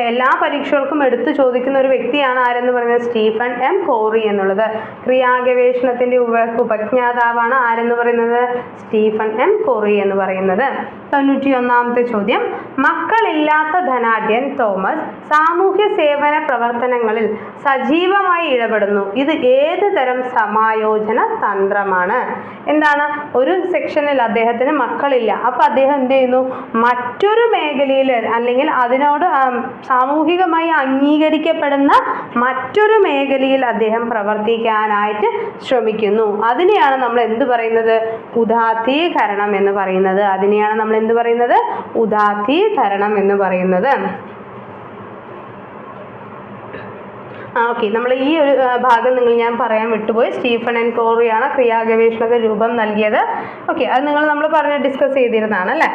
എല്ലാ പരീക്ഷകൾക്കും എടുത്തു ചോദിക്കുന്ന ഒരു വ്യക്തിയാണ് ആരെന്ന് പറയുന്നത്? സ്റ്റീഫൻ എം കോറി എന്നുള്ളത്. ക്രിയാഗവേഷണത്തിന്റെ ഉപജ്ഞാതാവാണ് ആരെന്ന് പറയുന്നത്? സ്റ്റീഫൻ എം കോറി എന്ന് പറയുന്നത്. 91ാമത്തെ ചോദ്യം, മക്കളില്ലാത്ത ധനാഢ്യൻ തോമസ് സാമൂഹ്യ സേവന പ്രവർത്തനങ്ങളിൽ സജീവമായി ഇടപെടുന്നു. ഇത് ഏത് തരം സമായോജന തന്ത്രമാണ്? എന്താണ്? ഒരു സെക്ഷനിൽ അദ്ദേഹത്തിന് മക്കളില്ല. അപ്പോൾ അദ്ദേഹം എന്ത് ചെയ്യുന്നു? മറ്റൊരു മേഖലയിൽ അല്ലെങ്കിൽ അതിനോട് സാമൂഹികമായി അംഗീകരിക്കപ്പെടുന്ന മറ്റൊരു മേഖലയിൽ അദ്ദേഹം പ്രവർത്തിക്കാനായിട്ട് ശ്രമിക്കുന്നു. അതിനെയാണ് നമ്മൾ എന്ത് പറയുന്നത്? ഉദാത്തീകരണം എന്ന് പറയുന്നത്. അതിനെയാണ് നമ്മൾ എന്ത് പറയുന്നത്? ഉദാത്തീകരണം എന്ന് പറയുന്നത്. ഓക്കെ, നമ്മൾ ഈ ഒരു ഭാഗം ഞാൻ പറയാൻ വിട്ടുപോയി. സ്റ്റീഫൻ എൻ കോറിയാണ് ക്രിയാഗവേഷണത്തിന് രൂപം നൽകിയത്. ഓക്കെ, അത് നമ്മൾ ഡിസ്കസ് ചെയ്തിരുന്നതാണ് അല്ലേ?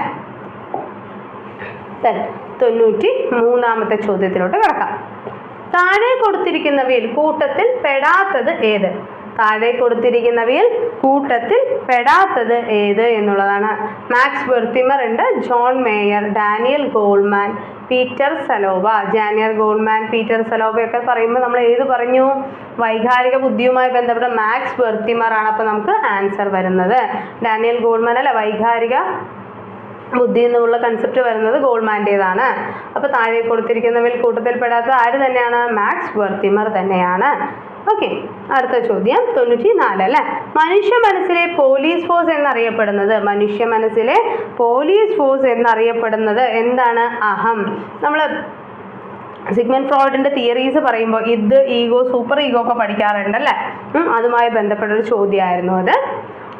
93ാമത്തെ ചോദ്യത്തിലോട്ട് കിടക്കാം. താഴെ കൊടുത്തിരിക്കുന്നവയിൽ കൂട്ടത്തിൽ പെടാത്തത് ഏത്? താഴെ കൊടുത്തിരിക്കുന്നവയിൽ കൂട്ടത്തിൽ പെടാത്തത് ഏത് എന്നുള്ളതാണ്. മാക്സ് വെർത്തിമർ ഉണ്ട്, John Mayer, Daniel Goleman, Peter Salovey. Daniel Goleman, Peter സലോവയൊക്കെ പറയുമ്പോൾ നമ്മൾ ഏത് പറഞ്ഞു? വൈകാരിക ബുദ്ധിയുമായി ബന്ധപ്പെട്ട മാക്സ് വെർത്തിമർ ആണ്. അപ്പോൾ നമുക്ക് ആൻസർ വരുന്നത് ഡാനിയൽ ഗോൾമാൻ അല്ല. വൈകാരിക ബുദ്ധി എന്നുള്ള കൺസെപ്റ്റ് വരുന്നത് ഗോൾമാൻ്റേതാണ്. അപ്പോൾ താഴെ കൊടുത്തിരിക്കുന്നവയിൽ കൂട്ടത്തിൽ പെടാത്ത ആര് തന്നെയാണ്? മാക്സ് വെർത്തിമർ തന്നെയാണ്. ഓക്കെ, അടുത്ത ചോദ്യം 94 അല്ലേ? മനുഷ്യ മനസ്സിലെ പോലീസ് ഫോഴ്സ് എന്നറിയപ്പെടുന്നത് എന്താണ്? അഹം. നമ്മൾ സിഗ്മണ്ട് ഫ്രോയിഡിന്റെ തിയറീസ് പറയുമ്പോൾ ഇത്, ഈഗോ, സൂപ്പർ ഈഗോ ഒക്കെ പഠിക്കാറുണ്ടല്ലേ? അതുമായി ബന്ധപ്പെട്ടൊരു ചോദ്യമായിരുന്നു അത്.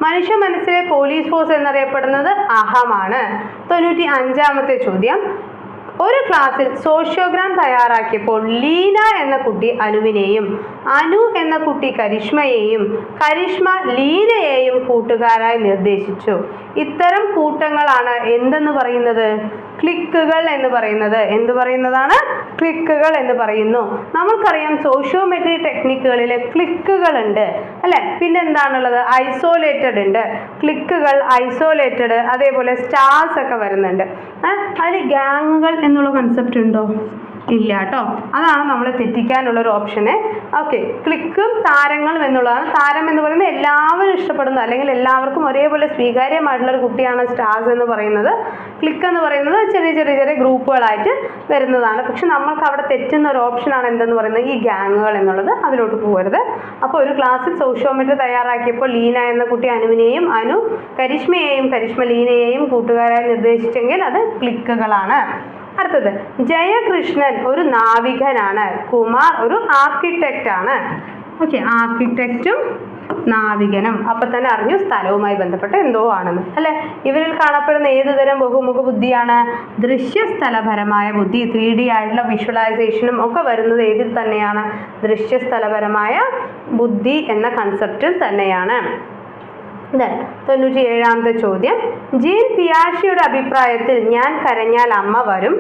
മനുഷ്യ മനസ്സിലെ പോലീസ് ഫോഴ്സ് എന്നറിയപ്പെടുന്നത് അഹമാണ്. 95ാമത്തെ ചോദ്യം, ഒരു ക്ലാസ്സിൽ സോഷ്യോഗ്രാം തയ്യാറാക്കിയപ്പോൾ ലീന എന്ന കുട്ടി അനുവിനെയും അനു എന്ന കുട്ടി കരിഷ്മയെയും കരിഷ്മ ലീനയെയും കൂട്ടുകാരായി നിർദ്ദേശിച്ചു. ഇത്തരം കൂട്ടങ്ങളാണ് എന്തെന്ന് പറയുന്നത്? ക്ലിക്കുകൾ എന്ന് പറയുന്നത്. എന്ത് പറയുന്നതാണ്? ക്ലിക്കുകൾ എന്ന് പറയുന്നു. നമുക്കറിയാം സോഷ്യോമെട്രി ടെക്നിക്കുകളിൽ ക്ലിക്കുകൾ ഉണ്ട് അല്ലെ? പിന്നെ എന്താണുള്ളത്? ഐസോലേറ്റഡ് ഉണ്ട്. ക്ലിക്കുകൾ, ഐസോലേറ്റഡ്, അതേപോലെ സ്റ്റാർസ് ഒക്കെ വരുന്നുണ്ട്. അതിൽ ഗ്യാങ്ങുകൾ എന്നുള്ള കൺസെപ്റ്റ് ഉണ്ടോ? ഇല്ല കേട്ടോ. അതാണ് നമ്മളെ തെറ്റിക്കാനുള്ളൊരു ഓപ്ഷന്. ഓക്കെ, ക്ലിക്കും താരങ്ങളും എന്നുള്ളതാണ്. താരം എന്ന് പറയുന്നത് എല്ലാവരും ഇഷ്ടപ്പെടുന്ന അല്ലെങ്കിൽ എല്ലാവർക്കും ഒരേപോലെ സ്വീകാര്യമായിട്ടുള്ളൊരു കുട്ടിയാണ് സ്റ്റാർസ് എന്ന് പറയുന്നത്. ക്ലിക്ക് എന്ന് പറയുന്നത് ചെറിയ ചെറിയ ചെറിയ ഗ്രൂപ്പുകളായിട്ട് വരുന്നതാണ്. പക്ഷെ നമ്മൾക്ക് അവിടെ തെറ്റുന്ന ഒരു ഓപ്ഷനാണ് എന്തെന്ന് പറയുന്നത്? ഈ ഗ്യാങ്ങുകൾ എന്നുള്ളത്. അതിലോട്ട് പോകരുത്. അപ്പോൾ ഒരു ക്ലാസ്സിൽ സോഷ്യോമെട്രി തയ്യാറാക്കിയപ്പോൾ ലീന എന്ന കുട്ടി അനുവിനെയും അനു കരിഷ്മയെയും കരിഷ്മ ലീനയെയും കൂട്ടുകാരായി നിർദ്ദേശിച്ചെങ്കിൽ അത് ക്ലിക്കുകളാണ്. അടുത്തത്, ജയകൃഷ്ണൻ ഒരു നാവികനാണ്, കുമാർ ഒരു ആർക്കിടെക്റ്റ് ആണ്. ഓക്കെ, ആർക്കിടെക്റ്റും നാവികനും. അപ്പം തന്നെ അറിഞ്ഞു സ്ഥലവുമായി ബന്ധപ്പെട്ട് എന്തോ ആണെന്ന് അല്ലെ. ഇവരിൽ കാണപ്പെടുന്ന ഏത് തരം ബഹുമുഖ ബുദ്ധിയാണ്? ദൃശ്യസ്ഥലപരമായ ബുദ്ധി. 3D ആയിട്ടുള്ള വിഷ്വലൈസേഷനും ഒക്കെ വരുന്നത് ഏതിൽ തന്നെയാണ്? ദൃശ്യസ്ഥലപരമായ ബുദ്ധി എന്ന കൺസെപ്റ്റിൽ തന്നെയാണ്. 97ാമത്തെ ചോദ്യം, ജീൻ പിയാഷെയുടെ അഭിപ്രായത്തിൽ ഞാൻ കരഞ്ഞാൽ അമ്മ വരും,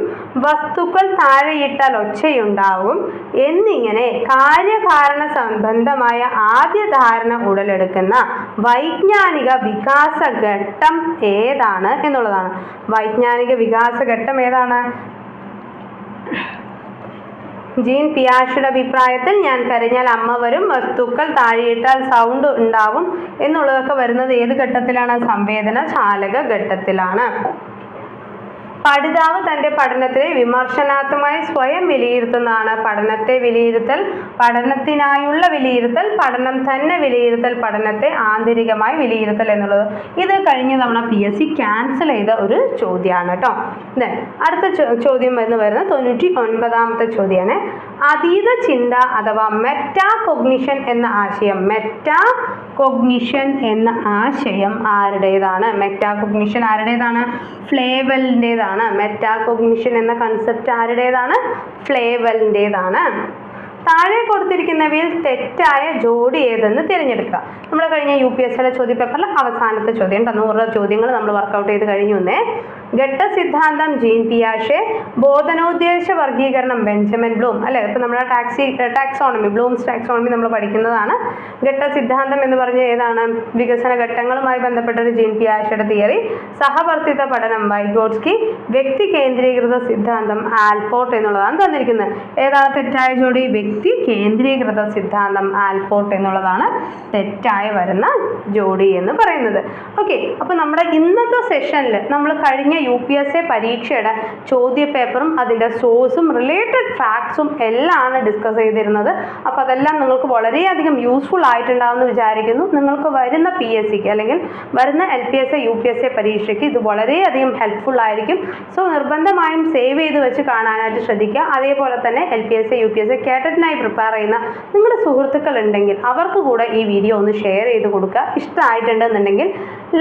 വസ്തുക്കൾ താഴെയിട്ടാൽ ഒച്ചയുണ്ടാവും എന്നിങ്ങനെ കാര്യകാരണ സംബന്ധമായ ആദ്യ ധാരണ ഉടലെടുക്കുന്ന വൈജ്ഞാനിക വികാസഘട്ടം ഏതാണ് എന്നുള്ളതാണ്. വൈജ്ഞാനിക വികാസഘട്ടം ഏതാണ്? ജീൻ പിയാഷെയുടെ അഭിപ്രായത്തിൽ ഞാൻ കരഞ്ഞാൽ അമ്മ വരും, വസ്തുക്കൾ താഴെയിട്ടാൽ സൗണ്ട് ഉണ്ടാവും എന്നുള്ളതൊക്കെ വരുന്നത് ഏത് ഘട്ടത്തിലാണ്? സംവേദന ചാലക ഘട്ടത്തിലാണ്. പഠിതാവ് തൻ്റെ പഠനത്തെ വിമർശനാത്മകമായി സ്വയം വിലയിരുത്തുന്നതാണ്. പഠനത്തെ വിലയിരുത്തൽ, പഠനത്തിനായുള്ള വിലയിരുത്തൽ, പഠനം തന്നെ വിലയിരുത്തൽ, പഠനത്തെ ആന്തരികമായി വിലയിരുത്തൽ എന്നുള്ളത് ഇത് കഴിഞ്ഞ തവണ PSC ക്യാൻസൽ ചെയ്ത ഒരു ചോദ്യമാണ് കേട്ടോ. അടുത്ത ചോദ്യം എന്ന് വരുന്നത് 99ാമത്തെ ചോദ്യമാണ്. അതീത ചിന്ത അഥവാ മെറ്റാകോഗ്നിഷൻ എന്ന ആശയം. മെറ്റാകോഗ്നിഷൻ എന്ന ആശയം ആരുടേതാണ്? മെറ്റാകോഗ്നിഷൻ ആരുടേതാണ്? ഫ്ലേവലിൻ്റെതാണ്. മെറ്റാകോഗ്നിഷൻ എന്ന കൺസെപ്റ്റ് ആരുടേതാണ്? ഫ്ലേവലിൻ്റെതാണ്. താഴെ കൊടുത്തിരിക്കുന്നവയിൽ തെറ്റായ ജോഡി ഏതെന്ന് തിരഞ്ഞെടുക്കുക. നമ്മൾ കഴിഞ്ഞ UPSCയുടെ ചോദ്യപേപ്പറിൽ അവസാനത്തെ ചോദ്യം 100 ചോദ്യങ്ങൾ നമ്മൾ വർക്കൗട്ട് ചെയ്ത് കഴിഞ്ഞു. ഘട്ടസിദ്ധാന്തം ജീൻ പിയാഷെ, ബോധനോദ്ദേശ വർഗീകരണം ബെഞ്ചമിൻ ബ്ലൂം അല്ലെ. ഇപ്പം നമ്മൾ ടാക്സോണമി, ബ്ലൂംസ് ടാക്സോണമി നമ്മൾ പഠിക്കുന്നതാണ്. ഘട്ടസിദ്ധാന്തം എന്ന് പറഞ്ഞ ഏതാണ്? വികസന ഘട്ടങ്ങളുമായി ബന്ധപ്പെട്ടൊരു ജീൻ പിയാഷെയുടെ തിയറി. സഹവർത്തിത പഠനം വൈഗോട്സ്കി, വ്യക്തി കേന്ദ്രീകൃത സിദ്ധാന്തം ആൽപോർട്ട് എന്നുള്ളതാണ് തന്നിരിക്കുന്നത്. ഏതാണ് തെറ്റായ ജോഡി? വ്യക്തി കേന്ദ്രീകൃത സിദ്ധാന്തം ആൽപോർട്ട് എന്നുള്ളതാണ് തെറ്റായി വരുന്ന ജോഡി എന്ന് പറയുന്നത്. ഓക്കെ, അപ്പോൾ നമ്മുടെ ഇന്നത്തെ സെഷനിൽ നമ്മൾ കഴിഞ്ഞ UPSC പരീക്ഷയുടെ ചോദ്യപേപ്പറും അതിൻ്റെ സോഴ്സും റിലേറ്റഡ് ഫാക്ട്സും എല്ലാമാണ് ഡിസ്കസ് ചെയ്തിരുന്നത്. അപ്പോൾ അതെല്ലാം നിങ്ങൾക്ക് വളരെയധികം യൂസ്ഫുൾ ആയിട്ടുണ്ടാവുമെന്ന് വിചാരിക്കുന്നു. നിങ്ങൾക്ക് വരുന്ന PSCക്ക് അല്ലെങ്കിൽ വരുന്ന LPSC UPSC പരീക്ഷയ്ക്ക് ഇത് വളരെയധികം ഹെൽപ്ഫുൾ ആയിരിക്കും. സോ നിർബന്ധമായും സേവ് ചെയ്ത് വെച്ച് കാണാനായിട്ട് ശ്രദ്ധിക്കുക. അതേപോലെ തന്നെ LPSC UPSC കേട്ടറ്റിനായി പ്രിപ്പയർ ചെയ്യുന്ന നിങ്ങളുടെ സുഹൃത്തുക്കൾ ഉണ്ടെങ്കിൽ അവർക്ക് കൂടെ ഈ വീഡിയോ ഒന്ന് ഷെയർ ചെയ്ത് കൊടുക്കുക. ഇഷ്ടമായിട്ടുണ്ടെന്നുണ്ടെങ്കിൽ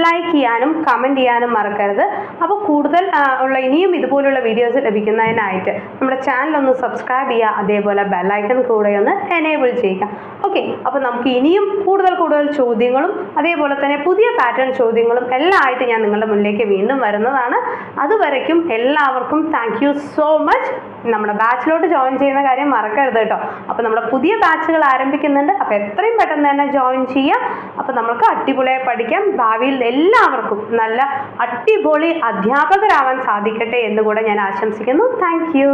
ലൈക്ക് ചെയ്യാനും കമൻറ്റ് ചെയ്യാനും മറക്കരുത്. അപ്പോൾ കൂടുതൽ ഉള്ള ഇനിയും ഇതുപോലുള്ള വീഡിയോസ് ലഭിക്കുന്നതിനായിട്ട് നമ്മുടെ ചാനൽ ഒന്ന് സബ്സ്ക്രൈബ് ചെയ്യുക. അതേപോലെ ബെല്ലൈക്കൺ കൂടെ ഒന്ന് എനേബിൾ ചെയ്യുക. ഓക്കെ, അപ്പോൾ നമുക്ക് ഇനിയും കൂടുതൽ ചോദ്യങ്ങളും അതേപോലെ തന്നെ പുതിയ പാറ്റേൺ ചോദ്യങ്ങളും എല്ലാം ആയിട്ട് ഞാൻ നിങ്ങളുടെ മുന്നിലേക്ക് വീണ്ടും വരുന്നതാണ്. അതുവരയ്ക്കും എല്ലാവർക്കും താങ്ക് യു സോ മച്ച്. നമ്മുടെ ബാച്ചിലോട്ട് ജോയിൻ ചെയ്യുന്ന കാര്യം മറക്കരുത് കേട്ടോ. അപ്പോൾ നമ്മുടെ പുതിയ ബാച്ചുകൾ ആരംഭിക്കുന്നുണ്ട്. അപ്പോൾ എത്രയും പെട്ടെന്ന് തന്നെ ജോയിൻ ചെയ്യുക. അപ്പോൾ നമുക്ക് അടിപൊളിയായി പഠിക്കാം. ഭാവിയിൽ എല്ലാവർക്കും നല്ല അടിപൊളി അധ്യാപകരാവാൻ സാധിക്കട്ടെ എന്ന് കൂടെ ഞാൻ ആശംസിക്കുന്നു. Thank you.